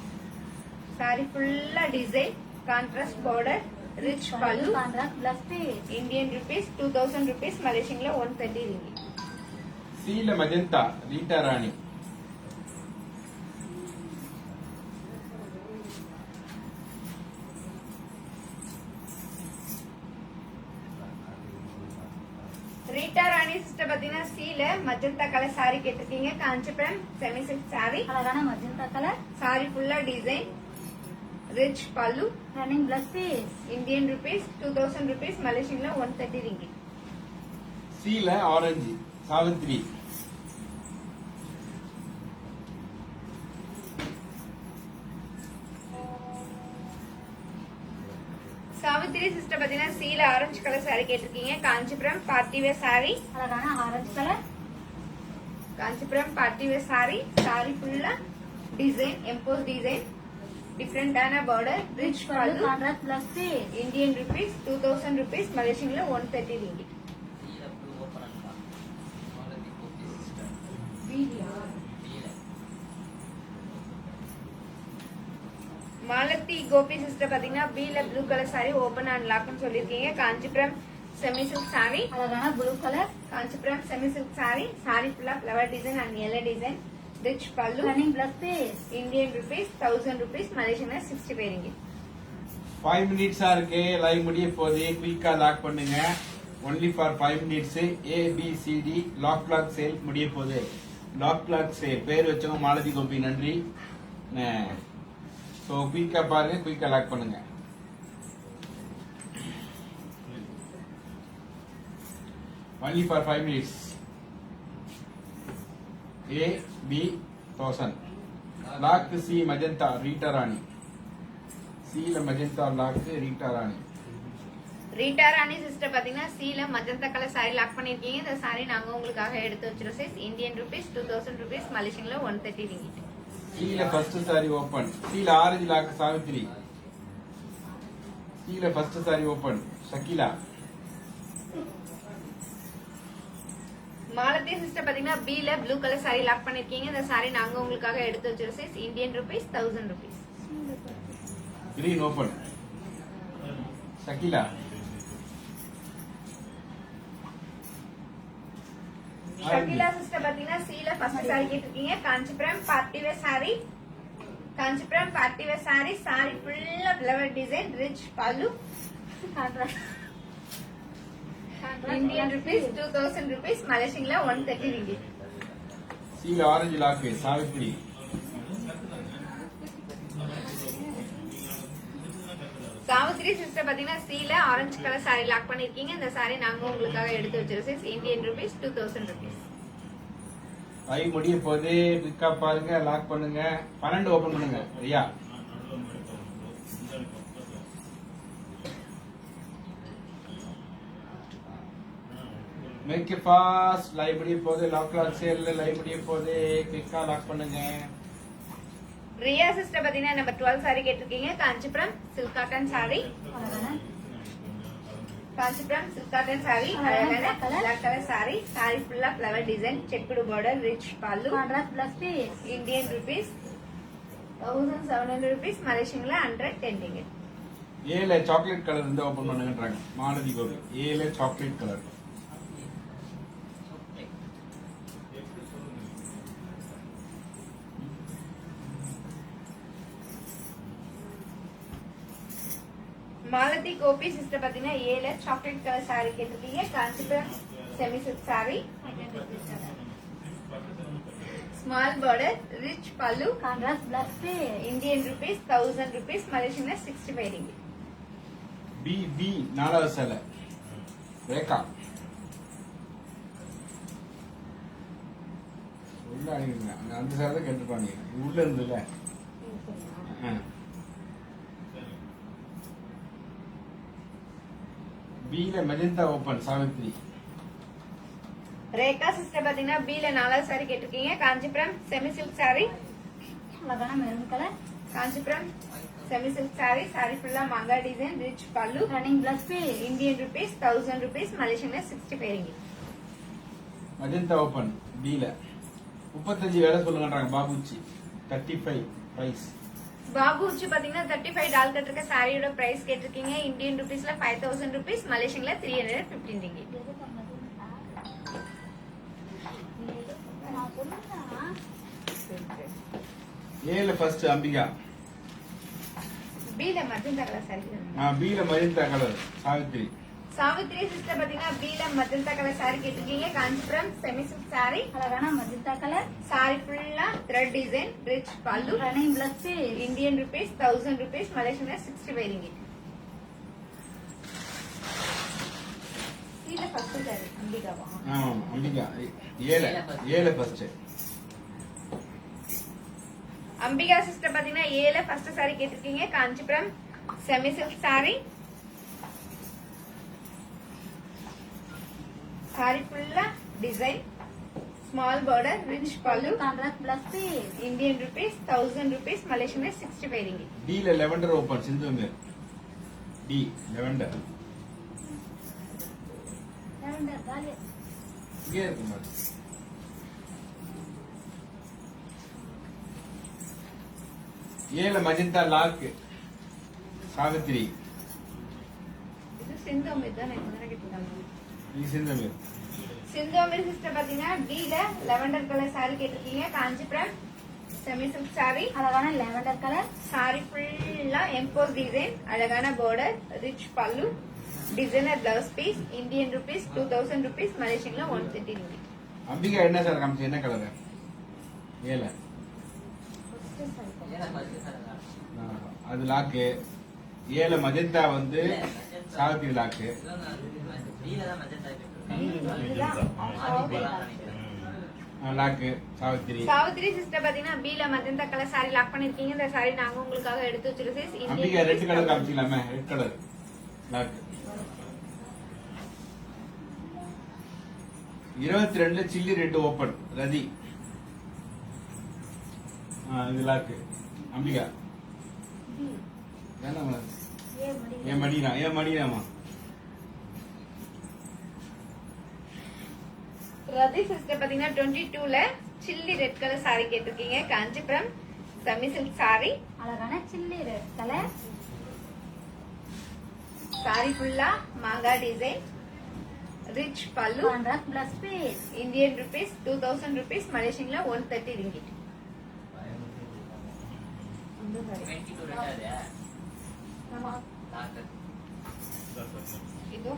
A: சாரி ஃபுல்லா design, contrast border, rich pallu.
B: Contrast plus piece.
A: Indian rupees 2000 rupees. மலேசியன்ல 130 ringgit.
C: C ல மஜந்தா ரீட்டா ராணி.
A: ரீட்டா ராணி சிஸ்டர் பாத்தீங்கன்னா C ல மஜந்தா கலர் சாரி கேட்டிருக்கீங்க. Kanchipuram semi silk sorry.
B: அழகான மஜந்தா கலர்,
A: சாரி ஃபுல்லா design, rich pallu.
B: Running plus piece.
A: Indian rupees 2000 rupees. மலேசியன்ல 130 ringgit.
C: C ல orange Savithri.
A: Savithri sister பாத்தீங்கன்னா C ல ஆரஞ்சு கலர் சாரி கேட்டிருக்கீங்க. Kanchipuram party wear saree.
B: அழகான orange colour,
A: Kanchipuram party wear saree. Sorry ஃபுல்லா டிசைன், எம்போஸ் டிசைன், டிஃபரெண்டான border, rich pallu.
B: Contrast plus piece.
A: Indian rupees 2000 rupees. மலேசியன்ல 130 ringgit. Malathi Gopi sister பாத்தீங்கன்னா B ல blue colour saree open and லாக்னு சொல்லிருக்கீங்க. Kanchipuram semi silk sorry.
B: அழகான blue colour,
A: Kanchipuram semi silk sorry. Sorry ஃபுல்லா flower design and yellow design, rich pallu.
B: Running plus piece.
A: Indian rupees 1000 rupees. மலேசியன்ல 65 ringgit.
C: 5 minutes இருக்கு. Live முடிய போகுது. குயிக்கா லாக் பண்ணுங்க. Only for 5 minutes. ABCD lock sale முடிய போகுது. லாக் சேல் பேர் வச்சவங்க மாலதி கோபி, நன்றி. ஸோ குயிக்கா பாருங்க, குயிக்கா லாக் பண்ணுங்க. Only for 5 minutes. AB 1000 லாக். C magenta Rita Rani. C ல magenta lock Rita Rani.
A: Rita Rani sister பாத்தீங்கன்னா C ல மஜந்தா கலர் சாரி லாக் பண்ணிருக்கீங்க. இந்த சாரி நாங்க உங்களுக்காக எடுத்து வச்சிருக்கோம். Size Indian rupees 2000 rupees. மலேசியன்ல 130 ringgit.
C: C ல ஃபர்ஸ்ட் சாரி ஓபன். C ல ஆரஞ்சு லாக் சாவித்ரி. C ல first sorry open Shakila.
A: Malathi sister பாத்தீங்கன்னா B ல ப்ளூ கலர் சாரி லாக் பண்ணிருக்கீங்க. இந்த சாரி நாங்க உங்களுக்காக எடுத்து வச்சிருக்கோம். Size Indian rupees 1000 rupees.
C: Green open Shakila.
A: Shakila sister பாத்தீங்கன்னா சீல ஃபர்ஸ்ட் சாரி கேட்டிருக்கீங்க. Kanchipuram party wear saree. Kanchipuram party wear saree. Sorry ஃபுல்லா flower design, rich pallu. Indian rupees 2000 rupees, மலேசியன்ல 130 ringgit.
E: சீல orange lock Savithri.
A: Savithri sister பாத்தீங்கன்னா சீல ஆரஞ்சு கலர் சாரி லாக் பண்ணிருக்கீங்க. இந்த சாரி நாங்க உங்களுக்காக எடுத்து வச்சிருக்கோம். Indian rupees 2000 rupees.
E: கை முடிய போது பிக்கா பாருங்க, லாக் பண்ணுங்க. 12 ஓபன் பண்ணுங்க. Riya make fast. லைவ் முடிய போது, லாக் சேல்ல லைவ் முடிய போது பிக்கா லாக் பண்ணுங்க.
A: ரியா சிஸ்டர் பாத்தீங்கன்னா நம்பர் 12 சாரி கேட்டிருக்கீங்க. Kanchipuram silk cotton saree. Kanchipuram silk cotton saree, அழகான பிளாக் கலர் சாரி. சாரி ஃபுல்லா flower design, checked border, rich pallu.
B: Contrast plus piece.
A: Indian rupees 1700 rupees, மலேசியன்ல 110 ringgit.
E: ஏல சாக்லேட் கலர் இருந்தா ஓபன் பண்ணுங்கன்றாங்க மாலதி கோபி. ஏல chocolate colour.
A: Malathi Gopi sister பாத்தீங்கன்னா ஏல சாக்லேட் கலர் சாரி கேட்டிருக்கீங்க. Kanchipuram semi silk saree. Small border, rich pallu.
B: Contrast plus piece.
A: Indian rupees 1000 rupees, மலேசியன்ல 65 ringgit.
E: B B 4வது சேலை ரேகா. உள்ள அடிங்க. அந்த சேலை தான் கேட்டுப்பாங்க. உள்ள இருந்துல பீல magenta open Savitri.
A: Rekha sister பாத்தீங்கன்னா பீல 4வது சாரி கேட்டிருக்கீங்க. Kanchipuram semi silk sorry.
B: அழகான maroon colour.
A: Kanchipuram semi silk sorry. Sorry ஃபுல்லா மங்கா design, rich pallu.
B: Running plus piece.
A: Indian rupees 1000 rupees, மலேசியன்ல 65 ringgit.
E: மெஜந்தா ஓபன் பீல 35 வேலை சொல்லுங்கன்றாங்க பாபுச்சி. 35 பிரைஸ்.
A: பாபு உச்சி பாத்தீங்கன்னா 35 டால் கட்டிருக்க சாரியோட பிரைஸ் கேட்டிருக்கீங்க. இந்தியன் ருபீஸ்ல 5000 rupees, மலேசியன்ல 315 ringgit.
E: ஏல ஃபர்ஸ்ட் அம்பிகா.
A: பீல மஜந்தா கலர் சாரி.
E: பீல magenta colour Savitri.
A: Savitri sister பாத்தீங்கன்னா பீல மஜந்தா கலர் சாரி கேட்டிருக்கீங்க. Kanchipuram semi silk sorry.
B: அழகான மஜந்தா கலர்.
A: சாரி ஃபுல்லா thread design, rich pallu.
B: Running plus piece.
A: Indian rupees 1000 rupees, மலேசியன்ல 65 ringgit. சீல ஃபர்ஸ்ட் சாரி அம்பிகாவா?
E: அம்பிகா ஏல ஃபர்ஸ்ட்.
A: அம்பிகா சிஸ்டர் பாத்தீங்கன்னா ஏல ஃபர்ஸ்ட் சாரி கேட்டிருக்கீங்க. Kanchipuram semi silk sorry. Sorry ஃபுல்லா design, small border, rich pallu.
B: Contrast plus piece.
A: Indian rupees 1000 rupees, மலேசியன்ல 65 ringgit.
E: டீல லெவண்டர் ஓபன் சிந்துமேர். டி லெவண்டர்
B: லாவெண்டர் காலி.
E: இங்கே இருக்கு மாதிரி. ஏல மஜந்தா லாக் சாவித்ரி.
A: இது சிந்தோமிர் தான் எனக்கு கேட்டிருக்காங்க.
E: இது சிந்துமேர்.
A: சிந்தோமிர் சிஸ்டர் பாத்தீங்கன்னா டீல லெவண்டர் கலர் சாரி கேட்டிருக்கீங்க. Kanchipuram semi silk sorry.
B: அழகான லாவெண்டர் கலர்.
A: சாரி ஃபுல்லா எம்போஸ் டிசைன், அழகான border, rich pallu, designer blouse piece. Indian rupees 2000 rupees, மலேசியன்ல 130 ringgit.
E: அம்பிகா என்ன சார் காமிச்சு என்ன கலர்? ஏல அது லாக்கு. ஏல மஜந்தா வந்து Savitri look. Look Savitri.
A: Savitri sister பாத்தீங்கன்னா பீல மஜந்தா கலர் சாரி லாக் பண்ணிருக்கீங்க. இந்த சாரி நாங்க உங்களுக்காக எடுத்து வச்சிருக்கோம்.
E: அம்பிகா ரெட் கலர் காமிச்சிக்கலாமே. Red colour look. 22 chilli red open Rathi. இது லாக்கு அம்பிகா. ஏன் மடினாமா.
A: ரதி சிஸ்டர் பாத்தீங்கன்னா 22ல சில்லி ரெட் கலர் சாரி கேட்டிருக்கீங்க. Kanchipuram semi silk sorry.
B: அழகான சில்லி ரெட் கலர்.
A: சாரி ஃபுல்லா மாங்கா design, rich pallu,
B: Contrast plus space.
A: Indian rupees 2000 rupees, Malaysian la 130 ringgit. இது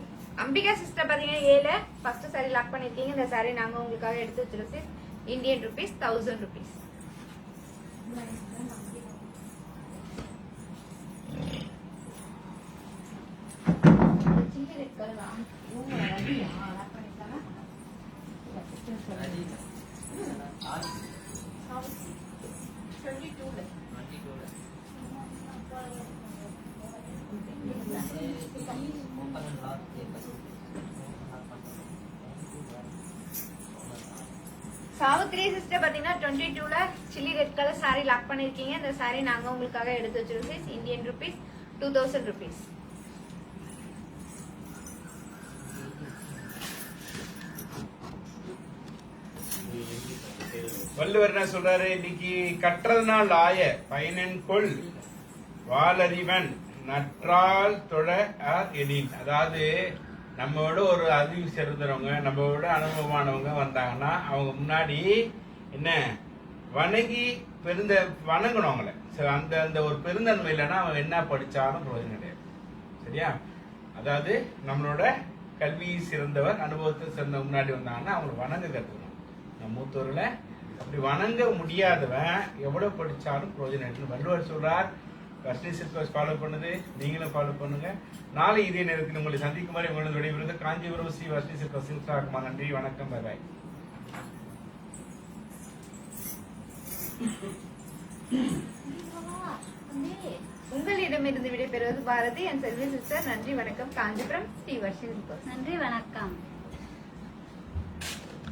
A: அம்பிகா சிஸ்டர் பாத்தீங்கன்னா ஏல ஃபர்ஸ்ட் சாரி லாக் பண்ணிருக்கீங்க. இந்த சாரி நாங்க உங்களுக்காக எடுத்து வச்சிருக்கோம். Indian rupees 1000 rupees. Savitri sister பாத்தீங்கன்னா 22ல chilli red colour sorry lock பண்ணிருக்கீங்க. இந்த சாரி நாங்க உங்களுக்காக எடுத்து வச்சிருக்கோம். Indian rupees 2000 rupees.
C: வள்ளுவர் என்ன சொல்றாரு? இன்னைக்கு கற்றதுனால் ஆய பயனன் கொள் வாளறிவன் நற்றால் தொழ எனின். அதாவது நம்மளோட ஒரு அறிவு சிறந்தவங்க, நம்மளோட அனுபவமானவங்க வந்தாங்கன்னா அவங்க முன்னாடி என்ன வணங்கி வணங்கணும் அவங்கள. அந்த அந்த ஒரு பெருந்தன்மை இல்லைன்னா அவங்க என்ன படிச்சாலும் பிரயோஜனம் கிடையாது. சரியா? அதாவது நம்மளோட கல்வி சிறந்தவர், அனுபவத்தை சிறந்த முன்னாடி வந்தாங்கன்னா அவங்களை வணங்க கற்றுக்கணும். நம்ம மூத்தோர்களை அப்படி வணங்க முடியாதவன் எவ்வளவு படிச்சாலும் பிரயோஜனம் இல்லை. வள்ளுவர் சொல்றார். வர்ஷ்ணி சில்பஸ் ஃபாலோ பண்ணுது, நீங்களும் ஃபாலோ பண்ணுங்க. நாளை இதே நேரத்தில் உங்களை சந்திக்கும் வரை உங்களது விடைபெறுவது காஞ்சிபுரம் ஸ்ரீ வர்ஷ்ணி சில்பஸ் சில்சாகுமார். நன்றி, வணக்கம், பாய்.
A: உங்களிடமிருந்து விடைபெறுவது பாரதி அண்ட் செல்வி சிஸ்டர். நன்றி, வணக்கம். காஞ்சிபுரம் ஸ்ரீ வர்ஷ்ணி சில்பஸ்.
B: நன்றி, வணக்கம்.